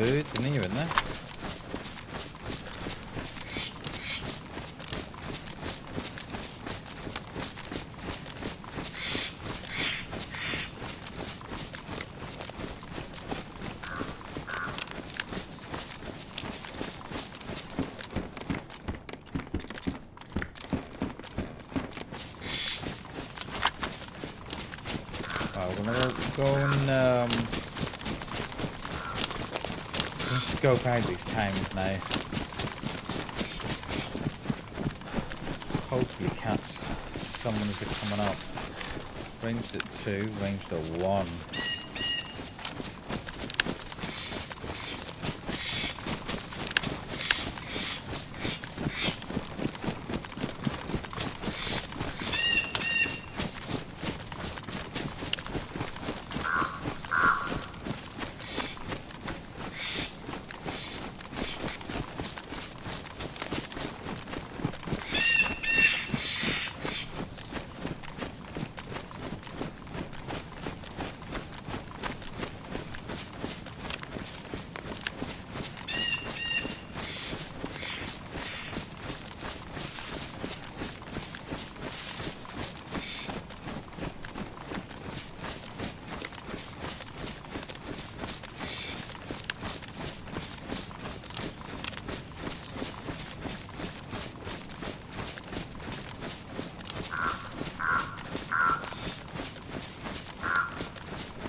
birds in here, isn't there? Go and scope out these towns now. Hopefully catch someone as they're coming up. Ranged at 2, ranged at 1.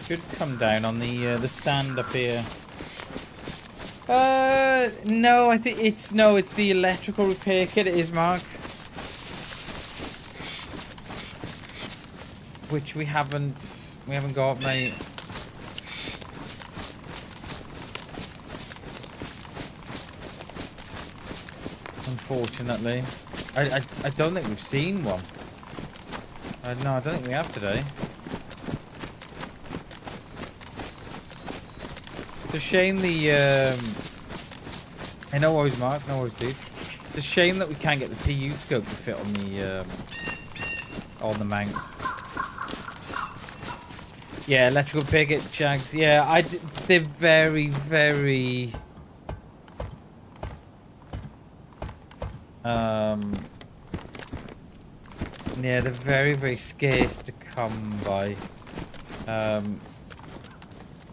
Should come down on the stand up here. No, I think it's the electrical repair kit. It is, Mark. Which we haven't got, mate. Unfortunately, I don't think we've seen one. No, I don't think we have today. It's a shame I know always, Mark. No worries, dude. It's a shame that we can't get the PU scope to fit on the mount. Yeah, electrical picket, Jags. Yeah, they're very, very... Yeah, they're very, very scarce to come by.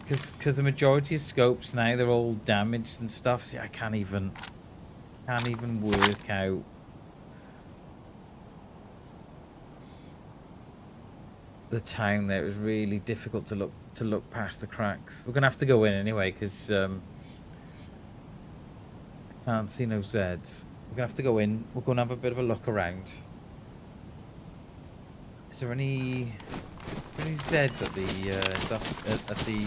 Because the majority of scopes now, they're all damaged and stuff. See, I can't even work out the town there. It was really difficult to look past the cracks. We're gonna have to go in anyway because I can't see no Zeds. We're gonna have to go in. We're gonna have a bit of a look around. Is there any Zeds at the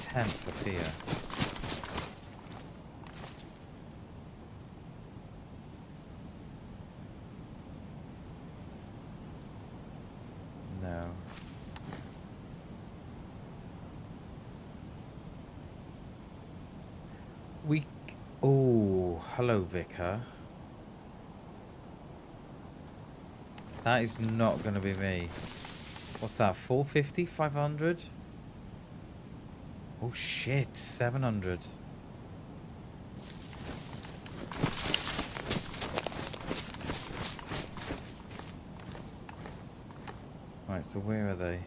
tents up here? No. Oh, hello, Vicar. That is not going to be me. What's that? 450? 500? Oh shit, 700. Right, so where are they?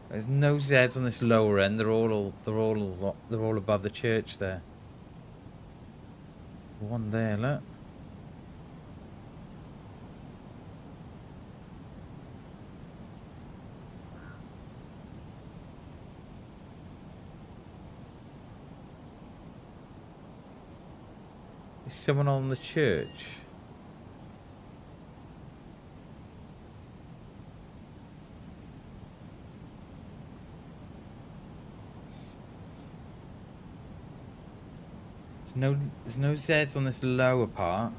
There's no Zeds on this lower end. They're all above the church there. The one there, look. Is someone on the church? There's no Zeds on this lower part.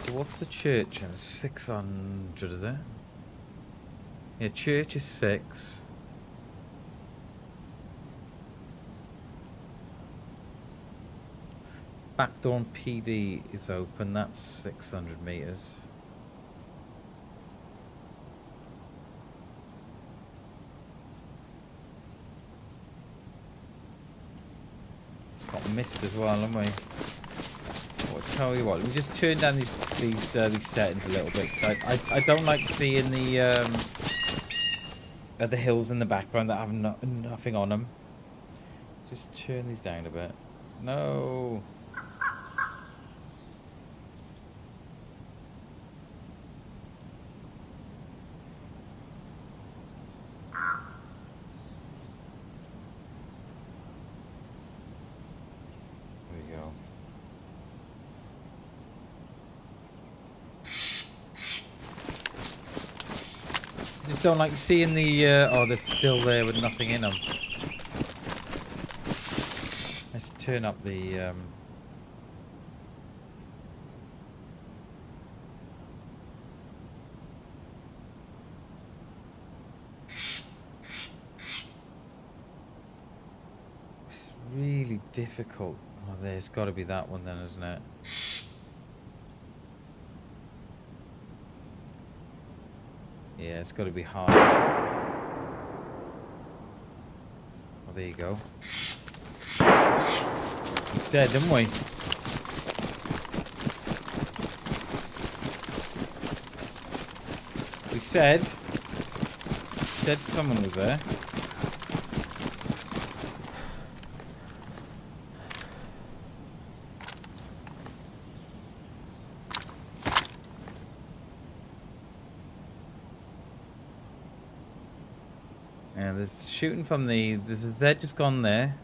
So what's the church in? 600, is it? Yeah, church is 6. Back door on PD is open. That's 600 meters. It's got mist as well, haven't we? I'll tell you what. Let me just turn down these settings a little bit. Cause I don't like seeing the hills in the background that have nothing on them. Just turn these down a bit. No. There we go. I just don't like seeing the oh, they're still there with nothing in them. Let's turn up the it's really difficult. Oh, there's got to be that one then, isn't it? Yeah, it's got to be hard. Oh, there you go. We said, didn't we? We said someone was there. Yeah, there's shooting from the... They're just gone there.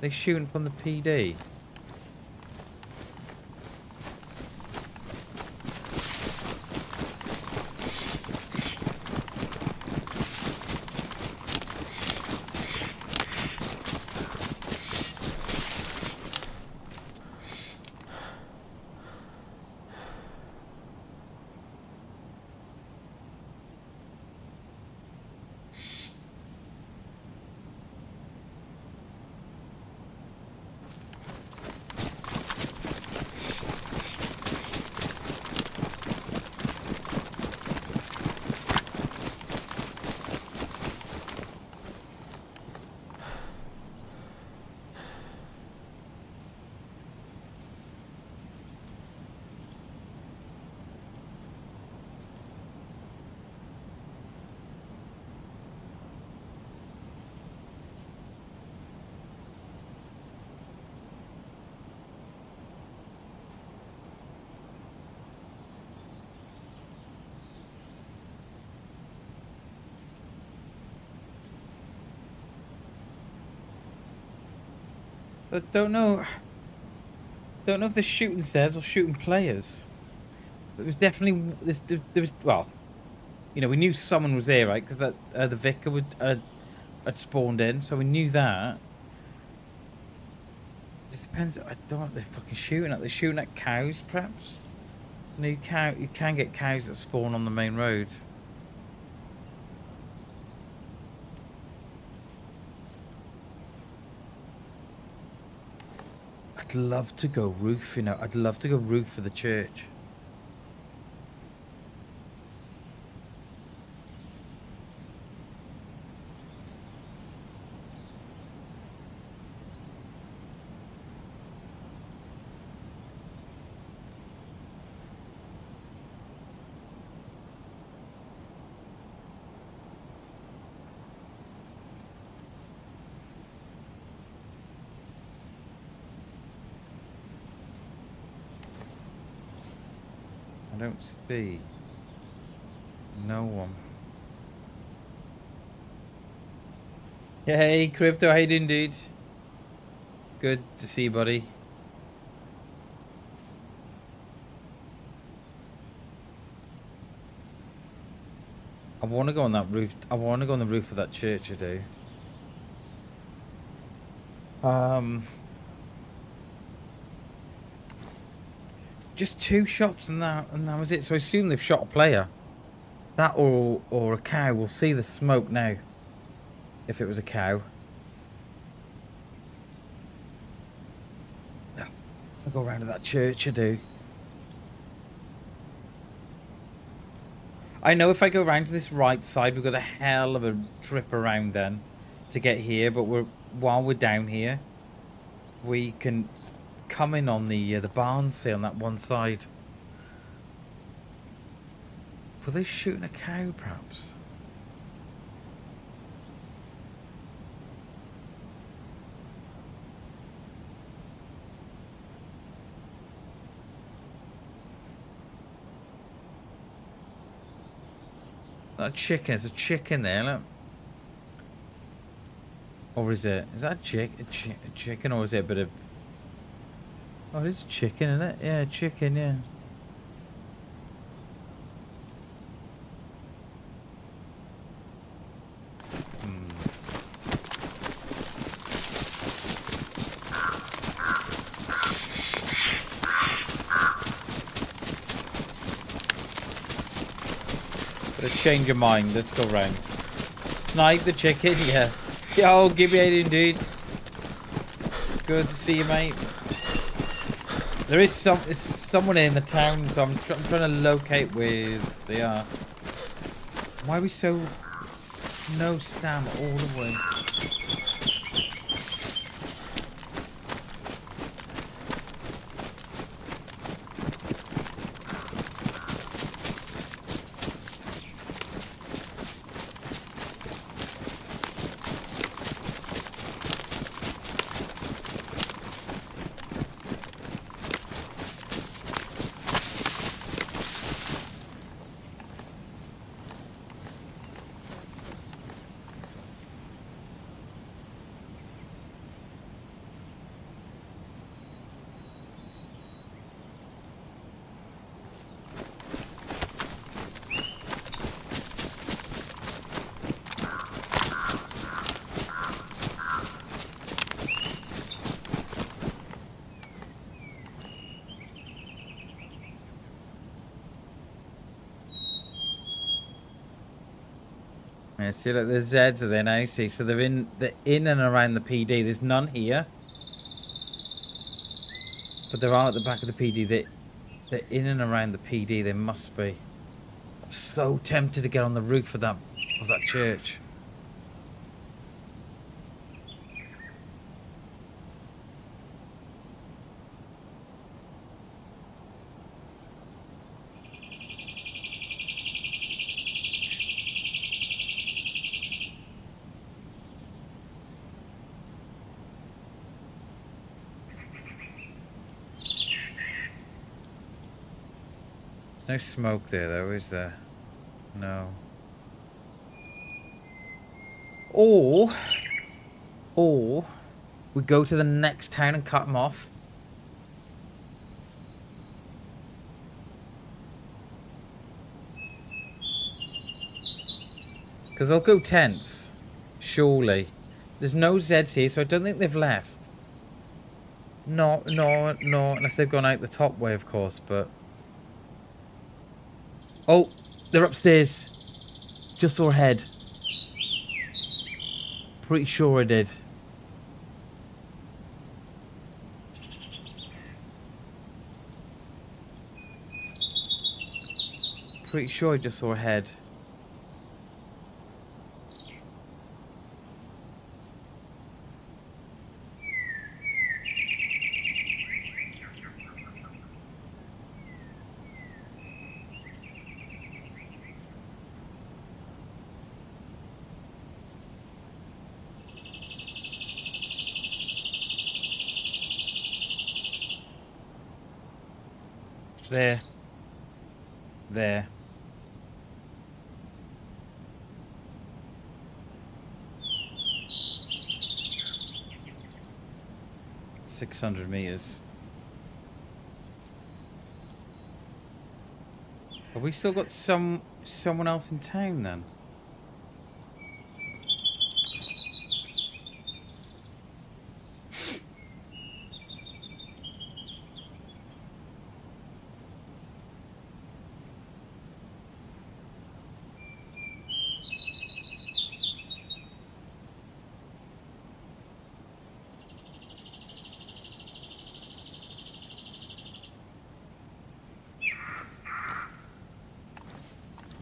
They're shooting from the PD. But don't know if they're shooting stairs or shooting players. But there's definitely there was, well, you know, we knew someone was there, right? Because that the vicar would had spawned in, so we knew that. It just depends. I don't know what they're fucking shooting at. They're shooting at cows, perhaps. You know, you can get cows that spawn on the main road. I'd love to go roof, you know. I'd love to go roof for the church. I don't see no one. Hey, Crypto, how you doing, dude? Good to see you, buddy. I want to go on that roof. I want to go on the roof of that church, I do. Just 2 shots and that was it. So I assume they've shot a player. That or a cow. We'll see the smoke now. If it was a cow. I go round to that church, I do. I know if I go round to this right side, we've got a hell of a trip around then to get here. But while we're down here, we can come in on the barn, say, on that one side. Were they shooting a cow, perhaps? That chicken, there's a chicken there, look. Or is it? Is that a chicken, or is it a bit of... Oh, it is a chicken, isn't it? Yeah, chicken, yeah. Let's change your mind. Let's go round. Snipe the chicken, yeah. Yo, give me it, dude. Good to see you, mate. There is someone in the town, so I'm trying to locate where they are. Why are we so no stam all the way? Yeah, see, look, the Zeds are there now, see, so they're in and around the PD. There's none here. But there are at the back of the PD. They're in and around the PD, they must be. I'm so tempted to get on the roof of that church. No smoke there though, is there? No. Or we go to the next town and cut them off. Because they'll go tents. Surely. There's no Zeds here, so I don't think they've left. No, unless they've gone out the top way, of course, but... Oh, they're upstairs. Just saw a head. Pretty sure I did. Pretty sure I just saw a head. There. There. $600. Have we still got someone else in town then?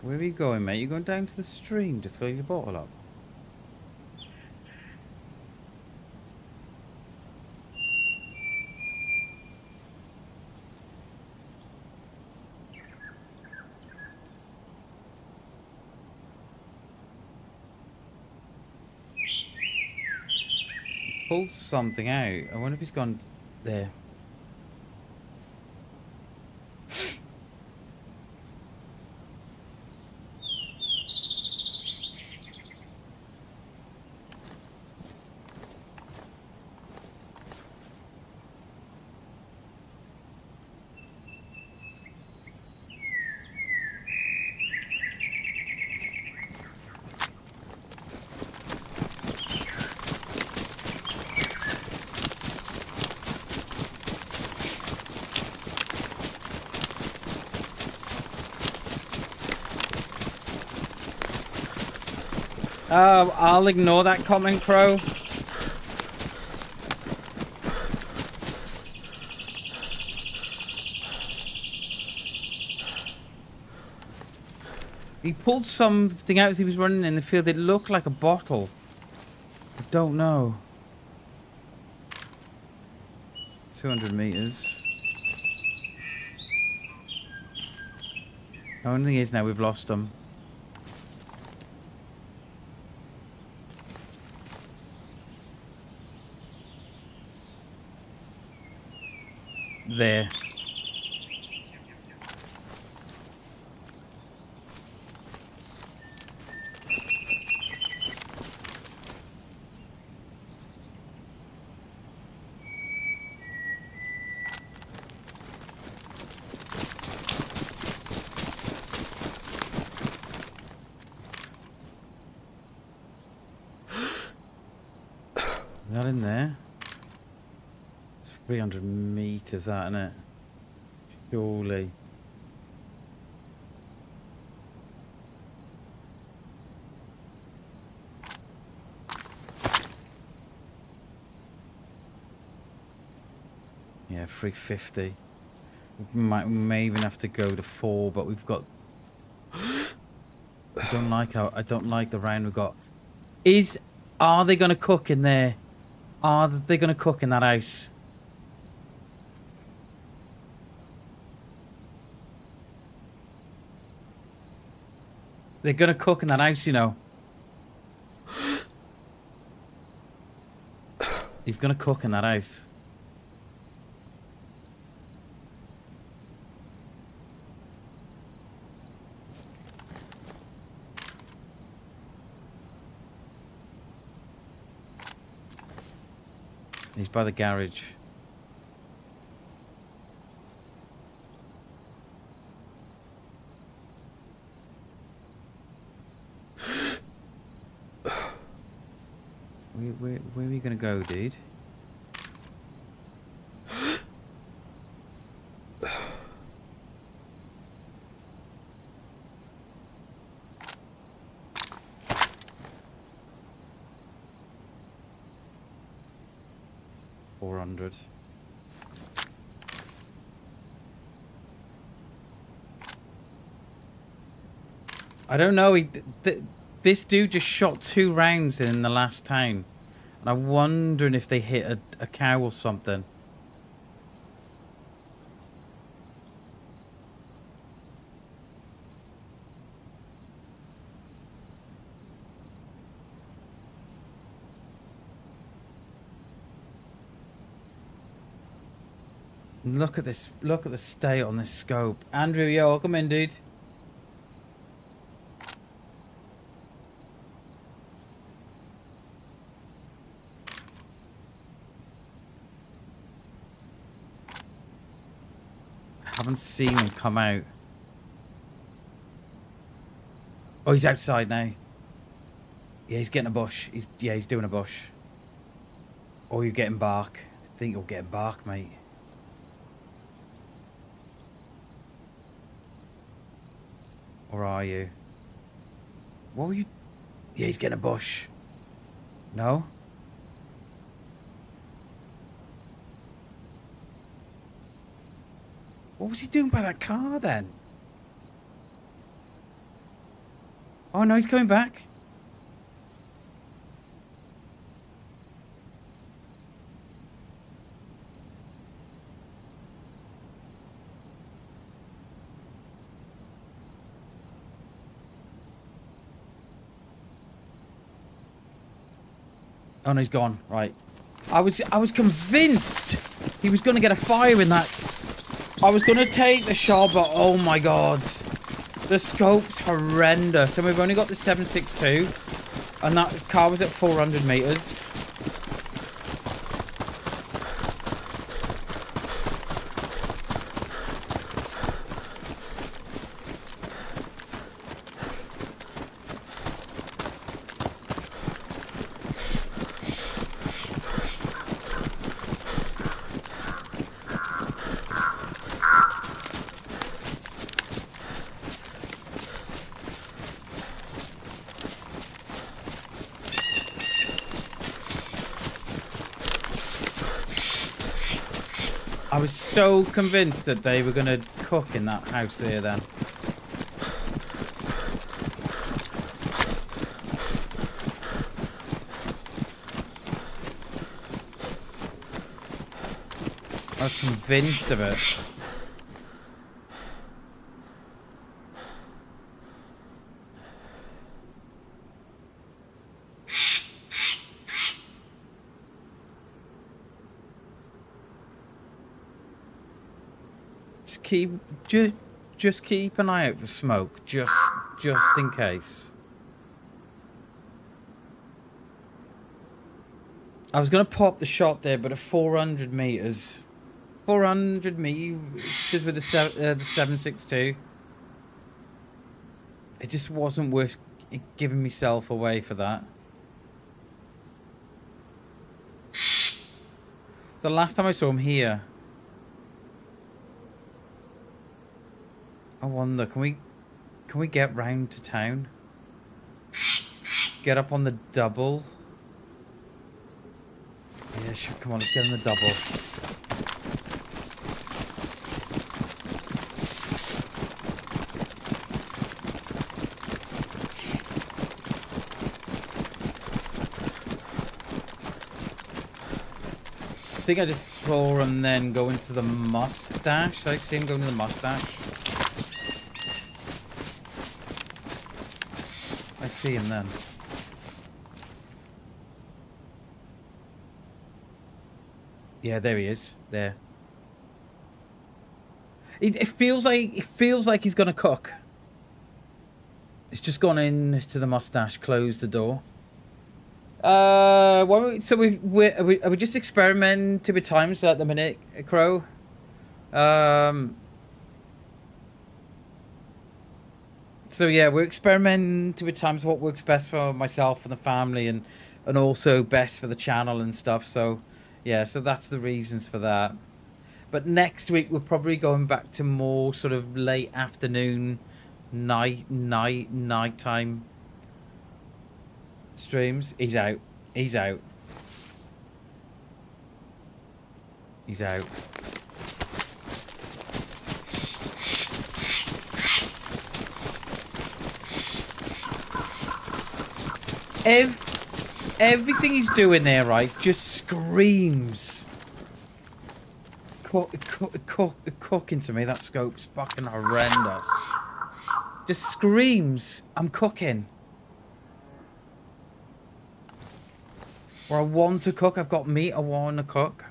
Where are you going, mate? You going down to the stream to fill your bottle up? Pulled something out. I wonder if he's gone there. I'll ignore that comment, Crow. He pulled something out as he was running in the field. It looked like a bottle. I don't know. 200 meters. The only thing is now we've lost him. There. Is that in there? It's 300 meters, that, isn't it? Surely. Yeah, 350. We may even have to go to 4, but we've got. I don't like the round we've got. Are they going to cook in there? Are they going to cook in that house? They're going to cook in that house, you know. He's going to cook in that house. He's by the garage. Where are we gonna go, dude? $400. I don't know. This dude just shot 2 rounds in the last time. And I'm wondering if they hit a cow or something. Look at this. Look at the state on this scope. Andrew, yo, welcome in, dude. Haven't seen him come out. Oh, he's outside now. Yeah, he's getting a bush. He's doing a bush. Oh, you're getting bark. I think you're getting bark, mate. Or are you? What were you? Yeah, he's getting a bush. No? What was he doing by that car then? Oh no, he's coming back. Oh no, he's gone. Right. I was convinced he was going to get a fire in that. I was going to take the shot, but oh my god. The scope's horrendous. And we've only got the 7.62. And that car was at 400 meters. I was so convinced that they were going to cook in that house there then. I was convinced of it. Just keep an eye out for smoke, just in case. I was gonna pop the shot there, but at 400 meters, 400 meters with the 7.62, it just wasn't worth giving myself away for that. So the last time I saw him here. I wonder, can we get round to town? Get up on the double? Yeah, sure, come on, let's get on the double. I think I just saw him then go into the mustache. Did I see him go into the mustache? I see him then. Yeah, there he is. There. It feels like he's gonna cook. It's just gone into the mustache, closed the door. So are we just experimenting with times at the minute, Crow? So yeah, we're experimenting with times what works best for myself and the family, and also best for the channel and stuff. So yeah, so that's the reasons for that. But next week we're probably going back to more sort of late afternoon, nighttime streams. He's out. He's out. He's out. Everything he's doing there, right, just screams. Cooking to me, that scope's fucking horrendous. Just screams, I'm cooking. Or I want to cook, I've got meat I want to cook.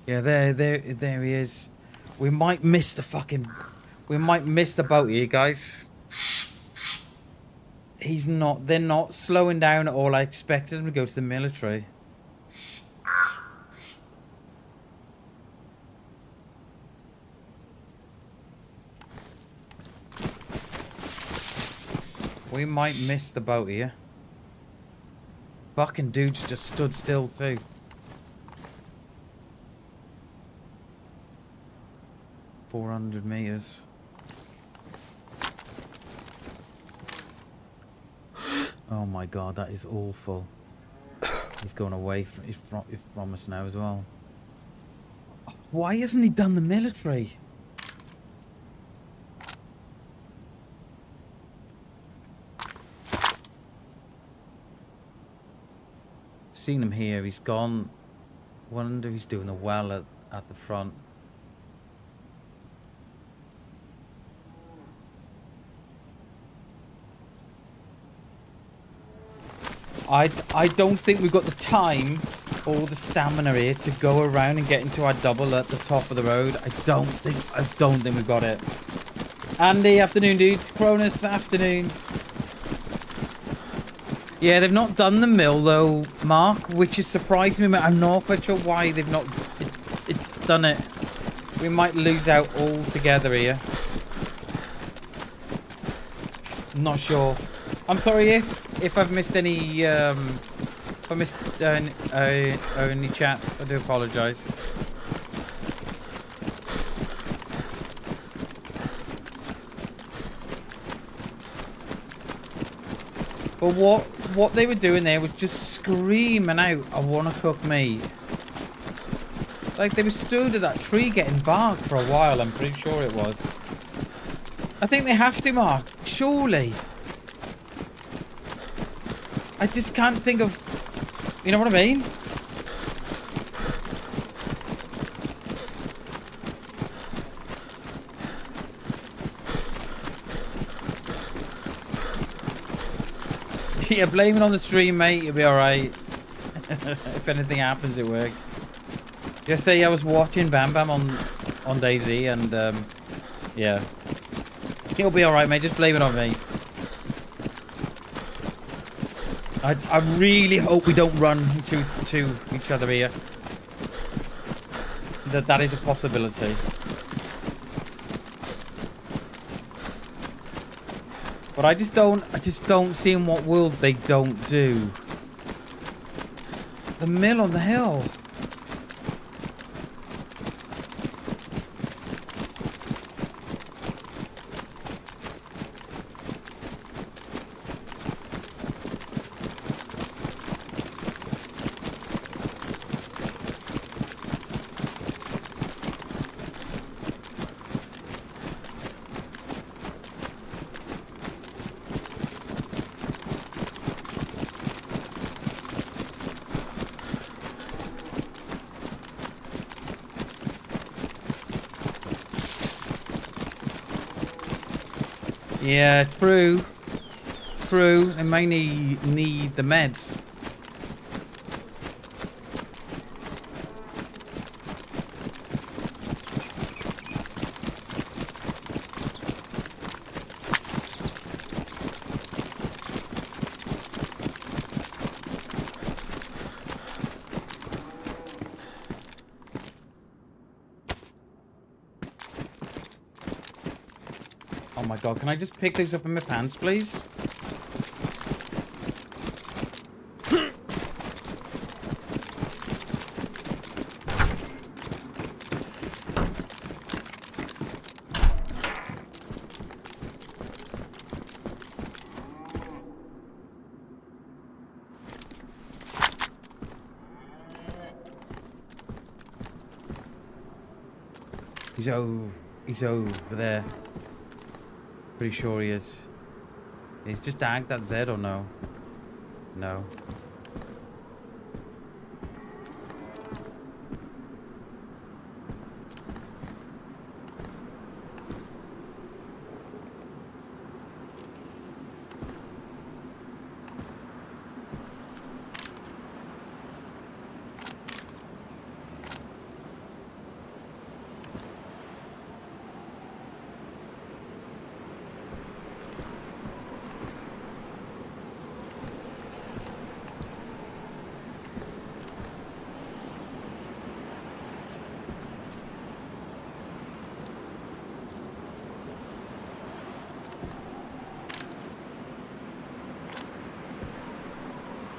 Yeah, there he is. We might miss the boat here, guys. They're not slowing down at all. I expected them to go to the military. We might miss the boat here. Fucking dudes just stood still too. $400 meters. Oh my god, that is awful. He's going away from us now as well. Why hasn't he done the military? seen him here. He's gone. Wonder if he's doing the well at the front. I don't think we've got the time or the stamina here to go around and get into our double at the top of the road. I don't think we've got it. Andy, afternoon, dudes. Cronus, afternoon. Yeah, they've not done the mill though, Mark, which is surprising me. I'm not quite sure why they've not done it. We might lose out altogether here. I'm not sure. I'm sorry if I've missed any if I missed any chats. I do apologise. But what they were doing there was just screaming out, "I want to cook meat." Like they were stood at that tree getting barked for a while. I'm pretty sure it was. I think they have to, Mark. Surely. I just can't think of... You know what I mean? Yeah, blame it on the stream, mate. You'll be alright. If anything happens at work. Just say I was watching Bam Bam on DayZ and, yeah. He'll be alright, mate. Just blame it on me. I really hope we don't run into each other here. That is a possibility. But I just don't see in what world they don't do. The mill on the hill. Yeah, true. True. They may need the meds. Oh my god, can I just pick those up in my pants, please? He's over there. Pretty sure he is. He's just agged that Z or no? No.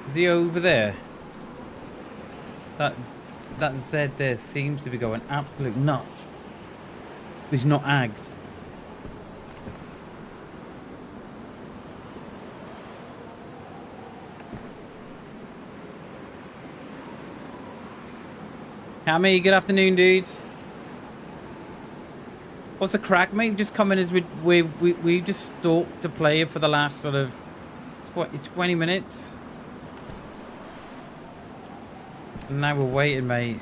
Is he over there? That Z there seems to be going absolute nuts. He's not agged. Hammy, good afternoon, dudes. What's the crack, mate? Just coming as we just stalked the player for the last sort of 20 minutes. And now we're waiting, mate.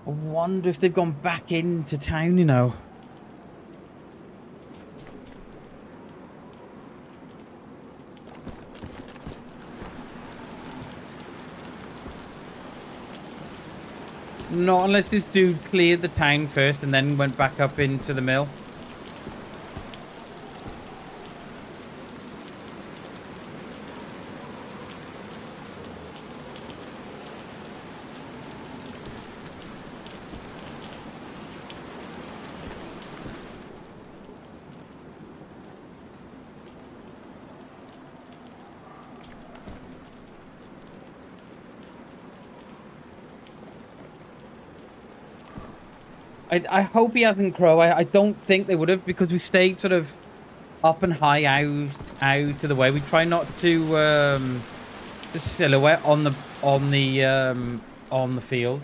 I wonder if they've gone back into town, you know. Not unless this dude cleared the town first and then went back up into the mill. I hope he hasn't crow. I don't think they would have, because we stayed sort of up and high out to the way. We try not to the silhouette on the field.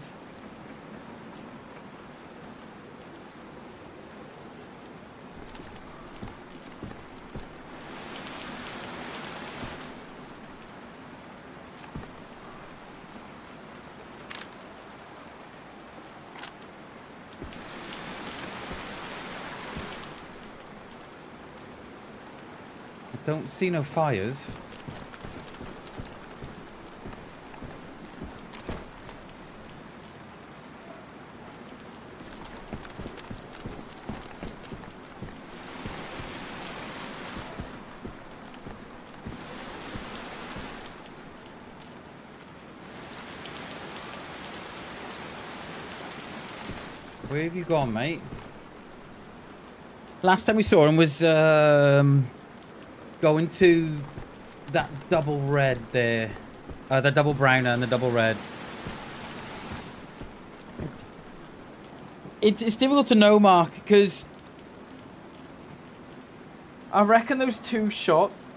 Don't see no fires. Where have you gone, mate? Last time we saw him was going to that double red there. The double browner and the double red. It's difficult to know, Mark, because I reckon those two shots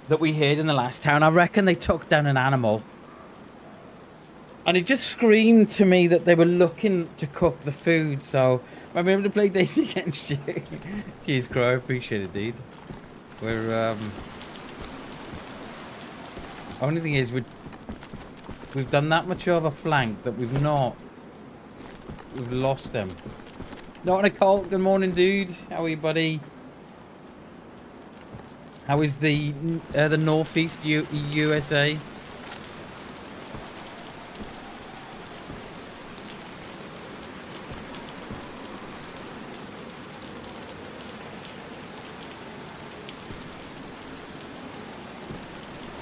that we heard in the last town, I reckon they took down an animal. And it just screamed to me that they were looking to cook the food, so I'm able to play DayZ against you. Cheers, Crow. I appreciate it, dude. We're, only thing is, we've done that much of a flank that we've lost them. Not in a cult. Good morning, dude. How are you, buddy? How is the northeast USA?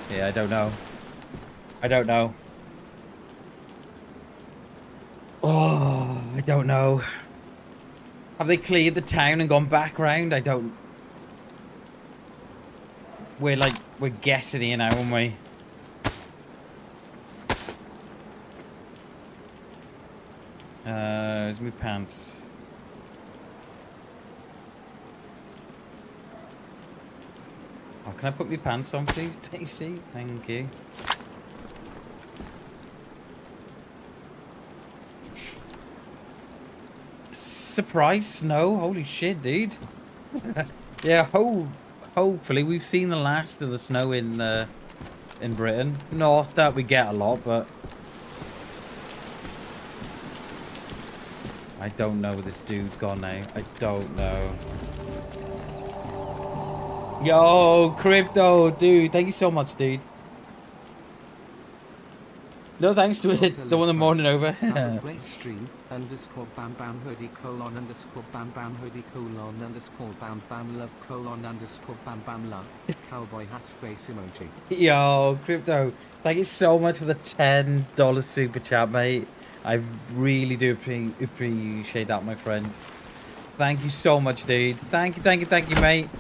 Yeah, I don't know. I don't know. Oh, I don't know. Have they cleared the town and gone back round? I don't... We're guessing here now, aren't we? Where's my pants? Oh, can I put my pants on, please, DayZ? Thank you. Surprise snow? Holy shit, dude. Yeah, hopefully we've seen the last of the snow in Britain. Not that we get a lot, but I don't know where this dude's gone now. I don't know. Yo, Crypto, dude. Thank you so much, dude. No thanks to it. The one in the morning over.
Have a great stream. Underscore bam bam hoodie colon underscore bam bam hoodie colon underscore bam bam love colon underscore bam bam love. Cowboy hat face emoji.
Yo, Crypto. Thank you so much for the $10 super chat, mate. I really do appreciate that, my friend. Thank you so much, dude. Thank you, mate.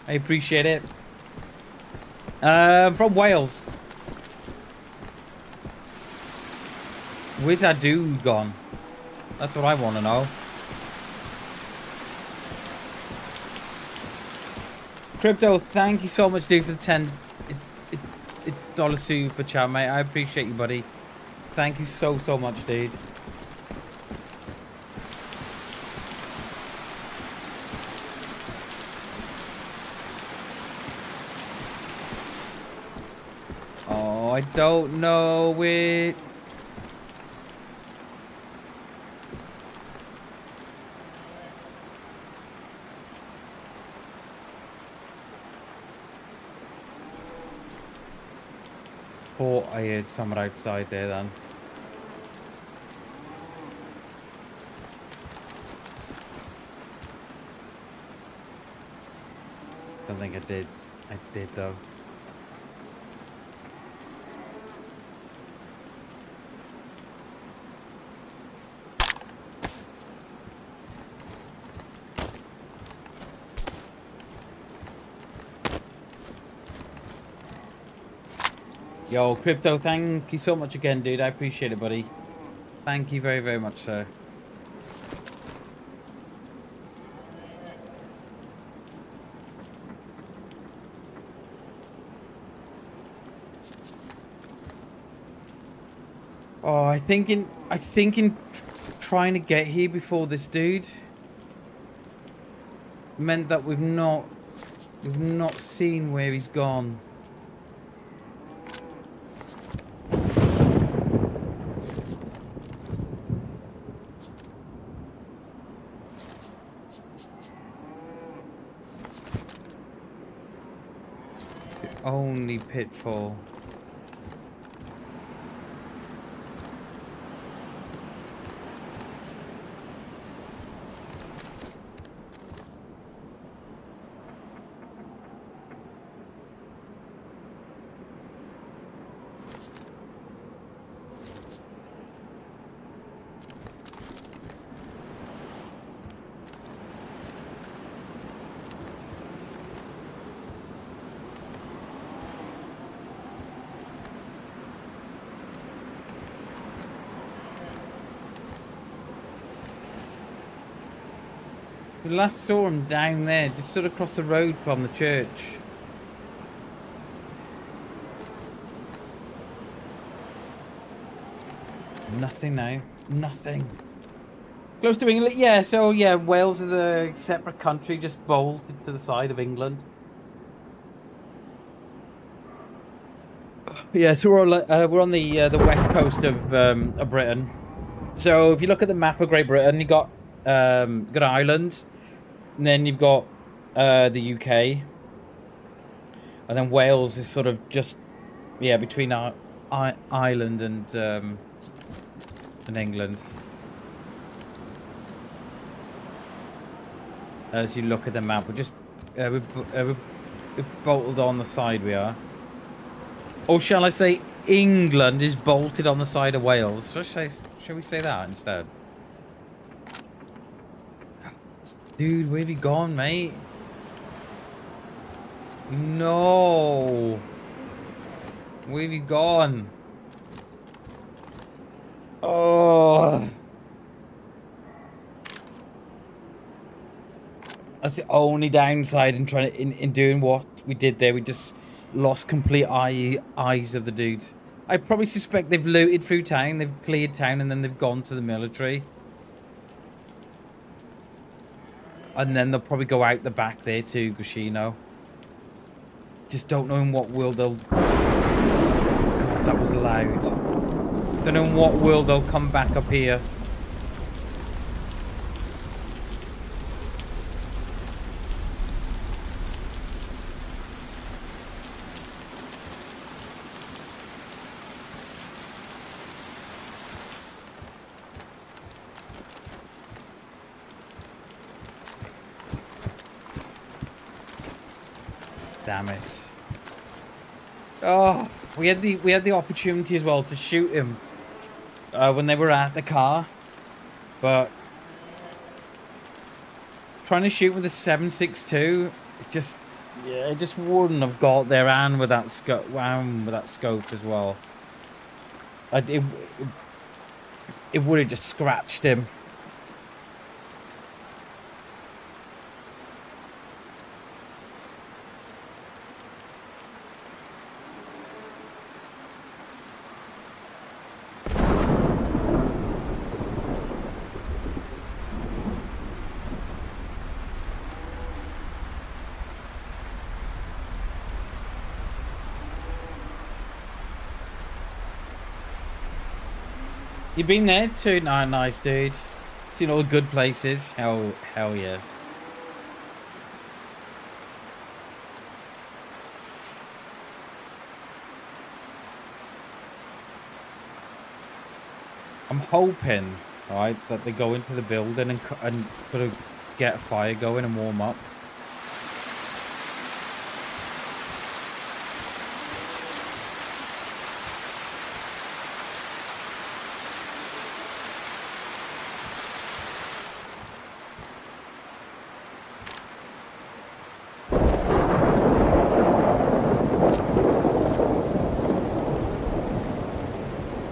I appreciate it. From Wales. Where's that dude gone? That's what I want to know. Crypto, thank you so much, dude, for the $10 super chat, mate. I appreciate you, buddy. Thank you so much, dude. Oh, I don't know it. Oh, I heard someone outside there then. Don't think I did. I did though. Yo, Crypto, thank you so much again, dude. I appreciate it, buddy. Thank you very, very much, sir. Oh, I think in trying to get here before this dude meant that we've not seen where he's gone. It's the only pitfall. We last saw him down there, just sort of across the road from the church. Nothing now. Nothing. Close to England? Yeah, so yeah, Wales is a separate country, just bolted to the side of England. Yeah, so we're on the west coast of Britain. So if you look at the map of Great Britain, you got Ireland. And then you've got the UK, and then Wales is sort of just between Ireland and England. As you look at the map, we're just we're bolted on the side. We are, or shall I say, England is bolted on the side of Wales. Shall we say that instead? Dude, where have you gone, mate? No. Where have you gone? Oh. That's the only downside in trying to, in doing what we did there. We just lost complete eyes of the dude. I probably suspect they've looted through town, they've cleared town, and then they've gone to the military. And then they'll probably go out the back there too, Gushino. Just don't know in what world they'll... God, that was loud. Don't know in what world they'll come back up here. Damn it. Oh, we had the opportunity as well to shoot him when they were at the car, but trying to shoot with a 7.62, it just wouldn't have got there, and with that scope as well. It would have just scratched him. You been there too? Nah, nice, dude. Seen all the good places. Hell yeah. I'm hoping, right, that they go into the building and sort of get a fire going and warm up.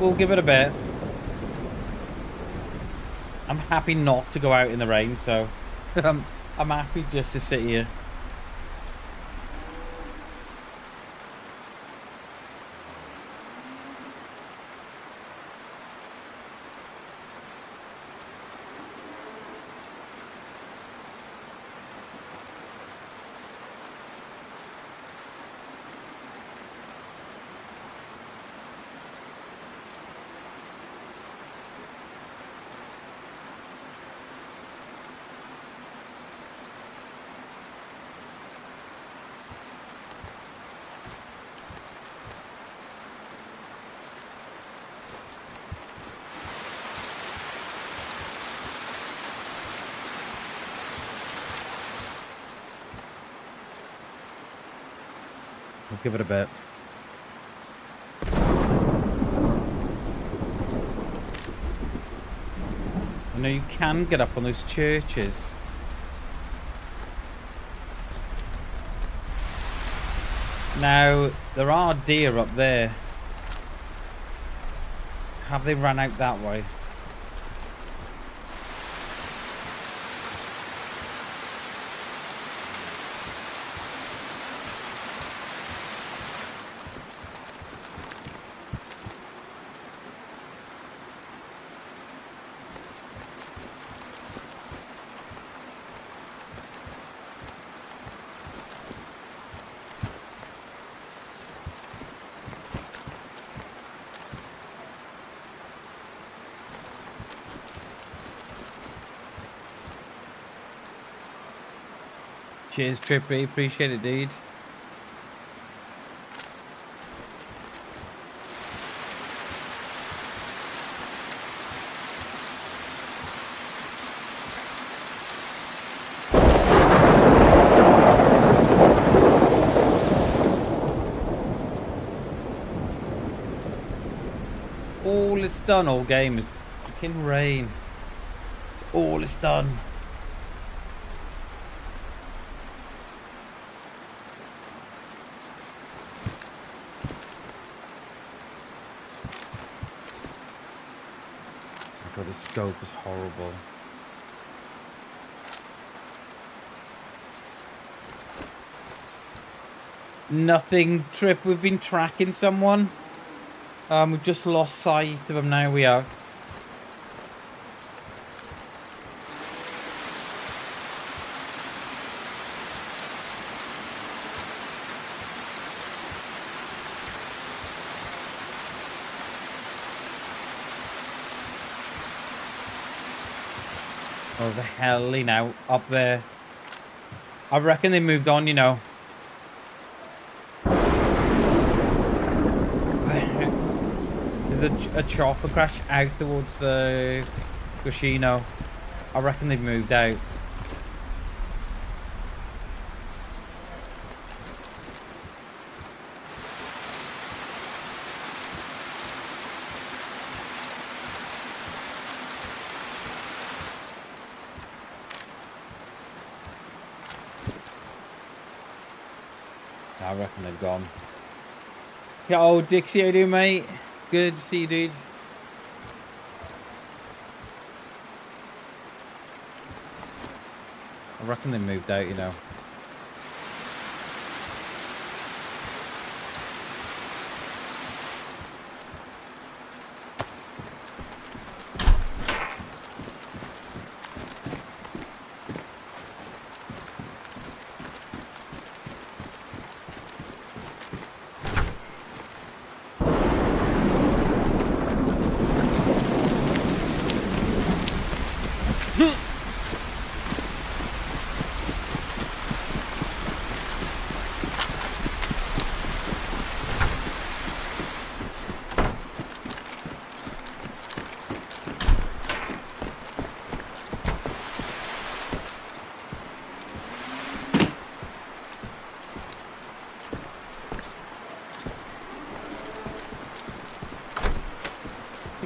We'll give it a bit. I'm happy not to go out in the rain, so I'm happy just to sit here. We'll give it a bit. I know you can get up on those churches. Now, there are deer up there. Have they run out that way? Cheers, Trippy. Appreciate it, dude. All it's done all game is fucking rain. It's all it's done. God, the scope is horrible. Nothing, Trip. We've been tracking someone. We've just lost sight of them now. We have. Oh, the hell, now up there. I reckon they moved on, you know. There's a chopper crash out towards Gushino. I reckon they've moved out. I reckon they've gone. Yeah, oh, Dixie, how you doing, mate? Good to see you, dude. I reckon they moved out, you know.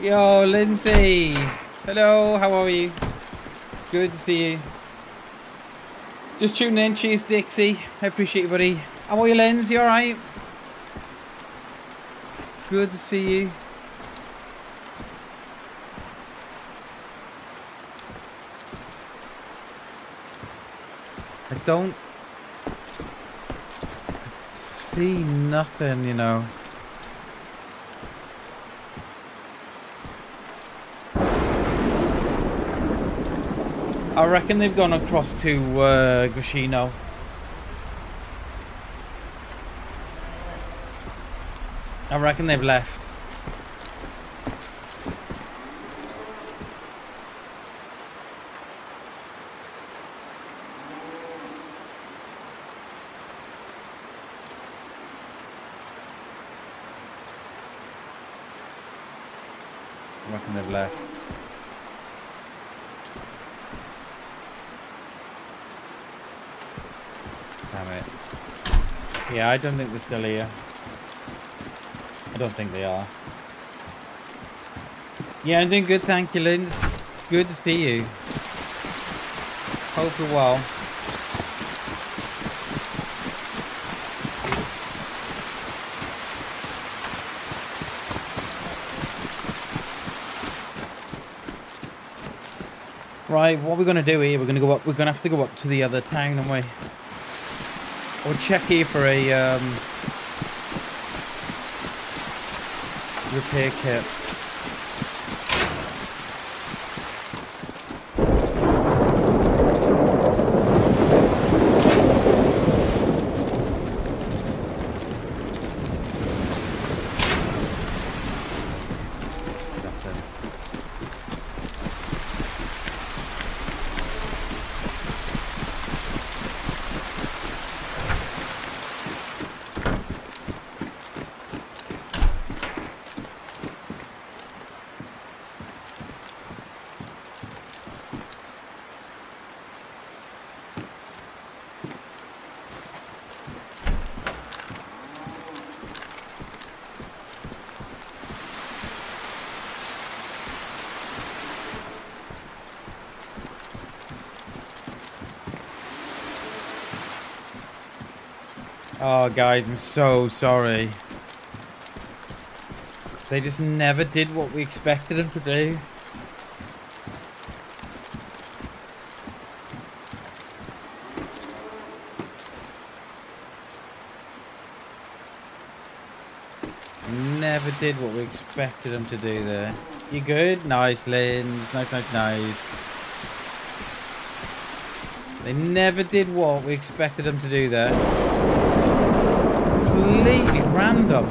Yo, Lindsay. Hello, how are you? Good to see you. Just tuning in. Cheers, Dixie. I appreciate you, buddy. How are you, Lindsay? You alright? Good to see you. I don't see nothing, you know. I reckon they've gone across to Gushino. I reckon they've left. I reckon they've left. Damn it. Yeah, I don't think they're still here. I don't think they are. Yeah, I'm doing good, thank you, Linz. Good to see you. Hope you're well. Right, what we're gonna do here? We're gonna go up. We're gonna have to go up to the other town, aren't we? Or check here for a repair kit. Oh, guys, I'm so sorry. They just never did what we expected them to do. Never did what we expected them to do there. You good? Nice, Linz. Nice, nice, nice. They never did what we expected them to do there. Completely random.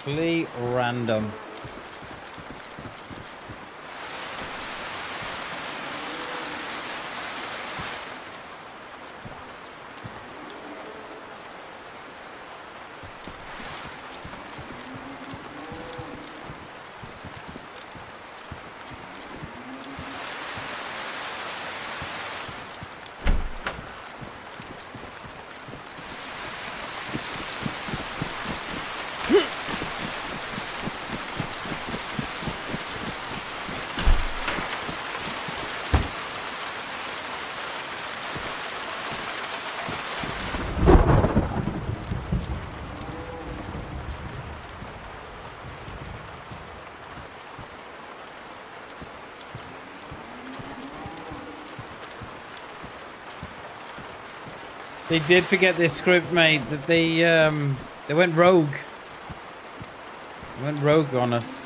Complete random. They did forget their script, mate. That they went rogue. They went rogue on us.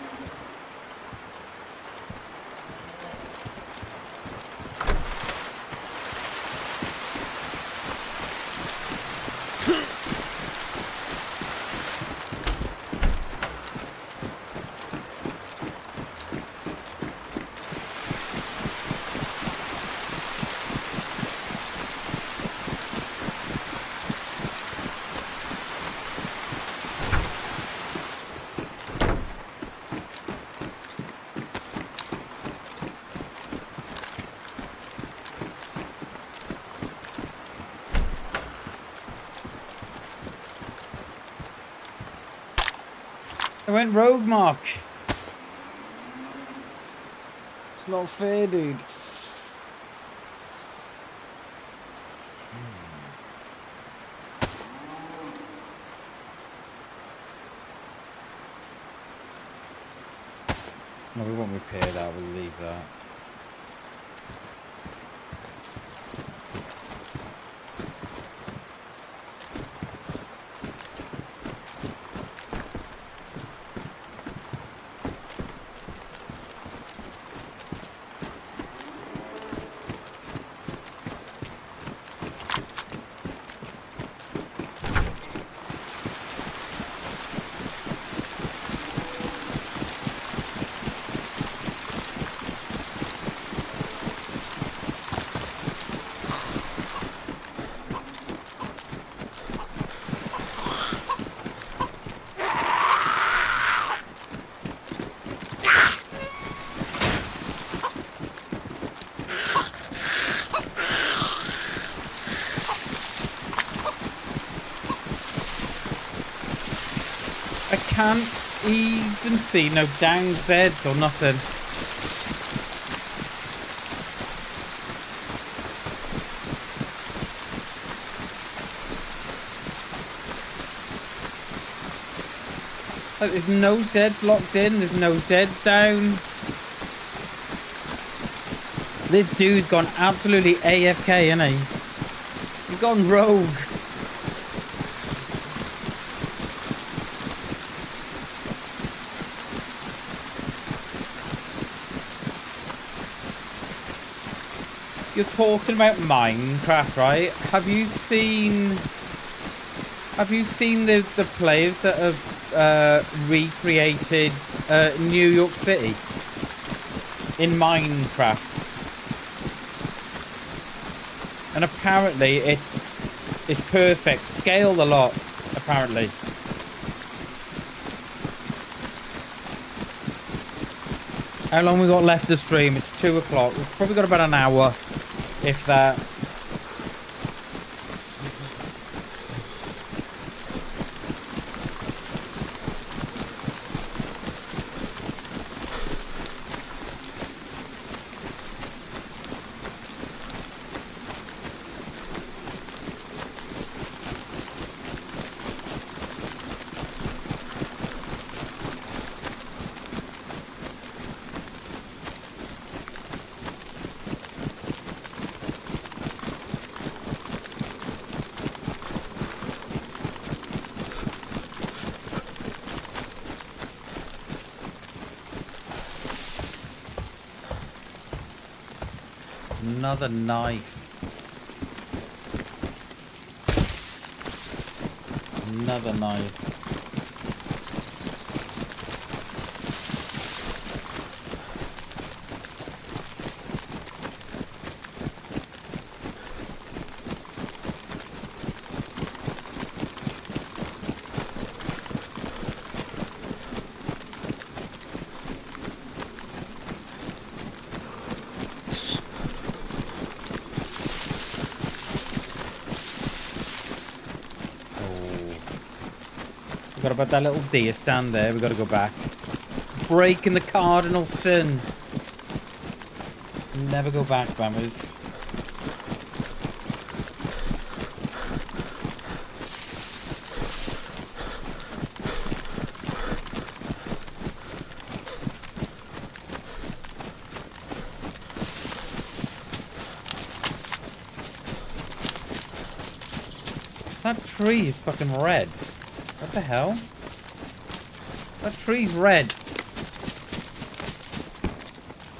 I went rogue, Mark. It's not fair, dude. No, we won't repair that. We'll leave that. I can't even see no dang Zeds or nothing. Like, there's no Zeds locked in, there's no Zeds down. This dude's gone absolutely AFK, isn't he? He's gone rogue. You're talking about Minecraft, right? Have you seen the players that have recreated New York City in Minecraft? And apparently it's perfect, scaled a lot, apparently. How long we got left to stream? It's 2 o'clock. We've probably got about an hour, if that. Another knife. Another knife. Got about that little deer stand there. We got to go back. Breaking the cardinal sin. Never go back, Bammers. That tree is fucking red. What the hell? That tree's red.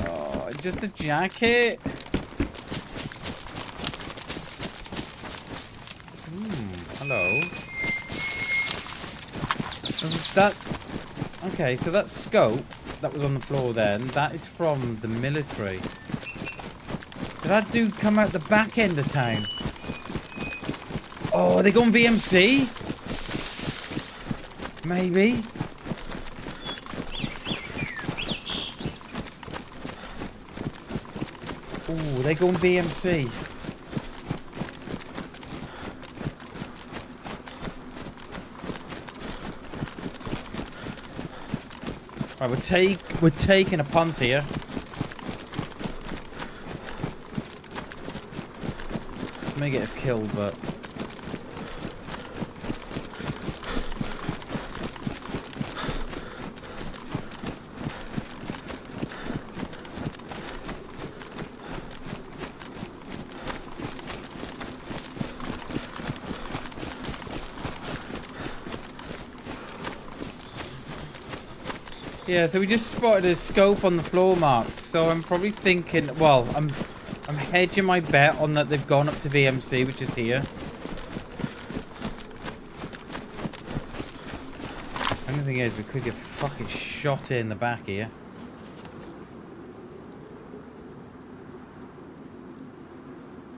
Oh, just a jacket? Hello. That... Okay, so that scope that was on the floor then, that is from the military. Did that dude come out the back end of town? Oh, are they going VMC? Maybe. Oh, they going VMC. Right, we're taking a punt here. May get us killed, but yeah, so we just spotted a scope on the floor mark. So I'm probably thinking, well, I'm hedging my bet on that they've gone up to VMC, which is here. The only thing is, we could get fucking shot in the back here.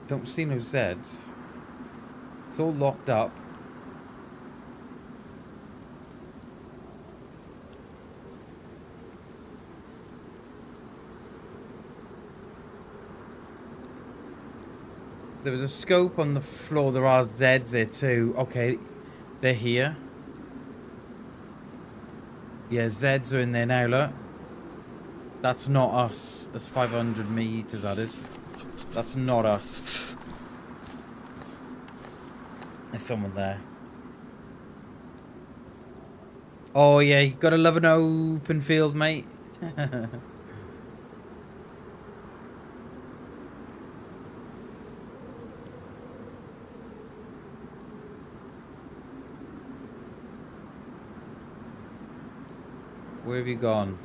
Don't see no Zeds. It's all locked up. There was a scope on the floor. There are Zeds there too. Okay, they're here. Yeah, Zeds are in there now, look. That's not us. That's 500 meters, that is. That's not us. There's someone there. Oh yeah, you gotta love an open field, mate. Where have you gone?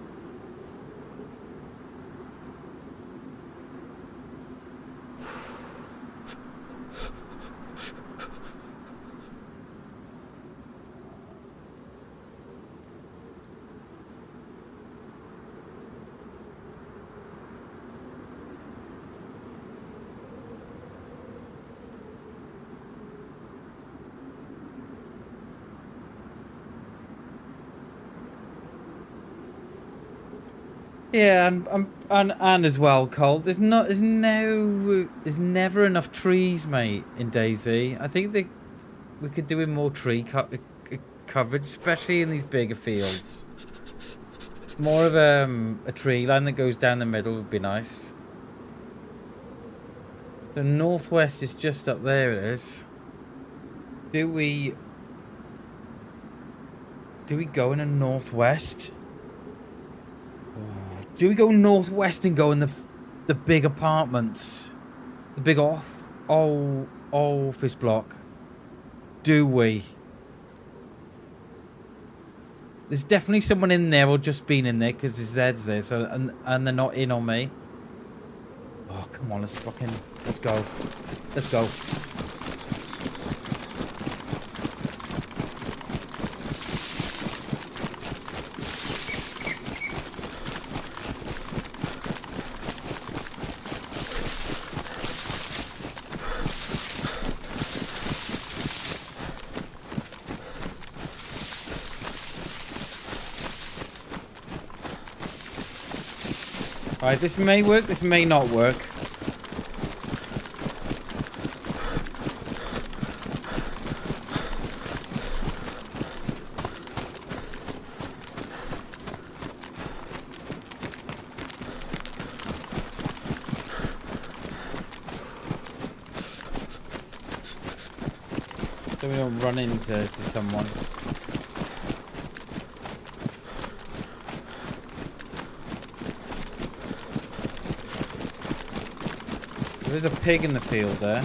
Yeah, and as well, Cole. There's never enough trees, mate, in DayZ. I think we could do with more tree coverage, especially in these bigger fields. More of a tree line that goes down the middle would be nice. The northwest is just up there. It is. Do we go in a northwest? Do we go northwest and go in the big apartments? The big office block? Do we? There's definitely someone in there or just been in there because there's Zeds there, so and they're not in on me. Oh, come on, let's go. Let's go. Alright, this may work, this may not work. So we don't run into someone. There's a pig in the field there.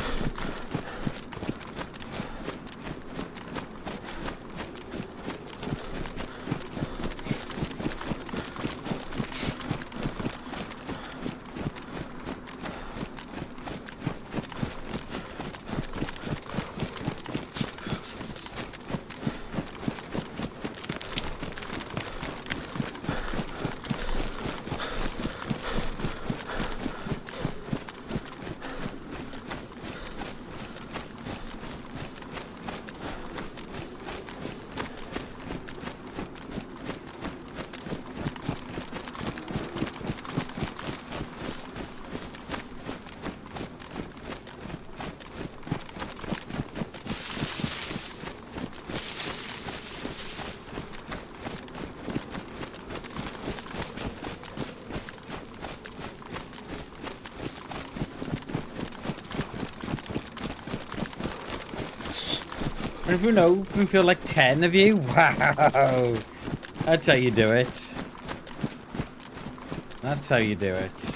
And if you know, if we feel like 10 of you, wow. That's how you do it. That's how you do it.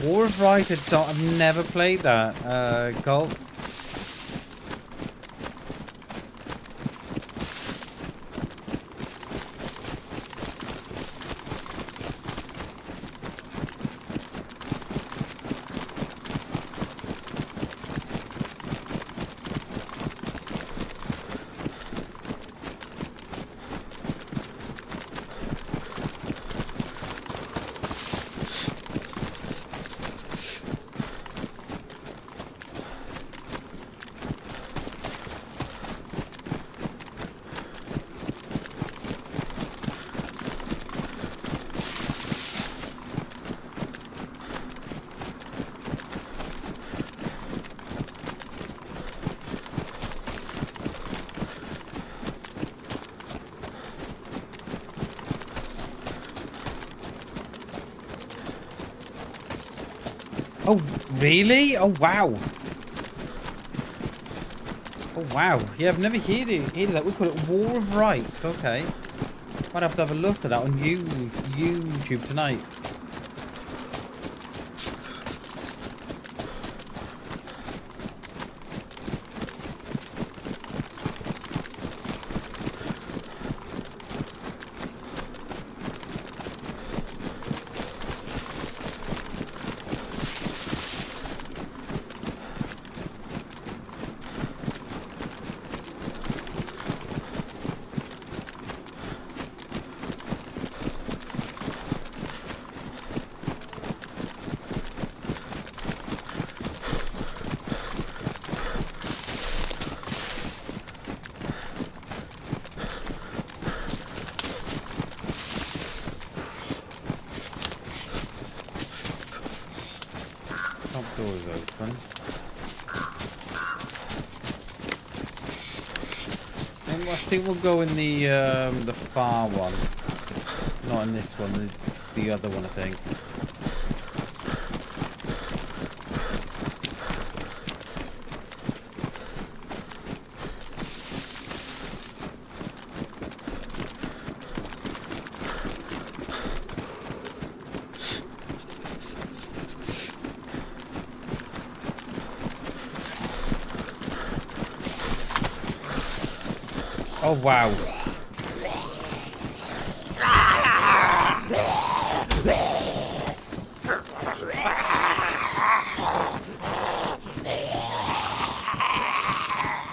War of Right, I've never played that, Colt. Oh, really? Oh, wow. Oh, wow. Yeah, I've never heard that. We call it War of Rights. Okay. Might have to have a look at that on YouTube tonight. Top door's open. And I think we'll go in the far one. Not in this one, the other one, I think. Oh, wow.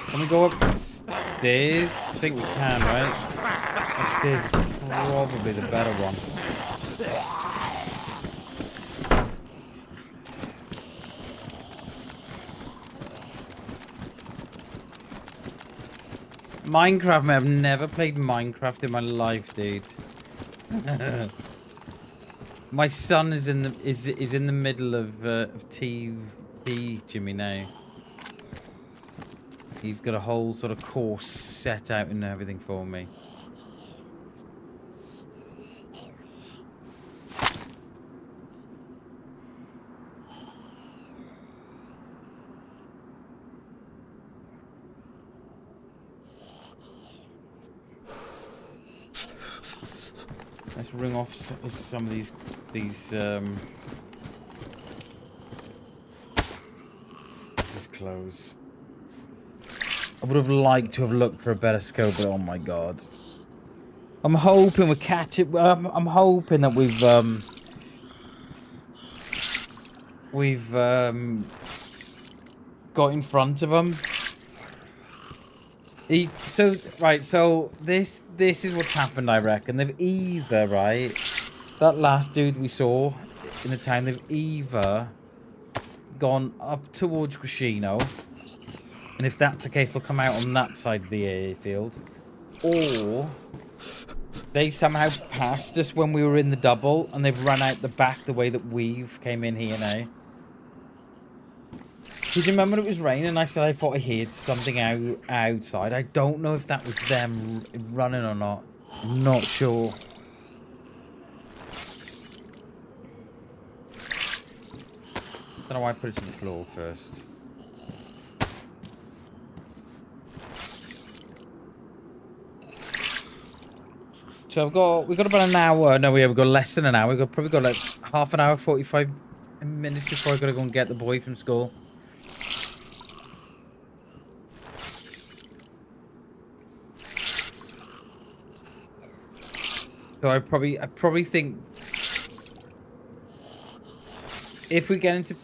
Can we go upstairs? I think we can, right? Upstairs is probably the better one. Minecraft, man. I've never played Minecraft in my life, dude. My son is in the middle of Jimmy now. He's got a whole sort of course set out and everything for me. Let's ring off some of these clothes. I would have liked to have looked for a better scope, but oh my god. I'm hoping we catch it. I'm hoping that we've got in front of them. So this is what's happened, I reckon. They've either, right, that last dude we saw in the town, they've either gone up towards Crescino, and if that's the case, they'll come out on that side of the airfield, or they somehow passed us when we were in the double, and they've run out the back the way that we've came in here now. Did you remember it was raining? I said I thought I heard something outside. I don't know if that was them running or not. I'm not sure. Don't know why I put it to the floor first. So we've got about an hour. No, we've got less than an hour. Probably got like half an hour, 45 minutes before I gotta go and get the boy from school. So I probably think if we get into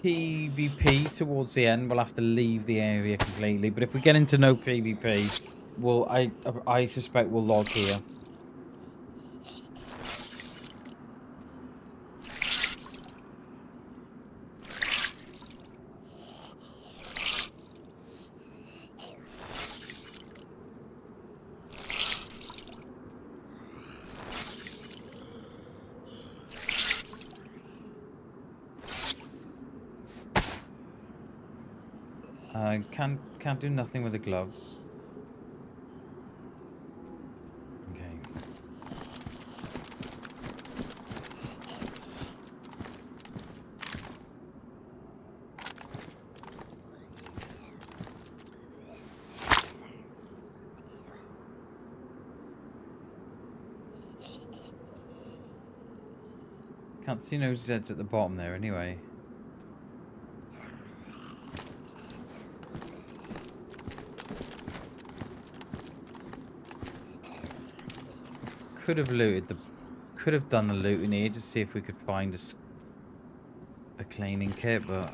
PvP towards the end, we'll have to leave the area completely. But if we get into no PvP, I suspect we'll log here. Can't do nothing with the gloves. Okay. Can't see no Z's at the bottom there anyway. Could have done the looting here to see if we could find a cleaning kit, but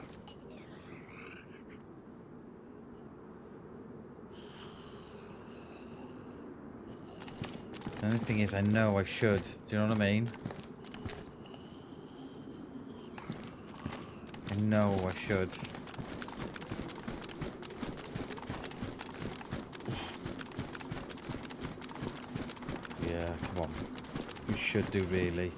the only thing is I know I should. Do you know what I mean? I know I should. Yeah, come on. We should do, really.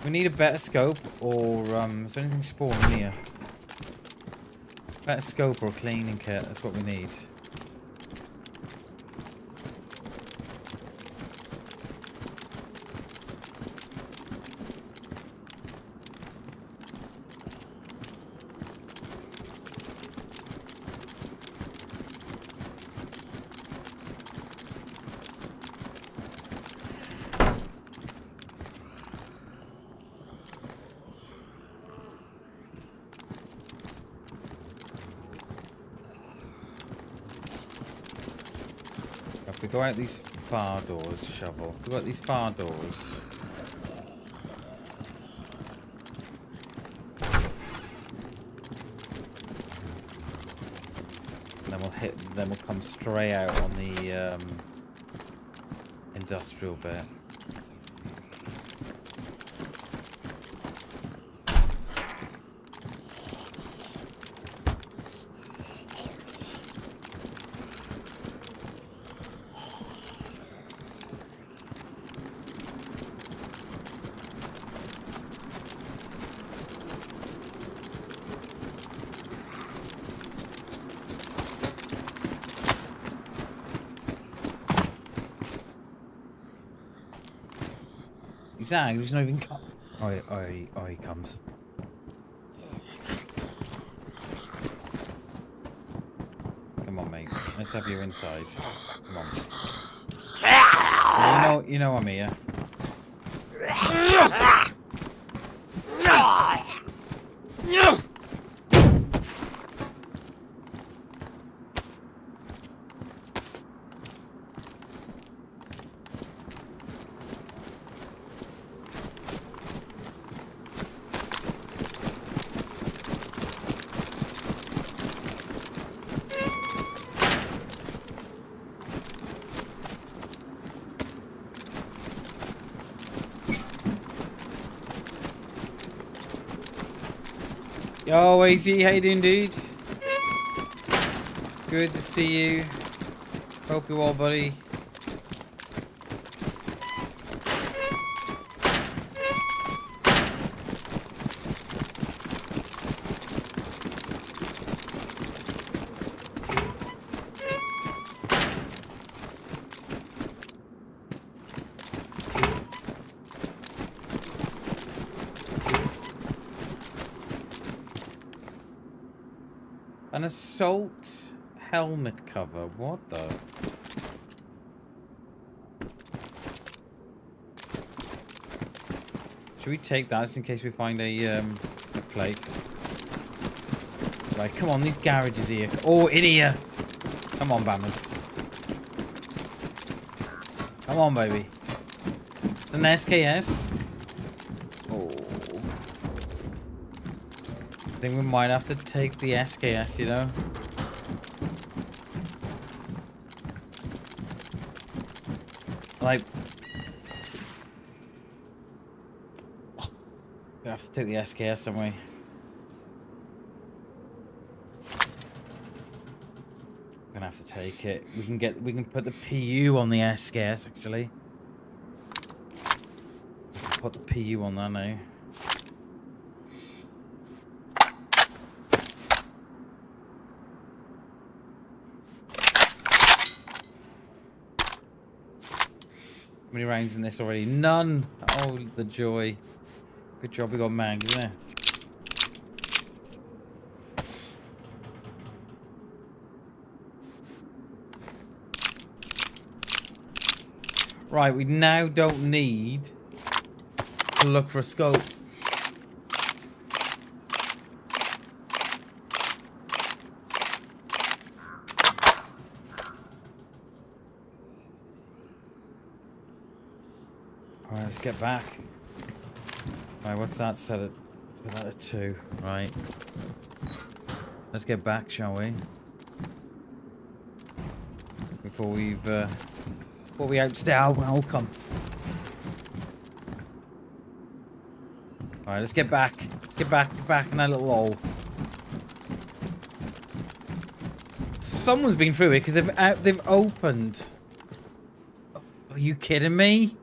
We need a better scope, or is there anything spawning here? Better scope or a cleaning kit, that's what we need. If we go out these far doors, shovel. If we go out these far doors. And then we'll come straight out on the industrial bit. Exactly, he's not even come. Oh, he comes. Come on, mate. Let's have you inside. Come on. You know I'm here. Yo, AZ, how you doing, dude? Good to see you. Hope you're well, buddy. An assault helmet cover. What the? Should we take that just in case we find a plate? Right, come on, these garages here. Oh, in here. Come on, Bammers. Come on, baby. It's an SKS. Oh. I think we might have to take the SKS, you know? Like... we have to take the SKS, don't we? We're gonna have to take it. We can put the PU on the SKS, actually. We can put the PU on that now. How many rounds in this already? None! Oh, the joy. Good job we got mags, isn't it? Right, we now don't need to look for a scope. Alright, let's get back. Right, what's that set at? Put that at 2. Right. Let's get back, shall we? Before we outstay our welcome. Alright, let's get back. Let's get back in that little hole. Someone's been through it because they've opened. Are you kidding me?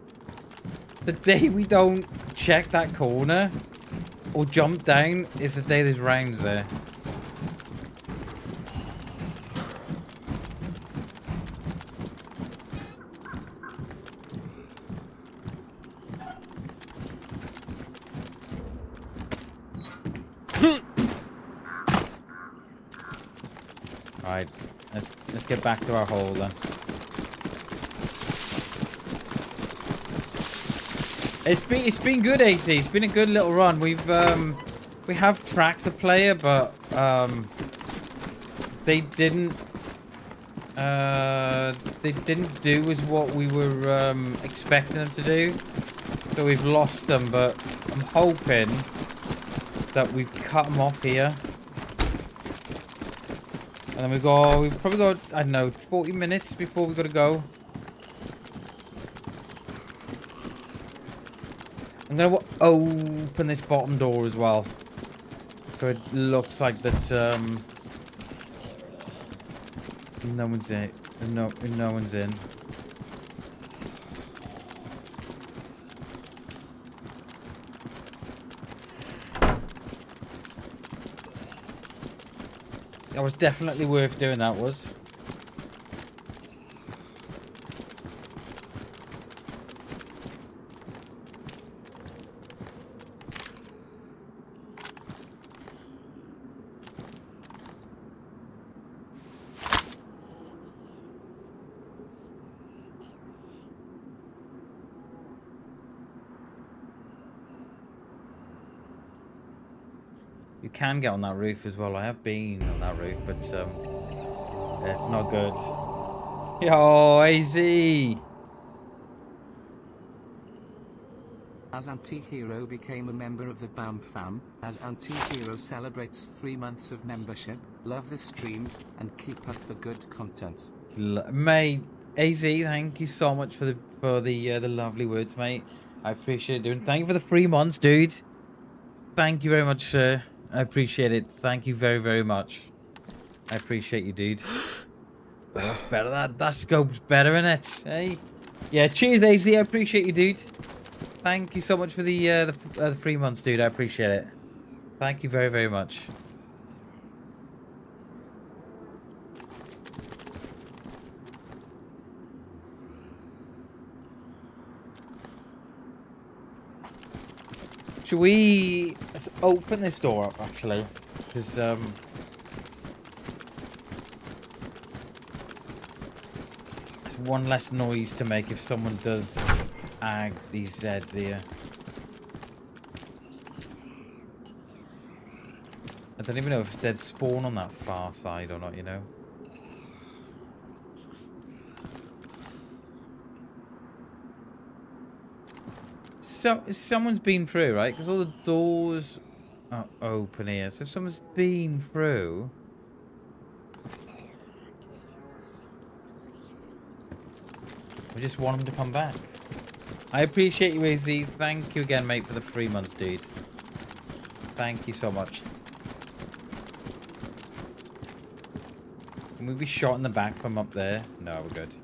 The day we don't check that corner or jump down is the day there's rounds there. Alright, let's get back to our hole then. It's been good, AZ. It's been a good little run. We have tracked the player, but they didn't do as what we were expecting them to do. So we've lost them, but I'm hoping that we've cut them off here. And then we've probably got, I don't know, 40 minutes before we've got to go. I'm going to open this bottom door as well. So it looks like that no one's in. No one's in. That was definitely worth doing, that was. You can get on that roof as well. I have been on that roof, but it's not good. Yo, AZ!
As Anti-Hero became a member of the BAM fam, as Anti-Hero celebrates 3 months of membership, love the streams, and keep up the good content.
Mate, AZ, thank you so much for the lovely words, mate. I appreciate it, dude. Thank you for the 3 months, dude. Thank you very much, sir. I appreciate it. Thank you very, very much. I appreciate you, dude. Oh, that's better. That scope's better, isn't it? Hey? Yeah, cheers, AZ. I appreciate you, dude. Thank you so much for the 3 months, dude. I appreciate it. Thank you very, very much. Should we open this door up, actually? Because, it's one less noise to make if someone does ag these Zeds here. I don't even know if Zeds spawn on that far side or not, you know? So, someone's been through, right? Because all the doors are open here. So if someone's been through... we just want them to come back. I appreciate you, AZ. Thank you again, mate, for the 3 months, dude. Thank you so much. Can we be shot in the back from up there? No, we're good.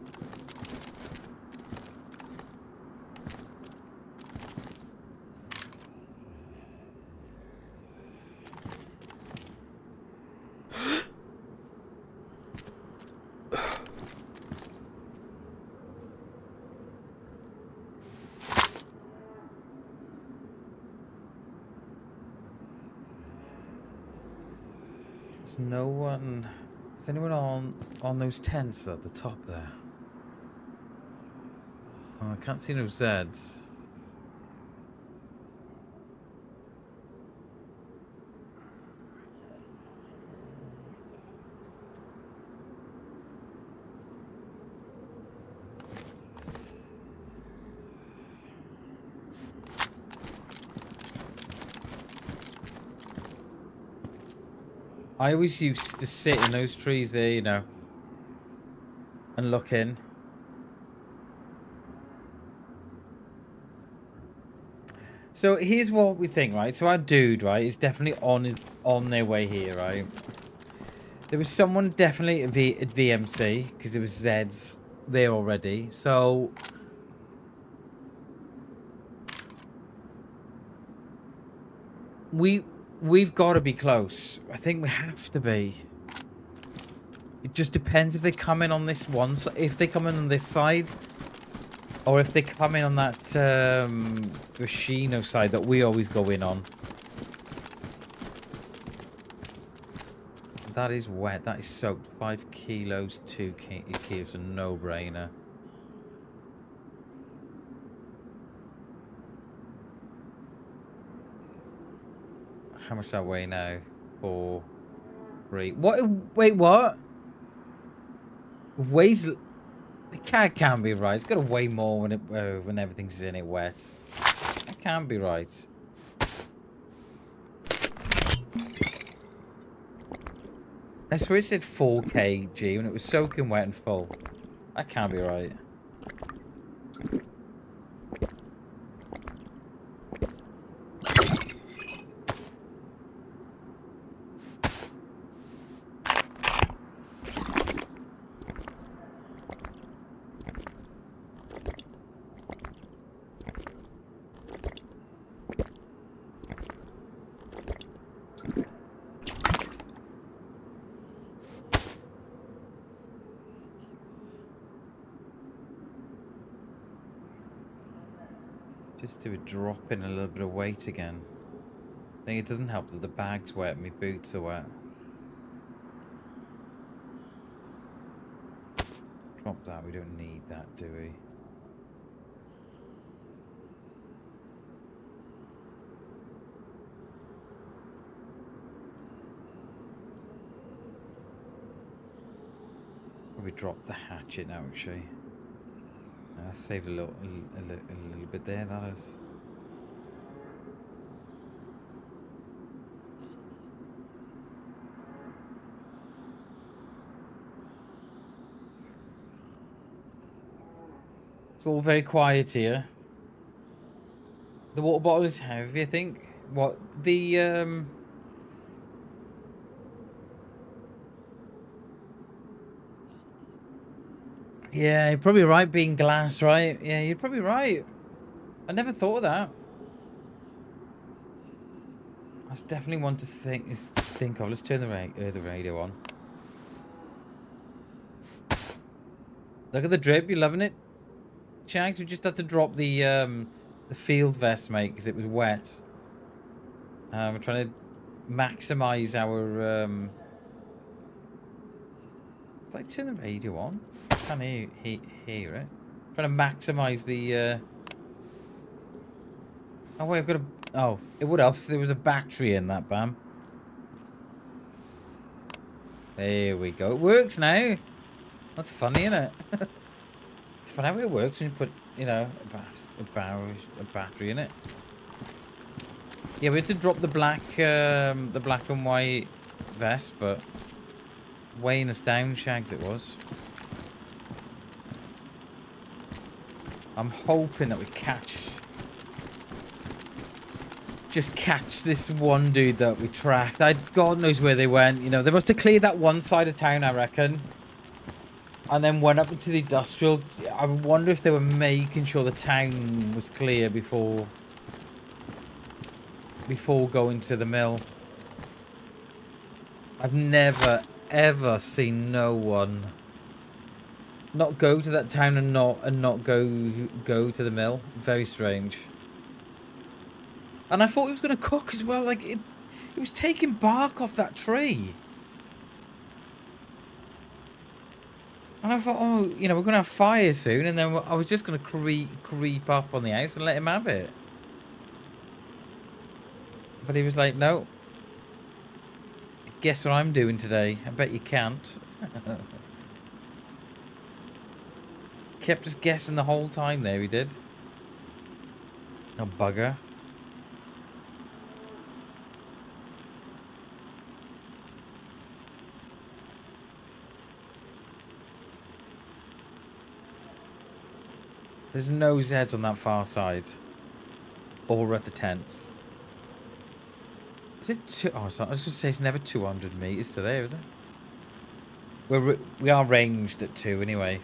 There's no one... is anyone on those tents at the top there? Oh, I can't see no Zeds. I always used to sit in those trees there, you know, and look in. So here's what we think, right? So our dude, right, is definitely on their way here, right? There was someone definitely at VMC because there was Zeds there already. So we've got to be close. I think we have to be. It just depends if they come in on this one. So if they come in on this side, or if they come in on that Yoshino side that we always go in on. That is wet. That is soaked. 5 kilos, 2 kilos, a no-brainer. How much that weigh now? 4, 3. What? Wait, what? Weighs? It can't be right. It's got to weigh more when everything's in it wet. That can't be right. I swear it said 4 kg when it was soaking wet and full. That can't be right. Just do a drop in a little bit of weight again. I think it doesn't help that the bag's wet and my boots are wet. Drop that, we don't need that, do we? Probably drop the hatchet now, actually. That saved a little bit there, that is. It's all very quiet here. The water bottle is heavy, I think. What, the Yeah, you're probably right being glass, right? Yeah, you're probably right. I never thought of that. That's definitely one to think of. Let's turn the radio on. Look at the drip. You loving it, Shags? We just had to drop the field vest, mate, because it was wet. We're trying to maximize our. Did I turn the radio on? I can't hear it. Trying to maximize the. Oh wait, I've got a. Oh, it would help if there was a battery in that, Bam. There we go. It works now. That's funny, isn't it? It's funny how it works when you put, you know, a battery in it. Yeah, we had to drop the black and white vest, but weighing us down, Shags, it was. I'm hoping that we just catch this one dude that we tracked. God knows where they went. You know, they must have cleared that one side of town, I reckon. And then went up into the industrial. I wonder if they were making sure the town was clear before going to the mill. I've never, ever seen no one not go to that town and not go to the mill. Very strange. And I thought it was going to cook as well. Like, it was taking bark off that tree. And I thought, oh, you know, we're going to have fire soon. And then I was just going to creep up on the house and let him have it. But he was like, no. Guess what I'm doing today? I bet you can't. Kept us guessing the whole time there, he did. Oh, bugger. There's no Zeds on that far side. Or at the tents. Is it two? Oh, sorry. I was going to say it's never 200 meters to there, is it? We are ranged at 2 anyway.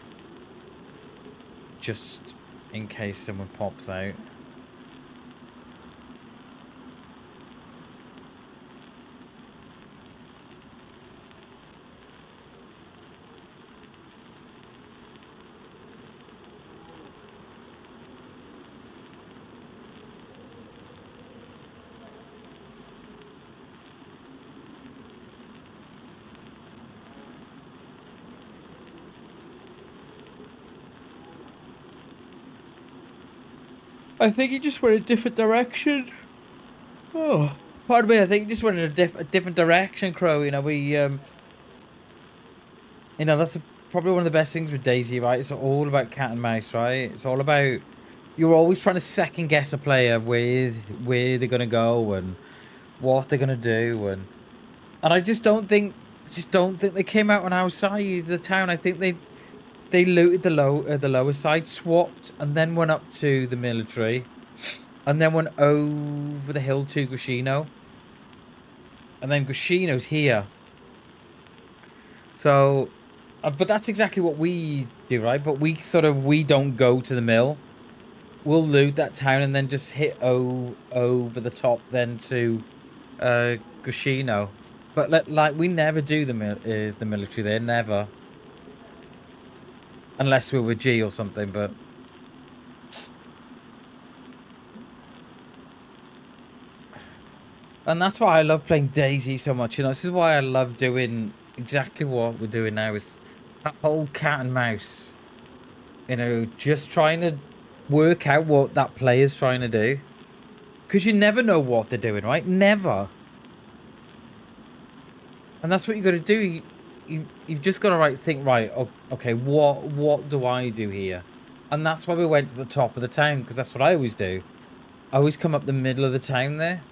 Just in case someone pops out. I think he just went a different direction. Oh, pardon me. I think he just went in a different direction, Crow. You know, you know, that's probably one of the best things with DayZ, right? It's all about cat and mouse, right? It's all about you're always trying to second guess a player where they're gonna go and what they're gonna do, and I just don't think they came out on our side of the town. I think they looted the lower side, swapped, and then went up to the military, and then went over the hill to Gushino, and then Gushino's here. So, but that's exactly what we do, right? But we don't go to the mill. We'll loot that town and then just hit over the top then to Gushino. But like we never do the military there, never. Unless we were G or something, but... And that's why I love playing DayZ so much, you know. This is why I love doing exactly what we're doing now. It's that whole cat and mouse. You know, just trying to work out what that player's trying to do. Because you never know what they're doing, right? Never. And that's what you got to do. You've just got to think, right, okay, what do I do here? And that's why we went to the top of the town, because that's what I always do. I always come up the middle of the town there.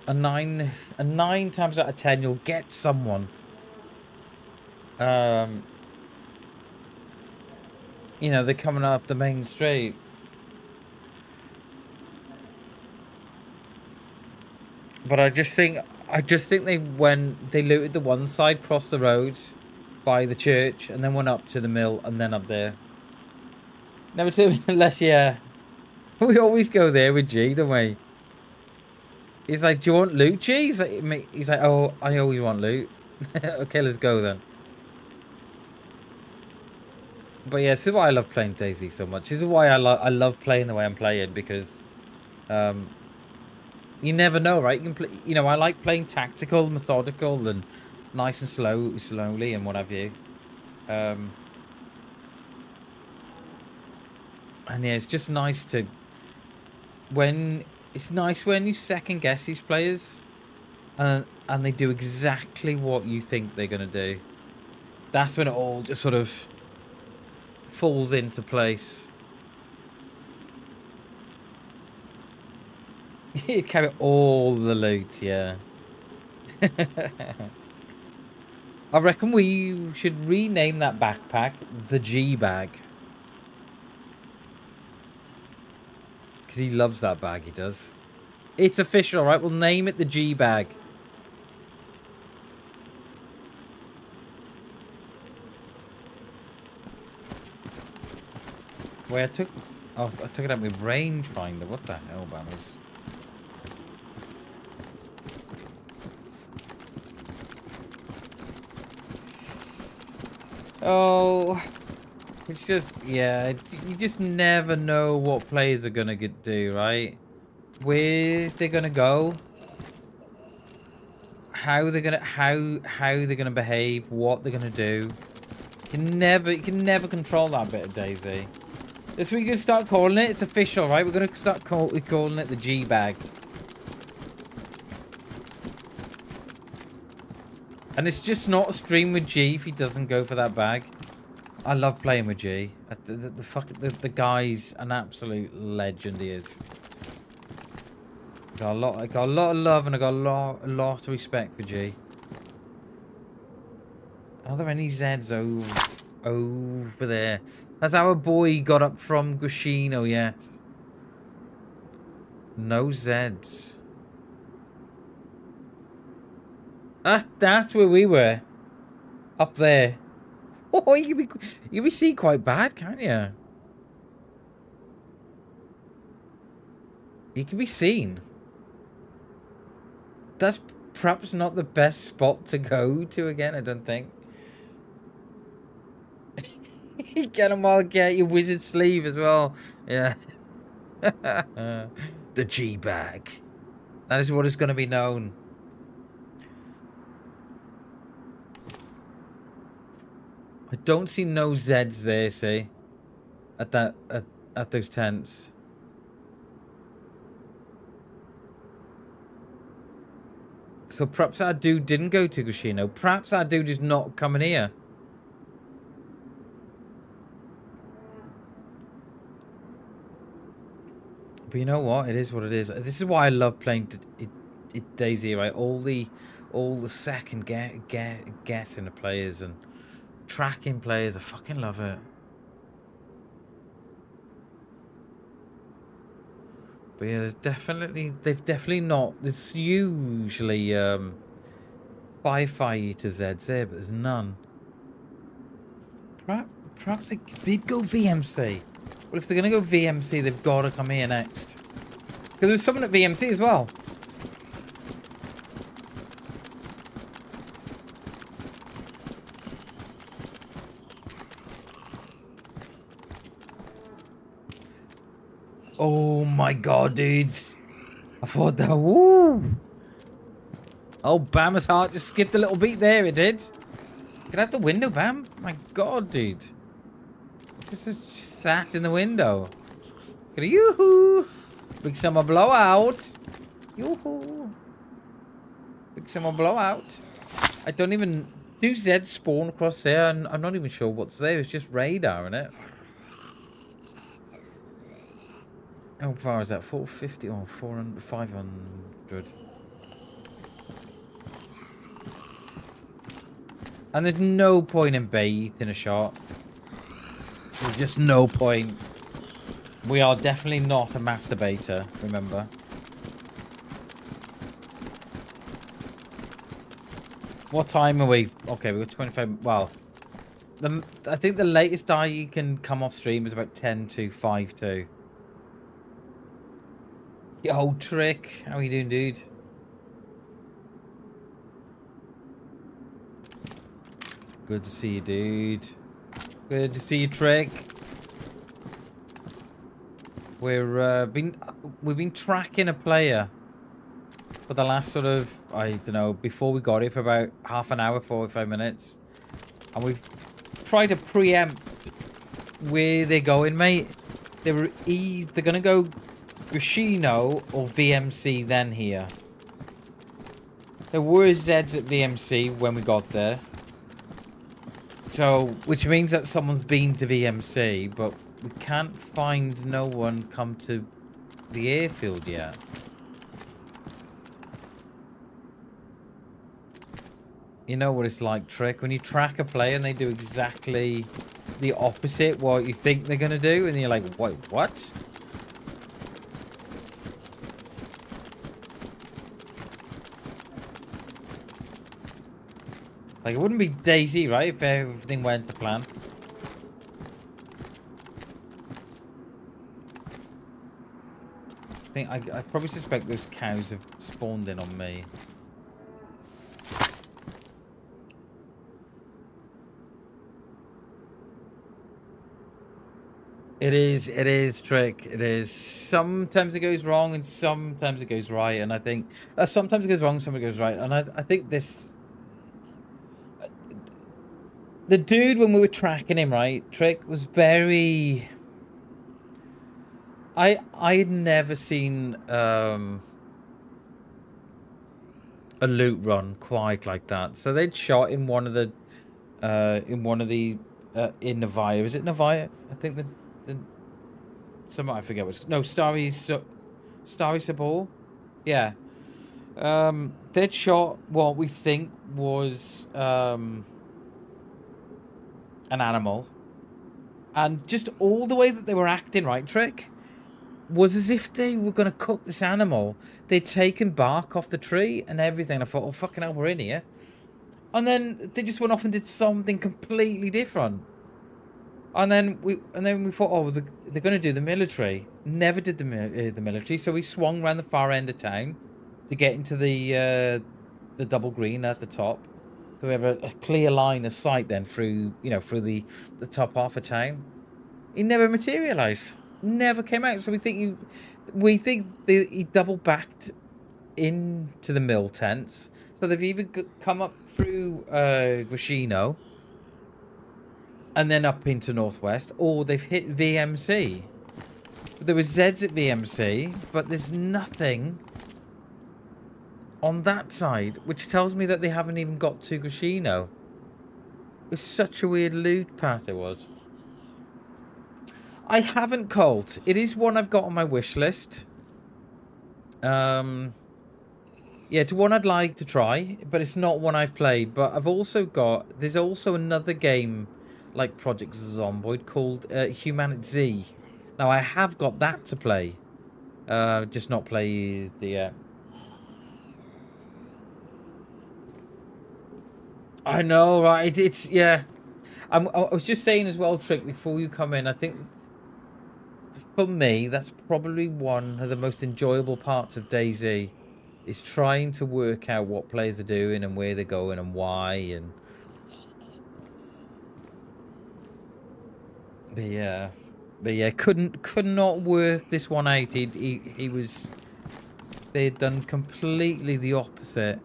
And nine times out of 10, you'll get someone. You know, they're coming up the main street. But I just think they looted the one side, crossed the road, by the church, and then one up to the mill, and then up there. Never to unless, yeah. We always go there with G, don't we? He's like, do you want loot, G? He's like, oh, I always want loot. Okay, let's go then. But yeah, this is why I love playing DayZ so much. This is why I love playing the way I'm playing, because you never know, right? You can play, you know, I like playing tactical, methodical, and nice and slowly, and what have you. And yeah, it's just nice to it's nice when you second guess these players, and they do exactly what you think they're gonna do. That's when it all just sort of falls into place. You carry all the loot, yeah. I reckon we should rename that backpack the G bag. Because he loves that bag, he does. It's official, right? We'll name it the G bag. Wait, I took it out with rangefinder. What the hell, Bammers? Oh, it's just, yeah, you just never know what players are gonna do, right? Where they're gonna go, how they're gonna behave, what they're gonna do. You can never control that bit of DayZ. This week we're gonna start calling it. It's official, right? We're gonna start calling it the G bag. And it's just not a stream with G if he doesn't go for that bag. I love playing with G. The guy's an absolute legend, he is. I got a lot of love, and I got a lot of respect for G. Are there any Zeds over there? Has our boy got up from Gushino yet? No Zeds. That's where we were. Up there. Oh, you can be seen quite bad, can't you? You can be seen. That's perhaps not the best spot to go to again, I don't think. Get them all, get your wizard sleeve as well. Yeah. The G bag. That is what is going to be known. I don't see no Zeds there, see? At those tents. So perhaps our dude didn't go to Gushino. Perhaps our dude is not coming here. But you know what? It is what it is. This is why I love playing DayZ, right? All the second guessing the players and tracking players. I fucking love it. But yeah, they've definitely not. There's usually firefighters Zeds there, but there's none. Perhaps they did go VMC. Well, if they're going to go VMC, they've got to come here next. Because there's someone at VMC as well. Oh my god, dudes. I thought that... Woo! Oh, Bam's heart just skipped a little beat there, it did. Get out the window, Bam. My god, dude. Just sat in the window. Get a yoo-hoo! Big summer blowout. Yoo-hoo! Big summer blowout. I don't even... Do Zeds spawn across there? And I'm not even sure what's there. It's just radar, isn't it? How far is that? 450 or 400, 500? And there's no point in baiting a shot. There's just no point. We are definitely not a masturbator, remember. What time are we? Okay, we've got 25... Well, I think the latest die you can come off stream is about 10.252. Yo, Trick. How you doing, dude? Good to see you, dude. Good to see you, Trick. We've been tracking a player for the last sort of, I don't know, before we got it for about half an hour, 45 minutes. And we've tried to preempt where they're going, mate. They're gonna go Gushino or VMC then here. There were Zeds at VMC when we got there. So, which means that someone's been to VMC, but we can't find no one come to the airfield yet. You know what it's like, Trick, when you track a player and they do exactly the opposite what you think they're gonna do, and you're like, wait, what? Like, it wouldn't be DayZ, right, if everything went to plan. I probably suspect those cows have spawned in on me. It is, Trick. It is. Sometimes it goes wrong and sometimes it goes right. And I think sometimes it goes wrong, sometimes it goes right. And I think this... The dude, when we were tracking him, right, Trick, was very... I had never seen a loot run quite like that. So they'd shot in one of the in Navia. Is it Navia? I think the I forget what's Starry Sabor. Yeah. They'd shot what we think was an animal, and just all the way that they were acting, right, Trick, was as if they were going to cook this animal. They'd taken bark off the tree and everything. I thought, oh, fucking hell, we're in here. And then they just went off and did something completely different. And then we thought, oh, they're going to do the military. Never did the military. So we swung around the far end of town to get into the double green at the top. So we have a clear line of sight then through the top half of town. He never materialised. Never came out. So we think he double backed into the mill tents. So they've either come up through Gushino and then up into Northwest, or they've hit VMC. There was Zeds at VMC, but there's nothing on that side, which tells me that they haven't even got to Gushino. It was such a weird loot path it was. I haven't Colt. It is one I've got on my wish list. Yeah, it's one I'd like to try, but it's not one I've played. But I've also got... There's also another game like Project Zomboid called Humanity. Now, I have got that to play. Just not play the... I know, right? It's... Yeah. I was just saying as well, Trick, before you come in, I think... For me, that's probably one of the most enjoyable parts of DayZ, is trying to work out what players are doing and where they're going and why. And but yeah, could not work this one out. He was. They had done completely the opposite,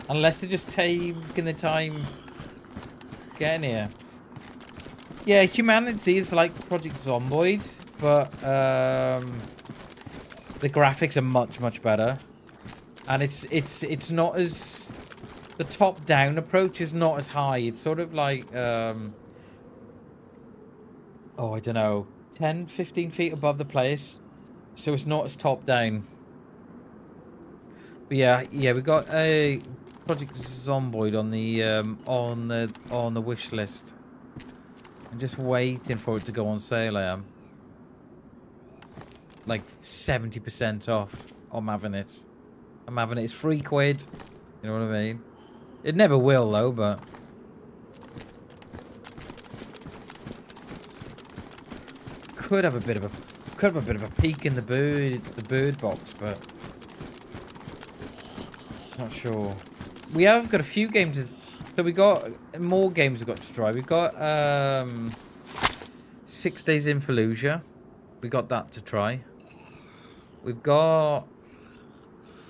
unless they're just taking the time getting here. Yeah, Humanity is like Project Zomboid, but the graphics are much better, and it's not as, the top-down approach is not as high. It's sort of like oh, I don't know, 10-15 feet above the place, so it's not as top-down. But yeah, we got a Project Zomboid on the wish list. I'm just waiting for it to go on sale. I am like 70% off. I'm having it. It's £3. You know what I mean? It never will though, but could have a bit of a peek in the bird box, but not sure. We have got a few games. So we got more games we've got to try. We've got 6 Days in Fallujah. We got that to try. We've got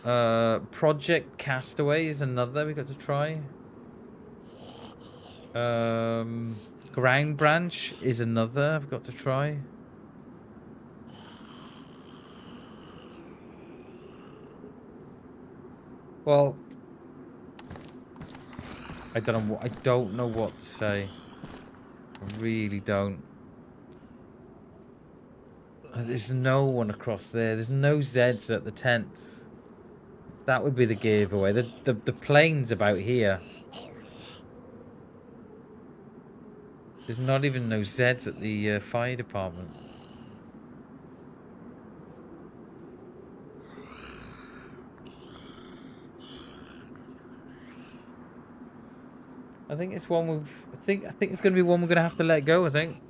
Project Castaway is another we got to try. Ground Branch is another I've got to try. Well, I don't know what to say. I really don't. There's no one across there. There's no Zeds at the tents. That would be the giveaway. The plane's about here. There's not even no Zeds at the fire department. I think it's one we've. I think it's going to be one we're going to have to let go. I think.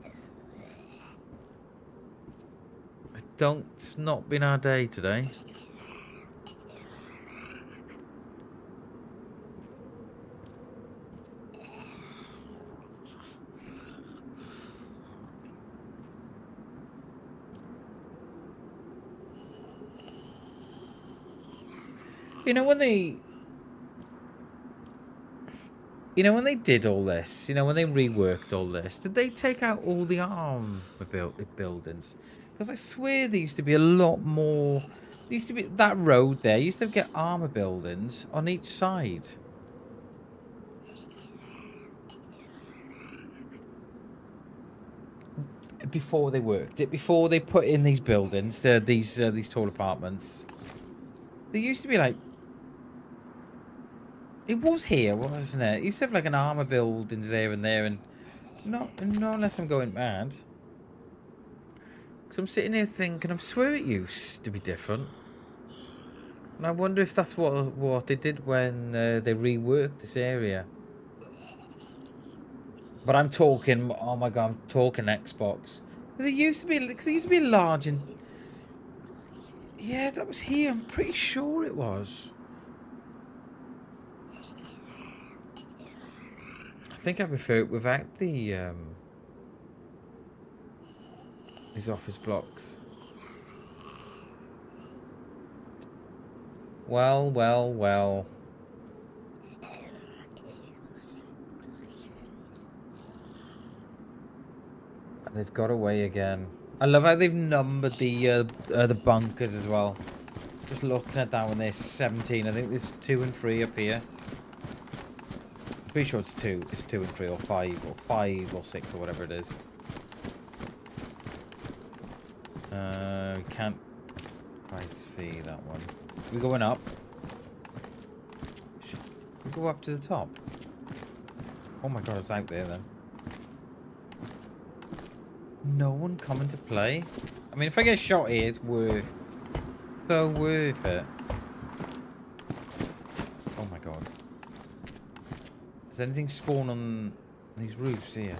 It's not been our day today. You know when they did all this, when they reworked all this, did they take out all the buildings? Because I swear there used to be a lot more. There used to be that road there. Used to get armor buildings on each side. Before they worked it, before they put in these buildings, these tall apartments, there used to be like. It was here, wasn't it? It used to have like an armor buildings there and there, and not unless I'm going mad. So I'm sitting here thinking, I swear it used to be different. And I wonder if that's what they did when they reworked this area. But I'm talking, oh my god, I'm talking Xbox. There used to be large and... Yeah, that was here, I'm pretty sure it was. I think I prefer it without the... these office blocks. Well, well, well. They've got away again. I love how they've numbered the bunkers as well. Just looking at that one, there's 17. I think there's 2 and 3 up here. I'm pretty sure it's 2. It's 2 and 3 or 5 or 6 or whatever it is. Can't quite see that one. We're going up. Should we go up to the top? Oh my god, it's out there then. No one coming to play? I mean, if I get shot here, it's so worth it. Oh my god. Does anything spawn on these roofs here?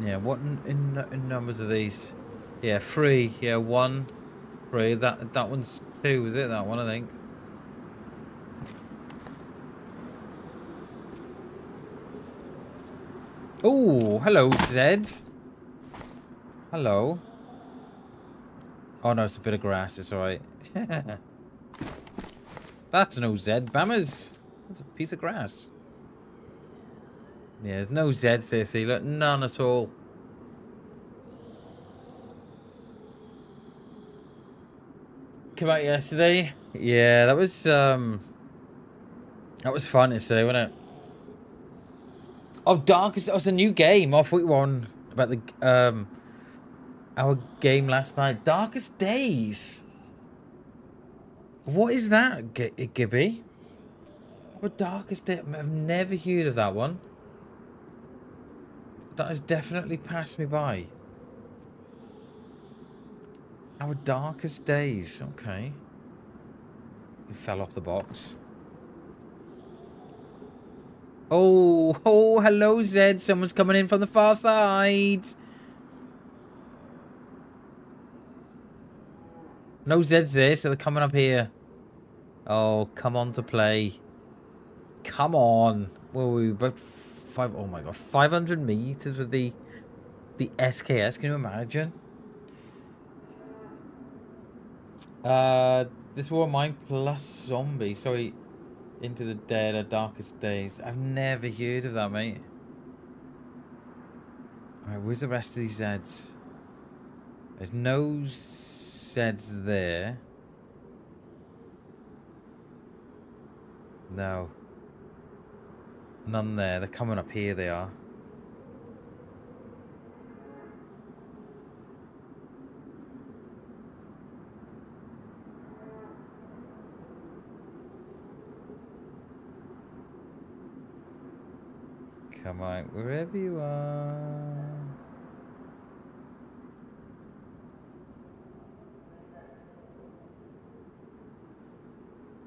Yeah, what in numbers are these? Yeah, 3. Yeah, 1, 3. That one's 2, is it? That one, I think. Oh, hello, Zed. Hello. Oh no, it's a bit of grass. It's alright. That's no Zed. Bammers. That's a piece of grass. Yeah, there's no Zed, Sissy. Look, none at all. Came out yesterday. Yeah, that was fun yesterday, wasn't it? Oh, Darkest. That was a new game. I thought you were on about the our game last night. Darkest Days. What is that, Gibby? What Darkest Days? I've never heard of that one. That has definitely passed me by. Our Darkest Days. Okay. It fell off the box. Oh, hello, Zed. Someone's coming in from the far side. No Zed's there, so they're coming up here. Oh, come on to play. Come on. Well, we about oh my god, 500 meters with the SKS. Can you imagine? This war of mine plus zombie. Sorry, Into the Dead or Darkest Days. I've never heard of that, mate. Alright, where's the rest of these Zeds? There's no Zeds there. No. None there. They're coming up here, they are. Come on, wherever you are.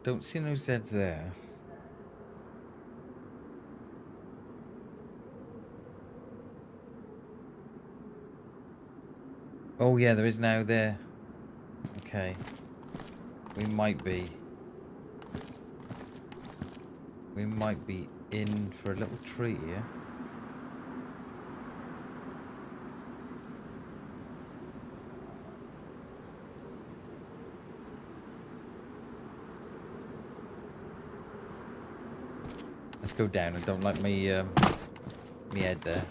Don't see no Zeds there. Oh yeah, there is now there. Okay. We might be in for a little treat here. Let's go down. I don't like me head there.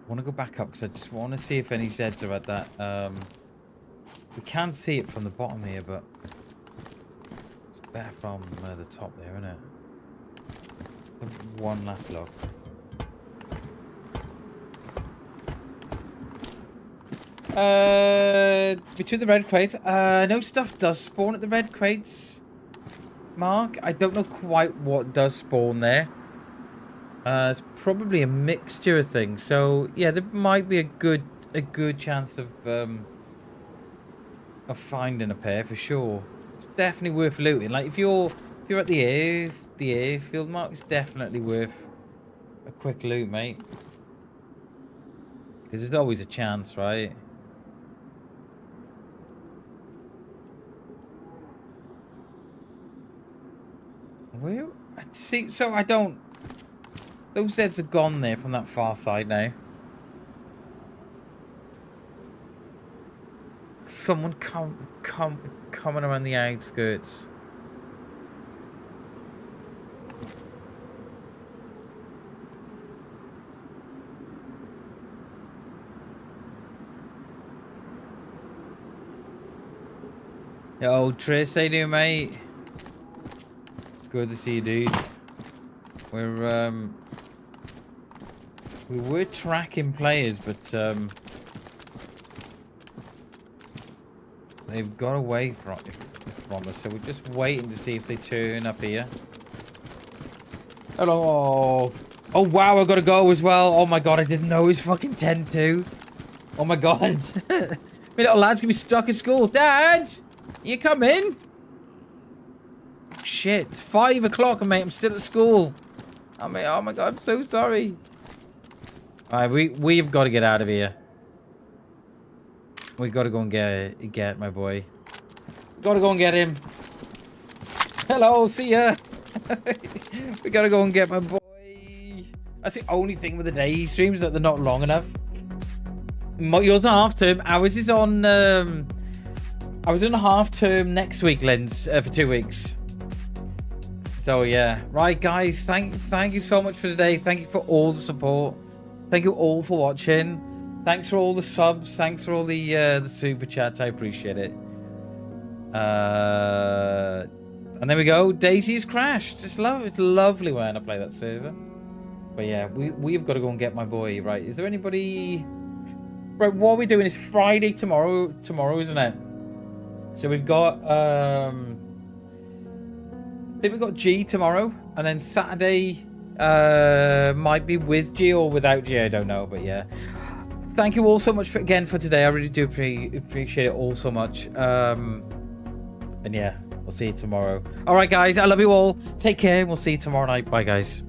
I want to go back up because I just want to see if any Zeds are at that. We can't see it from the bottom here, but it's better from the top there, isn't it? One last look. Between the red crates, no stuff does spawn at the red crates, Mark. I don't know quite what does spawn there. It's probably a mixture of things. So yeah, there might be a good chance of finding a pair for sure. It's definitely worth looting. Like if you're at the airfield, Mark, it's definitely worth a quick loot, mate. Because there's always a chance, right? Where? See, so I don't. Those Zeds are gone there from that far side now. Someone coming around the outskirts. Yo, Tris, how you doing, mate? Good to see you, dude. We were tracking players, but they've got away from us, so we're just waiting to see if they turn up here. Hello. Oh wow, I gotta go as well. Oh my god, I didn't know it was fucking 10-2. Oh my god. My little lad's gonna be stuck at school. Dad, you coming? Shit, it's 5 o'clock, mate. I'm still at school. I mean, oh my god, I'm so sorry. Alright, we've got to get out of here. We've got to go and get my boy. Got to go and get him. Hello, see ya. We got to go and get my boy. That's the only thing with the day streams, that they're not long enough. Yours on half term. Ours is on. I was in a half term next week, Lens, for 2 weeks. So yeah, right guys, thank you so much for today. Thank you for all the support. Thank you all for watching. Thanks for all the subs. Thanks for all the super chats. I appreciate it. And there we go. DayZ's crashed. It's lovely when I play that server. But yeah, we've got to go and get my boy. Right? Is there anybody? Right. What we're doing is Friday tomorrow. Tomorrow, isn't it? So we've got I think we've got G tomorrow, and then Saturday might be with G or without G. I don't know, but yeah. Thank you all so much again for today. I really do appreciate it all so much. And yeah, we'll see you tomorrow. All right, guys. I love you all. Take care. We'll see you tomorrow night. Bye, guys.